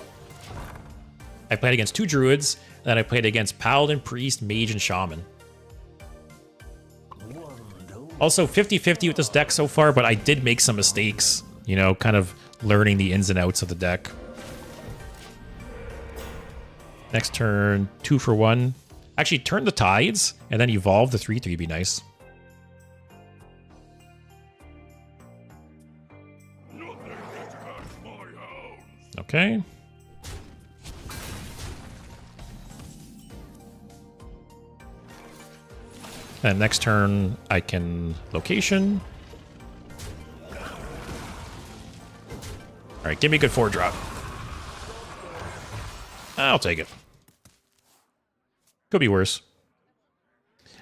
I played against 2 druids, then I played against paladin, priest, mage, and shaman. Also 50-50 with this deck so far, but I did make some mistakes, you know, kind of learning the ins and outs of the deck. Next turn, 2 for 1. Actually, turn the tides and then evolve the 3/3 would be nice. Okay. And next turn, I can location. All right, give me a good 4-drop. I'll take it. Could be worse.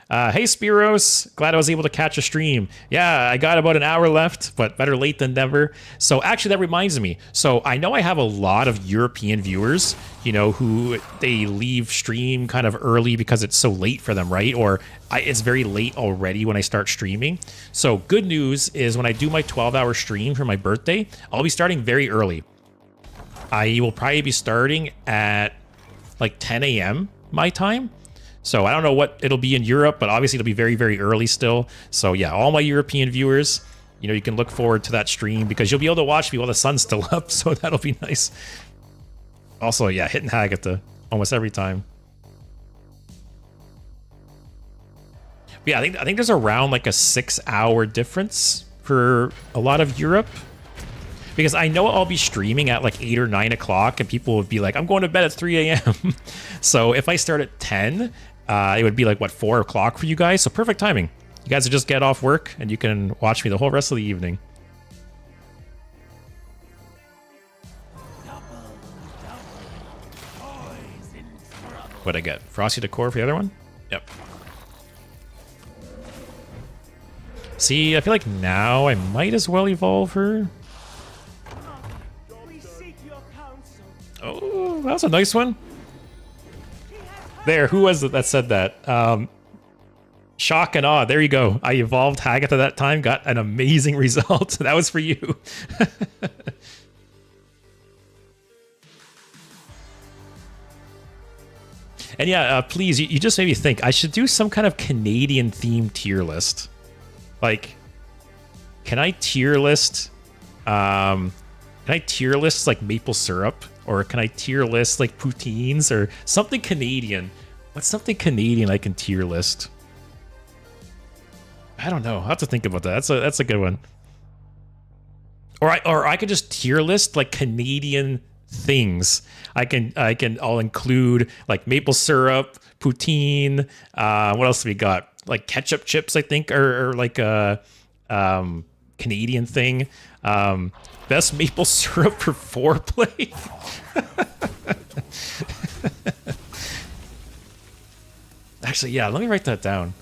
Hey, Spiros. Glad I was able to catch a stream. Yeah, I got about an hour left, but better late than never. So actually, that reminds me. So I know I have a lot of European viewers, you know, who they leave stream kind of early because it's so late for them, right? Or it's very late already when I start streaming. So good news is when I do my 12-hour stream for my birthday, I'll be starting very early. I will probably be starting at like 10 a.m. my time. So I don't know what it'll be in Europe, but obviously it'll be very, very early still. So yeah, all my European viewers, you know, you can look forward to that stream because you'll be able to watch me while the sun's still up. So that'll be nice. Also, yeah, hitting hag at almost every time. But yeah, I think there's around like a 6-hour difference for a lot of Europe. Because I know I'll be streaming at like 8 or 9 o'clock and people would be like, I'm going to bed at 3 a.m. So if I start at 10, it would be like, what, 4 o'clock for you guys? So perfect timing. You guys would just get off work and you can watch me the whole rest of the evening. What'd I get? Frosty Decor for the other one? Yep. See, I feel like now I might as well evolve her. Oh, that was a nice one. There, who was it that said that? Shock and awe. There you go. I evolved Hagatha that time, got an amazing result. That was for you. And yeah, please, you just made me think. I should do some kind of Canadian themed tier list. Like, can I tier list? Can I tier list like maple syrup, or can I tier list like poutines or something Canadian? What's something Canadian I can tier list? I don't know. I'll have to think about that. That's a good one. Or I could just tier list like Canadian things. I'll include like maple syrup, poutine. What else have we got? Like ketchup chips, I think, or like a Canadian thing. Best maple syrup for foreplay. Actually, yeah. Let me write that down.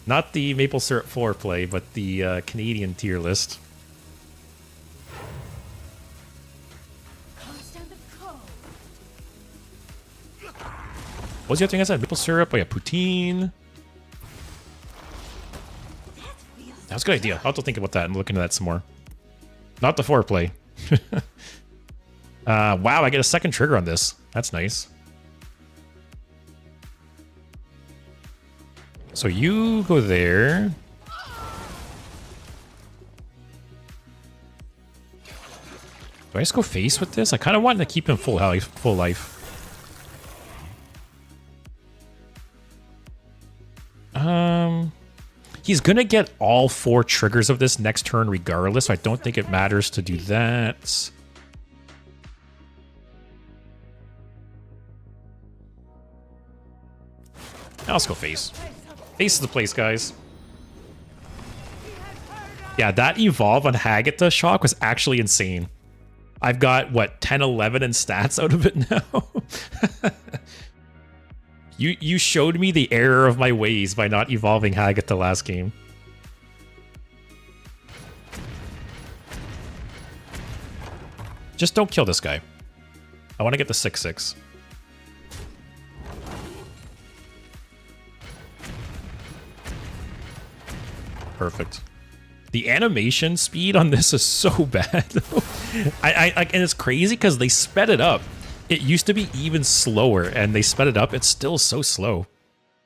Not the maple syrup foreplay, but the Canadian tier list. What's the other thing I said? Maple syrup. Oh yeah, poutine. That's a good idea. I'll have to think about that and look into that some more. Not the foreplay. Wow, I get a second trigger on this. That's nice. So you go there. Do I just go face with this? I kind of wanted to keep him full life. He's gonna get all 4 triggers of this next turn regardless, so I don't think it matters to do that. Now let's go face. Face is the place, guys. Yeah, that evolve on Hagatha Shock was actually insane. I've got, what, 10, 11 in stats out of it now? You showed me the error of my ways by not evolving Hagatha last game. Just don't kill this guy. I want to get the 6/6. Perfect. The animation speed on this is so bad. And it's crazy because they sped it up. It used to be even slower, and they sped it up. It's still so slow.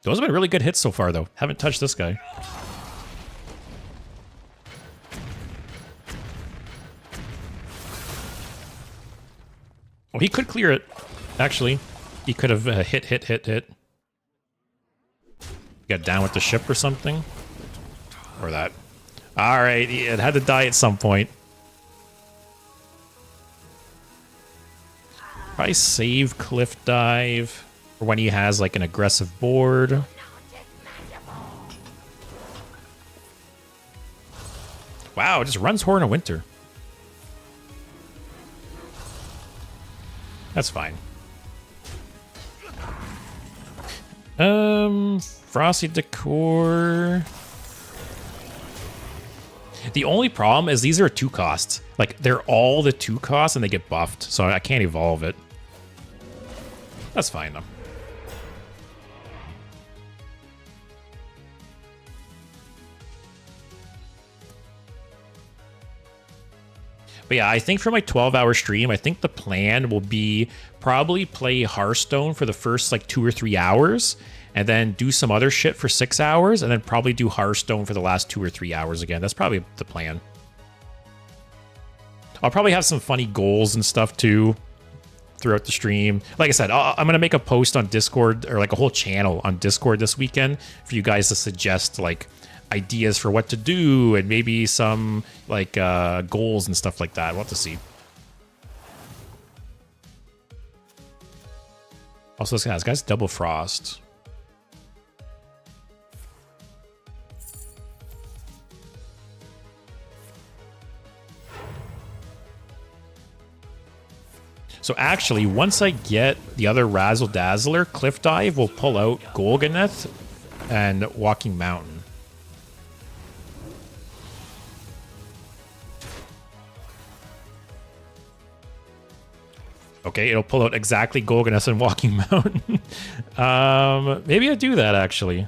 Those have been really good hits so far, though. Haven't touched this guy. Oh, he could clear it, actually. He could have hit. Got down with the ship or something. Or that. Alright, it had to die at some point. Probably save Cliff Dive for when he has like an aggressive board. Wow, it just runs Horn of Winter. That's fine. Frosty Decor. The only problem is these are 2 costs. Like, they're all the 2 costs and they get buffed, so I can't evolve it. That's fine, though. But yeah, I think for my 12-hour stream, I think the plan will be probably play Hearthstone for the first, like, 2 or 3 hours, and then do some other shit for 6 hours, and then probably do Hearthstone for the last 2 or 3 hours again. That's probably the plan. I'll probably have some funny goals and stuff, too, throughout the stream. Like I said, I'm going to make a post on Discord, or like a whole channel on Discord this weekend for you guys to suggest, like, ideas for what to do, and maybe some, like, goals and stuff like that. We'll have to see. Also, this guy's Double Frost. So actually, once I get the other Razzle Dazzler, Cliff Dive will pull out Golganeth and Walking Mountain. Okay, it'll pull out exactly Golganeth and Walking Mountain. Maybe I'll do that, actually.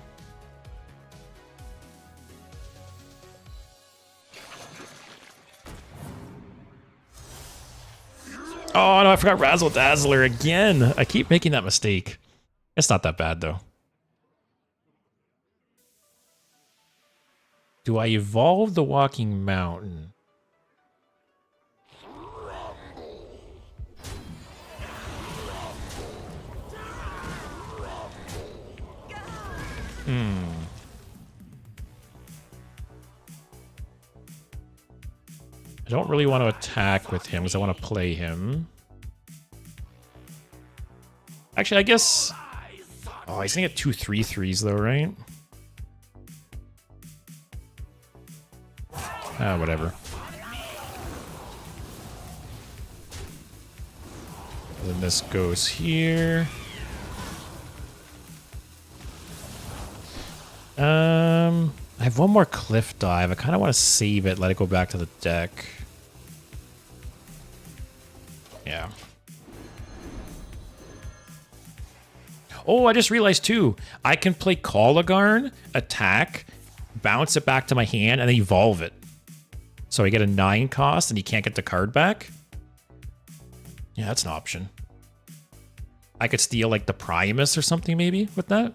Oh, no, I forgot Razzle Dazzler again. I keep making that mistake. It's not that bad though. Do I evolve the Walking Mountain? I don't really want to attack with him because I want to play him. Actually, I guess... Oh, he's going to get 2 3/3s though, right? Ah, whatever. And then this goes here. I have one more cliff dive. I kind of want to save it, let it go back to the deck. Yeah. Oh, I just realized too. I can play Colagarn, attack, bounce it back to my hand, and then evolve it. So I get a 9 cost, and you can't get the card back. Yeah, that's an option. I could steal like the Primus or something maybe with that.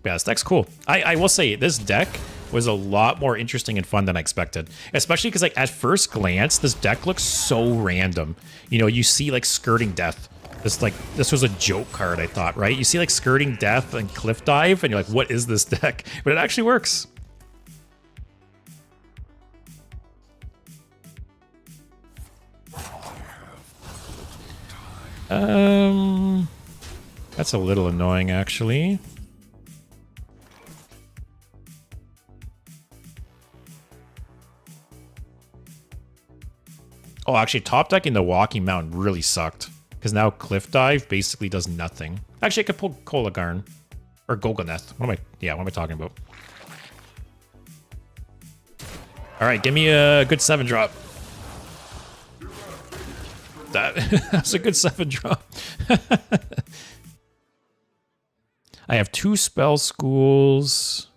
Yeah, this deck's cool. I will say, this deck was a lot more interesting and fun than I expected. Especially because, like, at first glance, this deck looks so random. You know, you see, like, Skirting Death. This was a joke card, I thought, right? You see, like, Skirting Death and Cliff Dive, and you're like, what is this deck? But it actually works. That's a little annoying, actually. Oh, actually, top decking the Walking Mountain really sucked. Because now Cliff Dive basically does nothing. Actually, I could pull Colagarn. Or Golganeth. What am I talking about? Alright, give me a good 7-drop. That's a good 7-drop. I have 2 spell schools.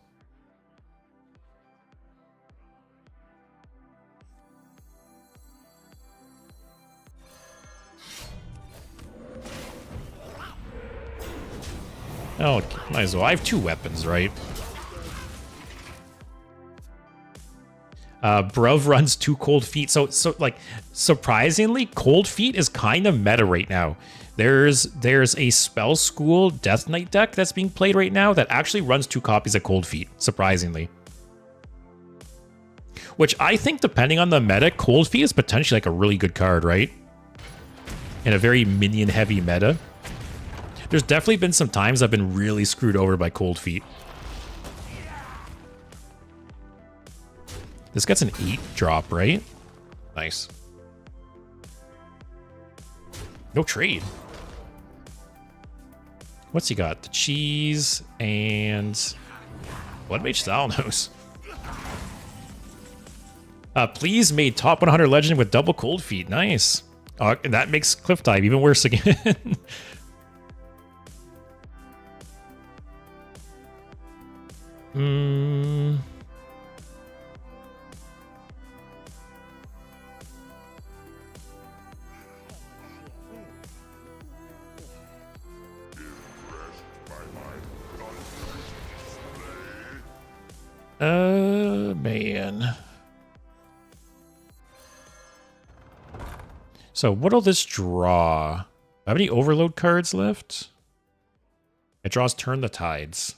Oh, might as well. I have 2 weapons, right? Bruv runs 2 Cold Feet. So like, surprisingly, Cold Feet is kind of meta right now. There's a Spell School Death Knight deck that's being played right now that actually runs 2 copies of Cold Feet, surprisingly. Which I think, depending on the meta, Cold Feet is potentially like a really good card, right? In a very minion-heavy meta. There's definitely been some times I've been really screwed over by Cold Feet. This gets an 8-drop, right? Nice. No trade. What's he got? The cheese and Bloodmage Thalnos. Please made top 100 legend with double Cold Feet. Nice. And that makes Cliff Dive even worse again. Man. So what'll this draw? Do I have any overload cards left? It draws Turn the Tides.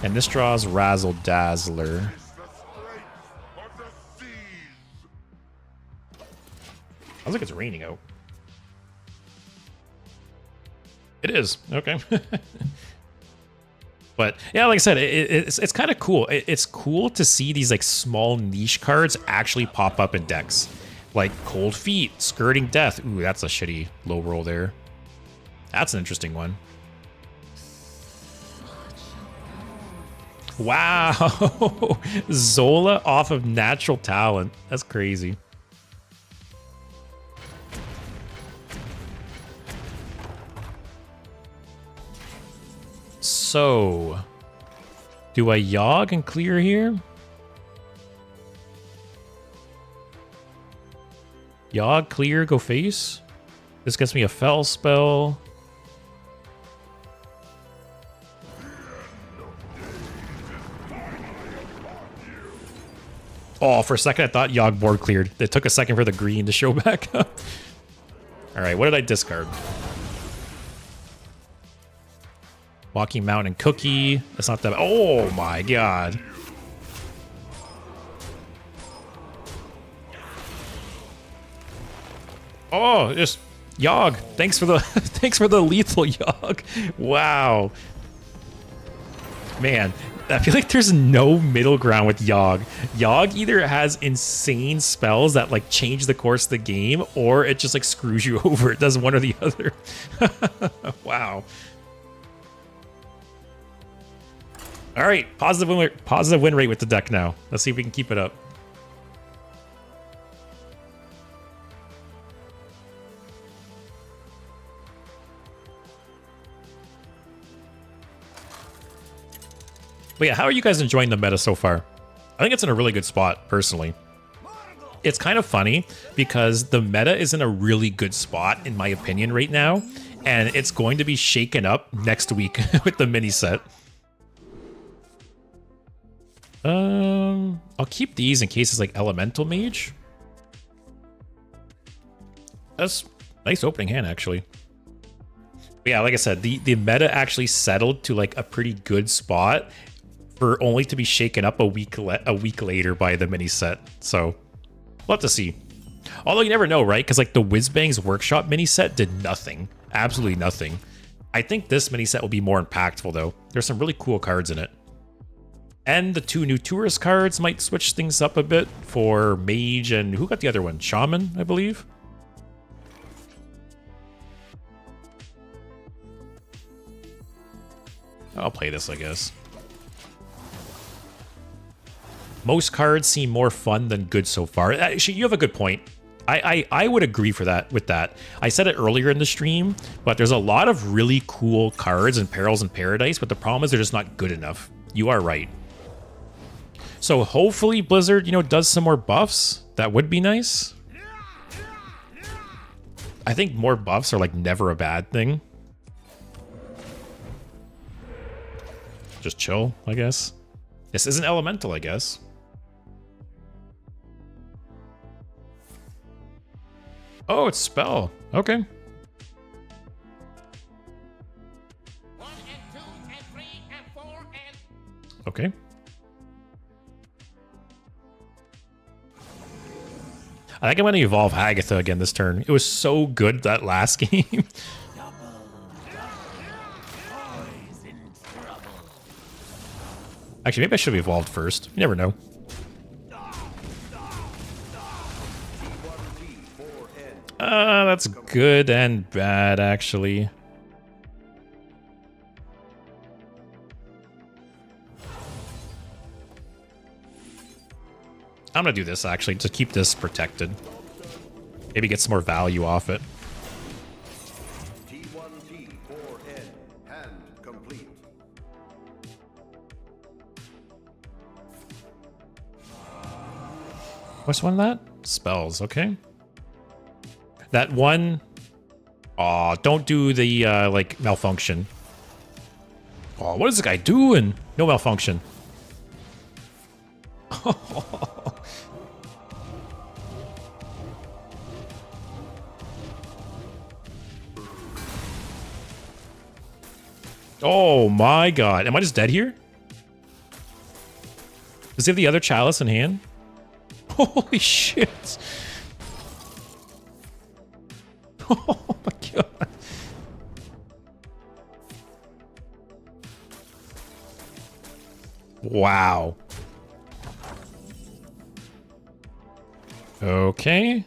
And this draws Razzle Dazzler. Sounds like it's raining out. It is. Okay. But yeah, like I said, it's kind of cool. It's cool to see these like small niche cards actually pop up in decks. Like Cold Feet, Skirting Death. Ooh, that's a shitty low roll there. That's an interesting one. Wow. Zola off of Natural Talent. That's crazy. So, do I Yogg and clear here? Yogg, clear, go face. This gets me a Fel spell. Oh, for a second I thought Yogg board cleared. It took a second for the green to show back up. Alright, what did I discard? Walking Mountain Cookie. That's not that. Oh my god. Oh, just Yogg. Thanks for the thanks for the lethal Yogg. Wow. Man, I feel like there's no middle ground with Yogg. Yogg either has insane spells that like change the course of the game, or it just like screws you over. It does one or the other. Wow. All right, positive win rate with the deck now. Let's see if we can keep it up. But yeah, how are you guys enjoying the meta so far? I think it's in a really good spot, personally. It's kind of funny because the meta is in a really good spot, in my opinion, right now. And it's going to be shaken up next week with the mini set. I'll keep these in case it's like Elemental Mage. That's nice opening hand, actually. But yeah, like I said, the meta actually settled to like a pretty good spot for only to be shaken up a week later by the mini set. So we'll have to see. Although you never know, right? Because like the Whizbang's Workshop mini set did nothing, absolutely nothing. I think this mini set will be more impactful though. There's some really cool cards in it. And the 2 new tourist cards might switch things up a bit for Mage and who got the other one? Shaman, I believe. I'll play this, I guess. Most cards seem more fun than good so far. Actually, you have a good point. I would agree for that with that. I said it earlier in the stream, but there's a lot of really cool cards in Perils in Paradise, but the problem is they're just not good enough. You are right. So hopefully Blizzard, you know, does some more buffs. That would be nice. I think more buffs are like never a bad thing. Just chill, I guess. This isn't elemental, I guess. Oh, it's spell. Okay. 1 and 2 and 3 and 4 and... Okay. I think I'm going to evolve Hagatha again this turn. It was so good that last game. Actually, maybe I should have evolved first. You never know. That's good and bad, actually. I'm gonna do this, actually, to keep this protected. Maybe get some more value off it. T1T4N, hand complete. What's one of that? Spells, okay. That one... Aw, don't do the, like, malfunction. Oh, what is this guy doing? No malfunction. Oh my god. Am I just dead here? Does he have the other chalice in hand? Holy shit. Oh my god. Wow. Okay.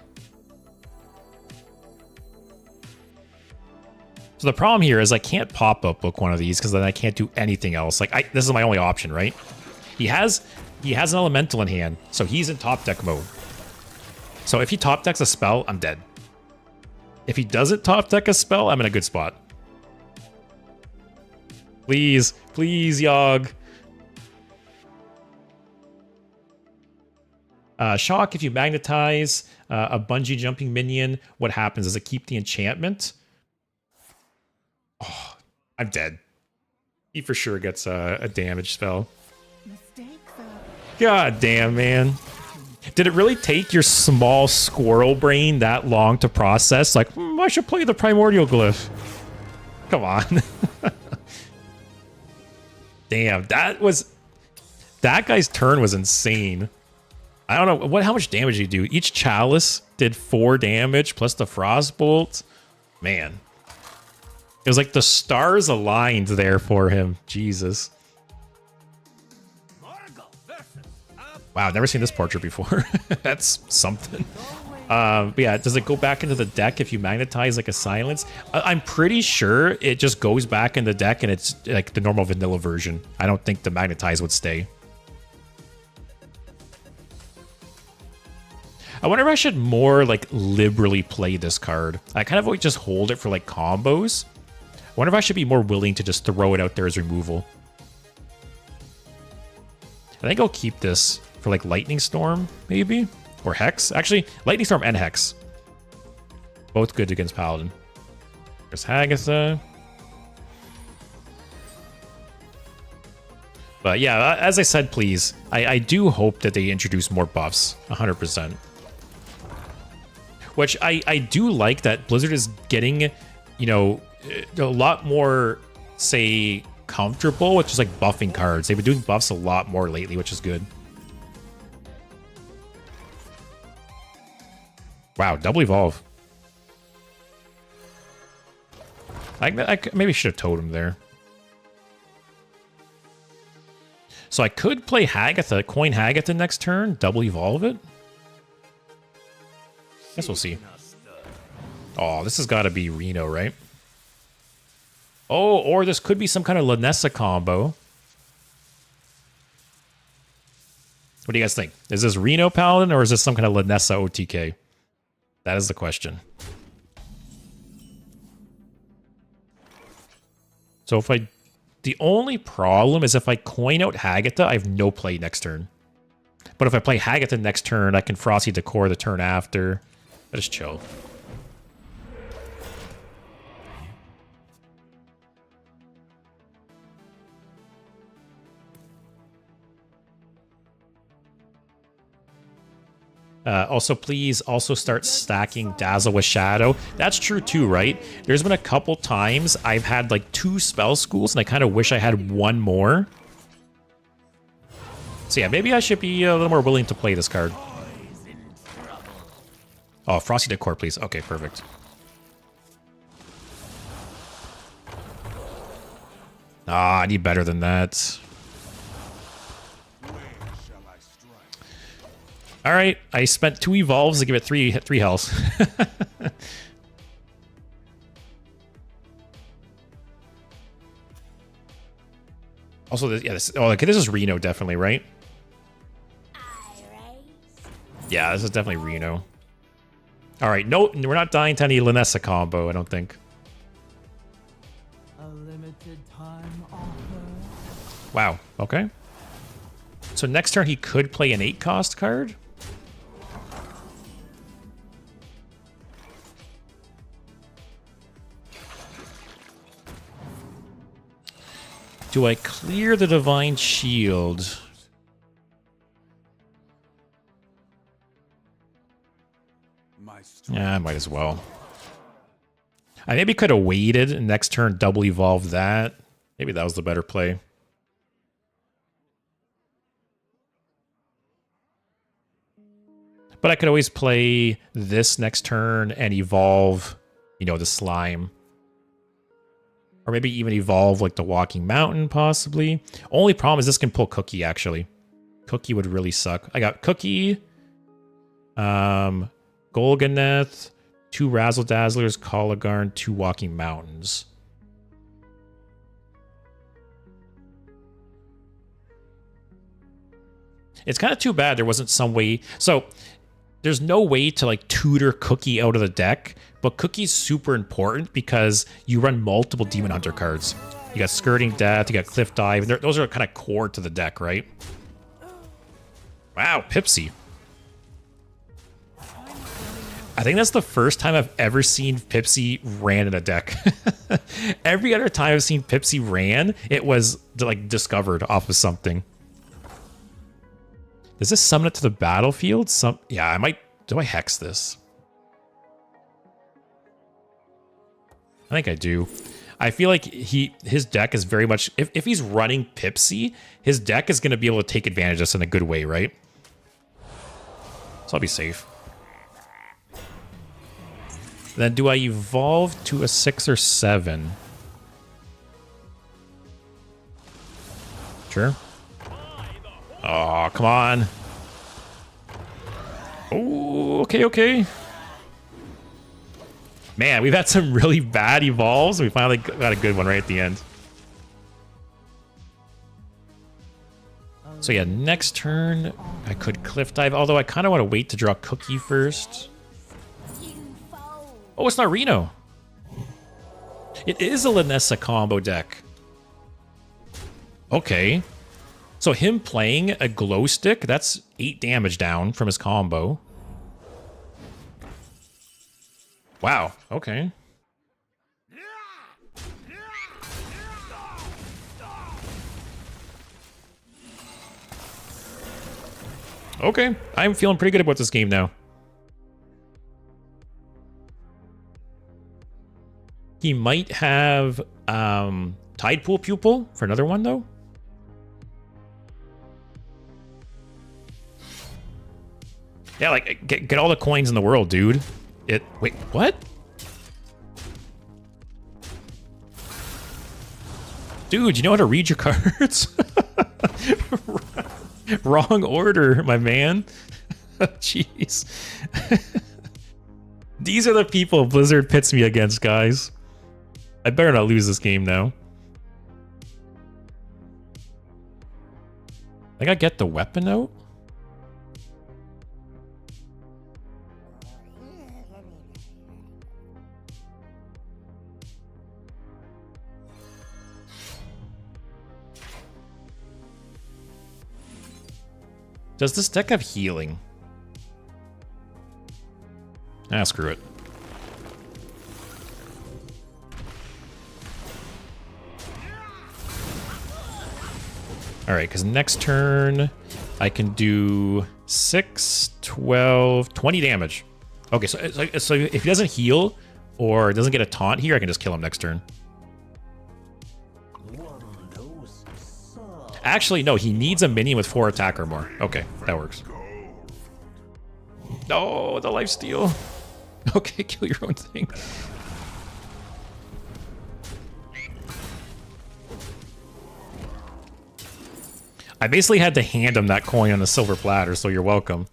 So the problem here is I can't pop-up book one of these because then I can't do anything else. Like, this is my only option, right? He has an elemental in hand, so he's in top deck mode. So if he top decks a spell, I'm dead. If he doesn't top deck a spell, I'm in a good spot. Please, please, Yogg. Shock, if you magnetize a bungee jumping minion, what happens? Does it keep the enchantment? Oh, I'm dead. He for sure gets a damage spell. God damn, man. Did it really take your small squirrel brain that long to process? Like, I should play the primordial glyph. Come on. Damn, that guy's turn was insane. I don't know how much damage you do. Each chalice did 4 damage plus the frostbolt. Man. It was like the stars aligned there for him. Jesus. Wow, never seen this portrait before. That's something. But yeah, does it go back into the deck if you magnetize like a silence? I'm pretty sure it just goes back in the deck and it's like the normal vanilla version. I don't think the magnetize would stay. I wonder if I should more like liberally play this card. I kind of always just hold it for like combos. I wonder if I should be more willing to just throw it out there as removal. I think I'll keep this for like Lightning Storm, maybe? Or Hex? Actually, Lightning Storm and Hex. Both good against Paladin. There's Hagatha. But yeah, as I said, please, I do hope that they introduce more buffs. 100%. Which I do like that Blizzard is getting, you know, a lot more, say, comfortable with just like buffing cards. They've been doing buffs a lot more lately, which is good. Wow, double evolve. I maybe should have told him there. So I could play Hagatha, coin Hagatha next turn, double evolve it. Guess we'll see. Oh, this has got to be Reno, right? Oh, or this could be some kind of Lanessa combo. What do you guys think? Is this Reno Paladin or is this some kind of Lanessa OTK? That is the question. So if I... The only problem is if I coin out Hagatha, I have no play next turn. But if I play Hagatha next turn, I can Frosty Decor the turn after. I just chill. Also, please also start stacking Dazzle with Shadow. That's true too, right? There's been a couple times I've had like 2 spell schools and I kind of wish I had 1 more. So yeah, maybe I should be a little more willing to play this card. Oh, Frosty Decor, please. Okay, perfect. Ah, I need better than that. All right, I spent 2 evolves to give it 3 health. Also, yeah, this is Reno definitely, right? Yeah, this is definitely Reno. All right, no, we're not dying to any Lanessa combo, I don't think. A limited time offer. Wow, okay. So next turn he could play an 8-cost card. Do I clear the Divine Shield? Yeah, I might as well. I maybe could have waited and next turn double evolved that. Maybe that was the better play. But I could always play this next turn and evolve, you know, the slime. Or maybe even evolve like the Walking Mountain, possibly. Only problem is this can pull Cookie, actually. Cookie would really suck. I got Cookie, Golganeth, 2 Razzle Dazzlers, Coligarn, 2 Walking Mountains. It's kind of too bad there wasn't some way. So there's no way to like tutor Cookie out of the deck, but Cookie's super important because you run multiple Demon Hunter cards. You got Skirting Death, you got Cliff Dive. Those are kind of core to the deck, right? Wow, Pipsy. I think that's the first time I've ever seen Pipsy ran in a deck. Every other time I've seen Pipsy ran, it was like discovered off of something. Does this summon it to the battlefield? Yeah, I might. Do I hex this? I think I do. I feel like his deck is very much, if he's running Pipsy, his deck is going to be able to take advantage of this in a good way, right? So I'll be safe. Then do I evolve to a 6 or 7? Sure. Oh, come on. Oh, okay, okay. Man, we've had some really bad evolves. We finally got a good one right at the end. So yeah, next turn, I could Cliff Dive, although I kind of want to wait to draw Cookie first. Oh, it's not Reno. It is a Lanessa combo deck. Okay. So him playing a glow stick, that's 8 damage down from his combo. Wow, okay. Okay, I'm feeling pretty good about this game now. He might have Tide Pool Pupil for another one, though. Yeah, like, get all the coins in the world, dude. Wait, what? Dude, you know how to read your cards? Wrong order, my man. Jeez. These are the people Blizzard pits me against, guys. I better not lose this game now. I gotta get the weapon out? Does this deck have healing? Ah, screw it. Alright, because next turn I can do 6, 12, 20 damage. Okay, so if he doesn't heal or doesn't get a taunt here, I can just kill him next turn. Actually, no, he needs a minion with 4 attack or more. Okay, that works. Oh, the lifesteal. Okay, kill your own thing. I basically had to hand him that coin on a silver platter, so you're welcome.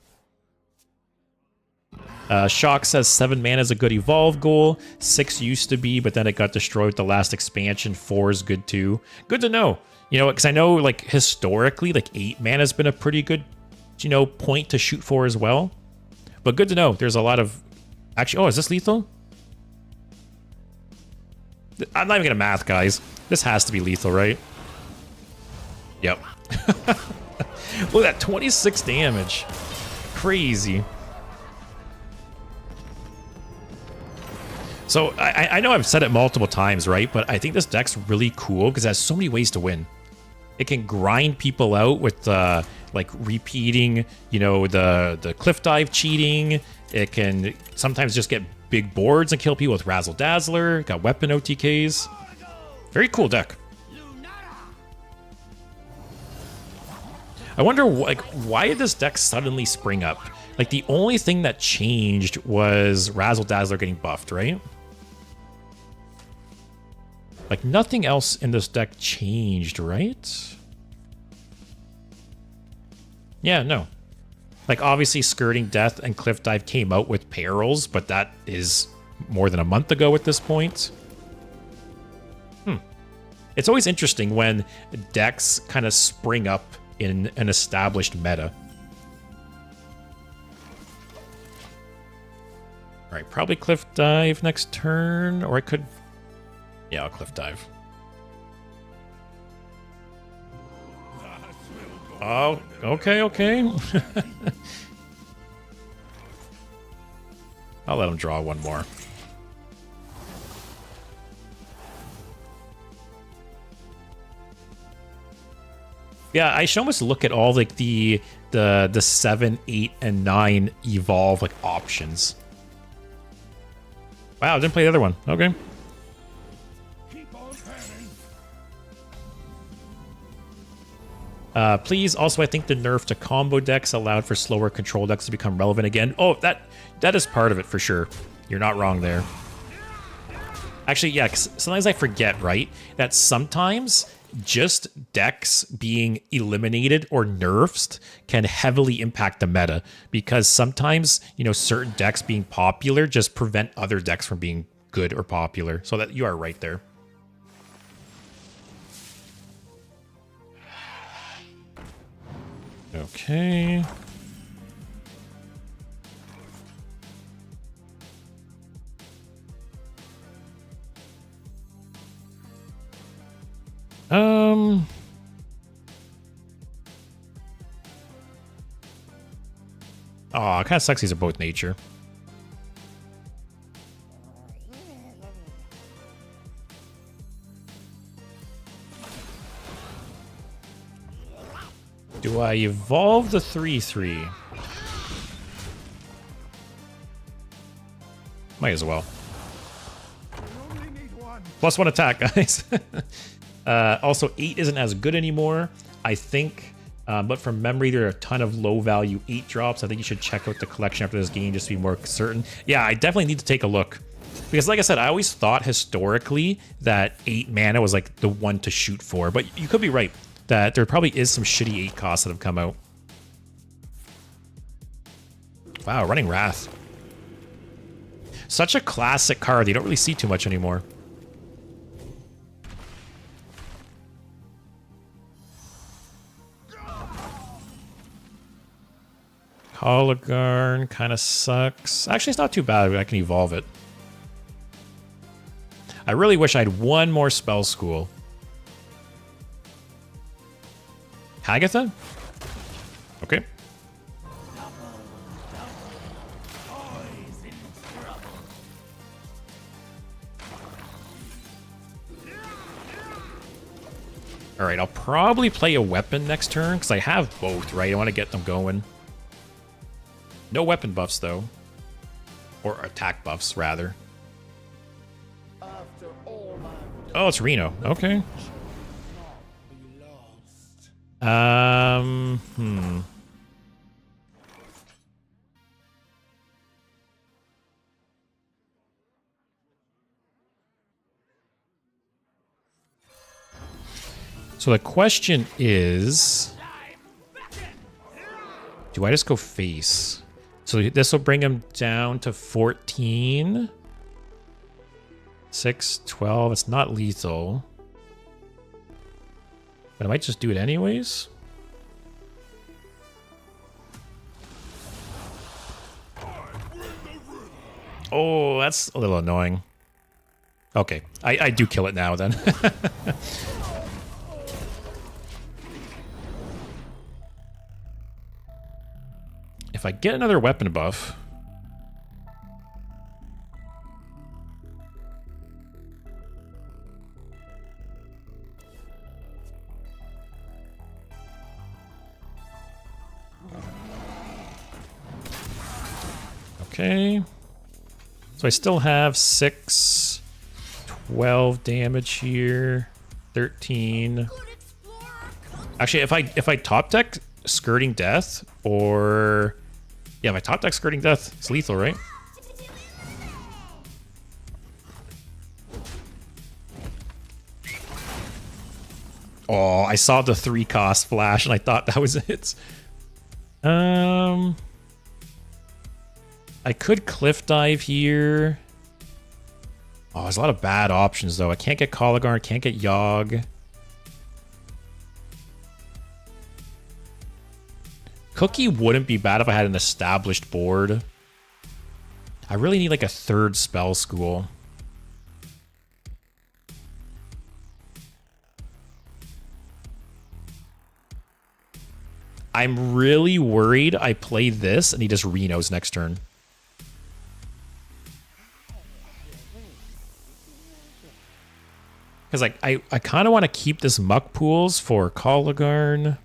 Shock says 7 mana is a good evolve goal. 6 used to be, but then it got destroyed with the last expansion. 4 is good too. Good to know. You know, because I know, like, historically, like, 8 mana has been a pretty good, you know, point to shoot for as well. But good to know. There's a lot of... Actually, oh, is this lethal? I'm not even gonna math, guys. This has to be lethal, right? Yep. Look at that, 26 damage. Crazy. So, I know I've said it multiple times, right? But I think this deck's really cool because it has so many ways to win. It can grind people out with, like, repeating, you know, the cliff dive cheating. It can sometimes just get big boards and kill people with Razzle Dazzler. Got weapon OTKs. Very cool deck. I wonder, like, why did this deck suddenly spring up? Like, the only thing that changed was Razzle Dazzler getting buffed, right? Like, nothing else in this deck changed, right? Yeah, no. Like, obviously, Skirting Death and Cliff Dive came out with perils, but that is more than a month ago at this point. It's always interesting when decks kind of spring up in an established meta. Alright, probably Cliff Dive next turn, or I could... Yeah, I'll Cliff Dive. Oh, okay, okay. I'll let him draw one more. Yeah, I should almost look at all like the 7, 8, and 9 evolve like options. Wow, didn't play the other one. Okay. Please, also, I think the nerf to combo decks allowed for slower control decks to become relevant again. Oh, that is part of it for sure. You're not wrong there. Actually, yeah, 'cause sometimes I forget, right, that sometimes just decks being eliminated or nerfed can heavily impact the meta, because sometimes, you know, certain decks being popular just prevent other decks from being good or popular. So that you are right there. Okay. Oh, it kind of sucks these are both nature. Do I evolve the 3/3? Might as well. +1 attack, guys. Also, 8 isn't as good anymore, I think. But from memory, there are a ton of low-value 8 drops. I think you should check out the collection after this game just to be more certain. Yeah, I definitely need to take a look. Because like I said, I always thought historically that 8 mana was like the one to shoot for. But you could be right, that there probably is some shitty 8 costs that have come out. Wow, running Wrath. Such a classic card. You don't really see too much anymore. Hologarn kind of sucks. Actually, it's not too bad. I can evolve it. I really wish I had one more spell school. Hagatha? Okay. All right, I'll probably play a weapon next turn because I have both, right? I want to get them going. No weapon buffs, though. Or attack buffs, rather. Oh, it's Reno. Okay. So the question is, do I just go face? So this will bring him down to 14. 6, 12. It's not lethal. But I might just do it anyways. Oh, that's a little annoying. Okay, I do kill it now then. If I get another weapon buff... Okay. So I still have 6, 12 damage here, 13. Actually, if I top deck Skirting Death, or yeah, if I top deck Skirting Death, it's lethal, right? Oh, I saw the 3 cost flash and I thought that was it. I could cliff dive here. Oh, there's a lot of bad options though. I can't get Coligarn, can't get Yogg. Cookie wouldn't be bad if I had an established board. I really need like a 3rd spell school. I'm really worried I play this and he just Renos next turn. Because like I kind of want to keep this Muck Pools for Coligarn.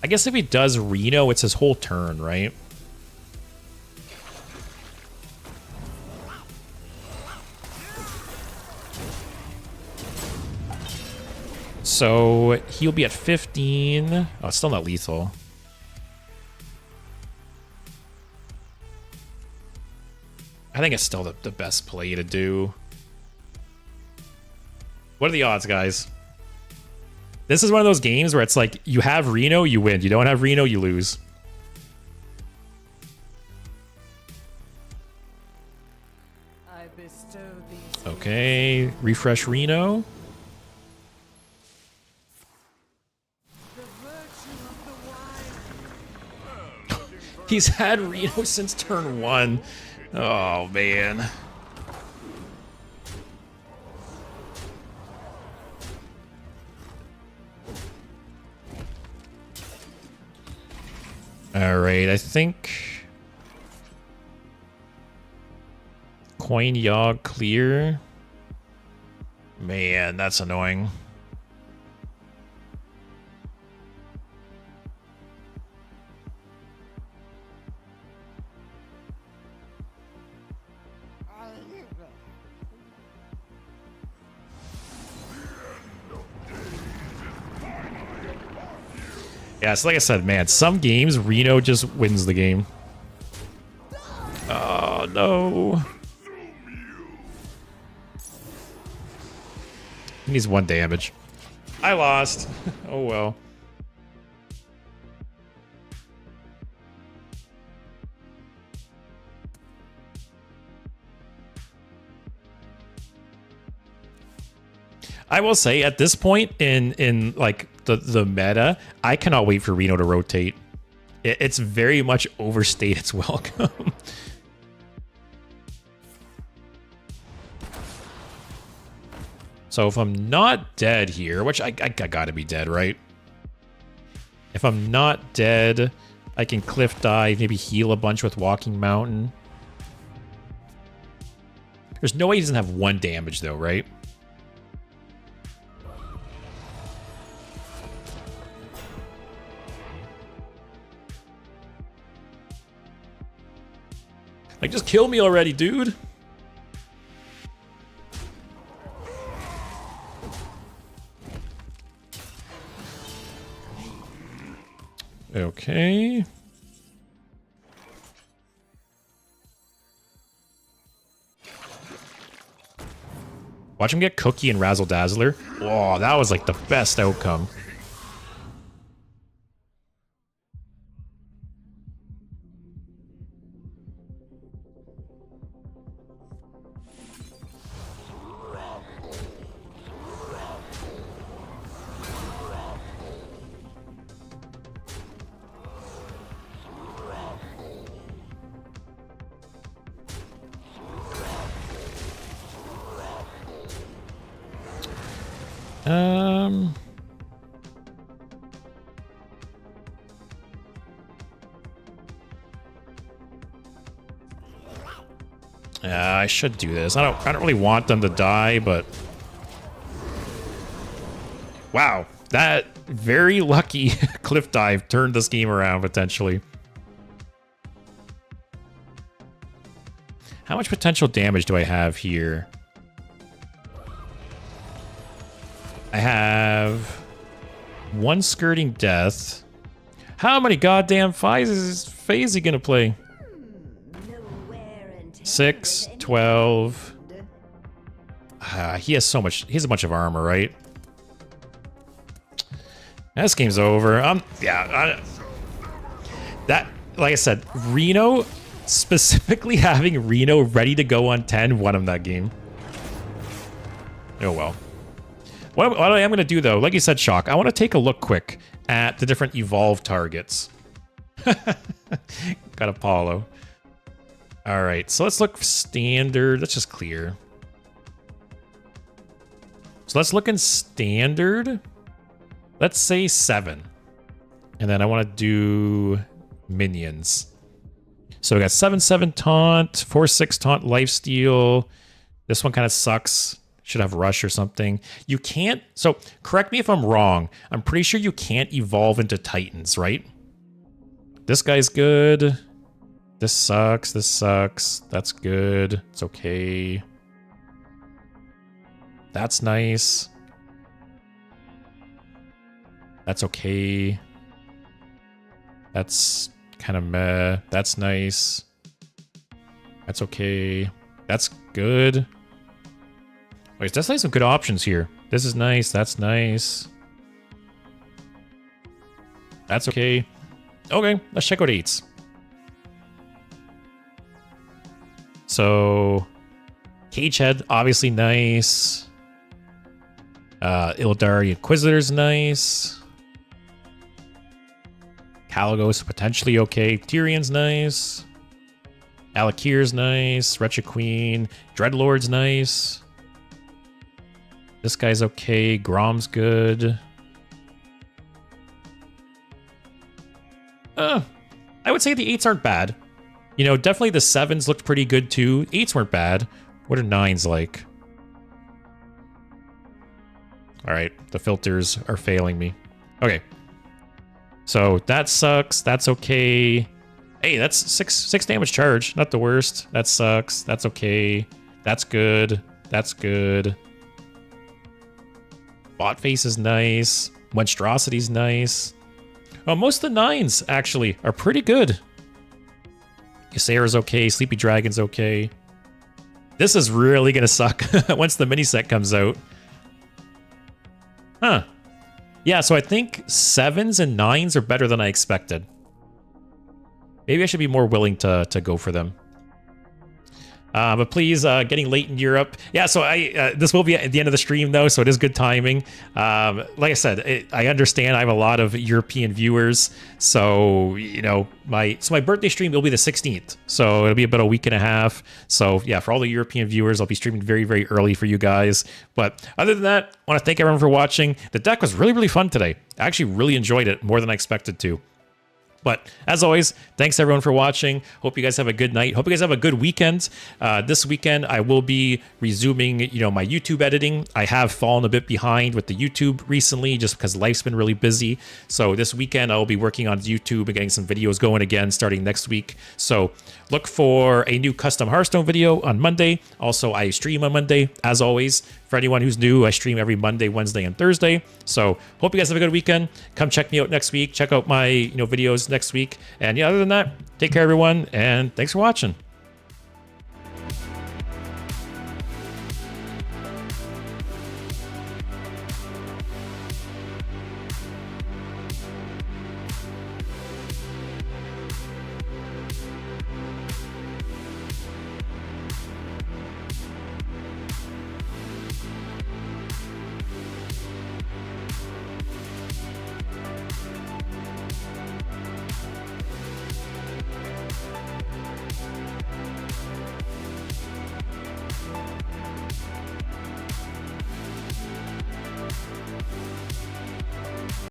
I guess if he does Reno, it's his whole turn, right? So he'll be at 15. Oh, it's still not lethal. I think it's still the best play to do. What are the odds, guys? This is one of those games where it's like, you have Reno, you win. You don't have Reno, you lose. I bestow these. Okay, refresh Reno. The virtue of the wine. He's had Reno since turn 1. Oh, man. All right, I think Coin Yogg clear. Man, that's annoying. Yeah, so like I said, man, some games Reno just wins the game. Oh no. He needs 1 damage. I lost. Oh well. I will say at this point in like the meta, I cannot wait for Reno to rotate. It's very much overstayed its welcome. So if I'm not dead here, which I gotta be dead, right? If I'm not dead, I can cliff dive, maybe heal a bunch with Walking Mountain. There's no way he doesn't have 1 damage though, right? Like, just kill me already, dude. Okay. Watch him get Cookie and Razzle Dazzler. Oh, that was like the best outcome. Yeah, I should do this. I don't really want them to die, but wow, that very lucky cliff dive turned this game around potentially. How much potential damage do I have here? I have 1 skirting death. How many goddamn phases is Phasey gonna play? 6, 12. He has so much. He has a bunch of armor, right? This game's over. Yeah. That, like I said, Reno, specifically having Reno ready to go on 10 won him that game. Oh well. What I am going to do, though, like you said, Shock, I want to take a look quick at the different evolve targets. Got Apollo. All right, so let's look standard. Let's just clear. So let's look in standard. Let's say 7. And then I want to do minions. So we got 7/7 taunt, 4/6 taunt lifesteal. This one kind of sucks. Should have rush or something. You can't. So correct me if I'm wrong. I'm pretty sure you can't evolve into Titans, right? This guy's good. This sucks. This sucks. That's good. It's okay. That's nice. That's okay. That's kind of meh. That's nice. That's okay. That's good. Wait, that's like some good options here. This is nice. That's nice. That's okay. Okay, let's check out 8s. So, Cagehead, obviously nice. Ildari Inquisitor's nice. Caligos, potentially okay. Tyrion's nice. Alakir's nice. Wretched Queen. Dreadlord's nice. This guy's okay. Grom's good. I would say the 8s aren't bad. You know, definitely the 7s looked pretty good too. 8s weren't bad. What are 9s like? All right, the filters are failing me. Okay. So that sucks. That's okay. Hey, that's six damage charge. Not the worst. That sucks. That's okay. That's good. That's good. Bot face is nice. Monstrosity's nice. Oh, most of the 9s actually are pretty good. Ysera's okay. Sleepy Dragon's okay. This is really gonna suck once the mini set comes out. Huh. Yeah, so I think 7s and 9s are better than I expected. Maybe I should be more willing to go for them. But please, getting late in Europe. Yeah, so this will be at the end of the stream, though, so it is good timing. Like I said, I understand I have a lot of European viewers. So, you know, my birthday stream will be the 16th. So it'll be about a week and a half. So, yeah, for all the European viewers, I'll be streaming very, very early for you guys. But other than that, I want to thank everyone for watching. The deck was really, really fun today. I actually really enjoyed it more than I expected to. But as always, thanks everyone for watching. Hope you guys have a good night. Hope you guys have a good weekend. This weekend, I will be resuming, you know, my YouTube editing. I have fallen a bit behind with the YouTube recently just because life's been really busy. So this weekend, I will be working on YouTube and getting some videos going again starting next week. So look for a new custom Hearthstone video on Monday. Also, I stream on Monday, as always. For anyone who's new, I stream every Monday, Wednesday, and Thursday. So hope you guys have a good weekend. Come check me out next week. Check out my videos next week. And yeah, other than that, take care, everyone, and thanks for watching.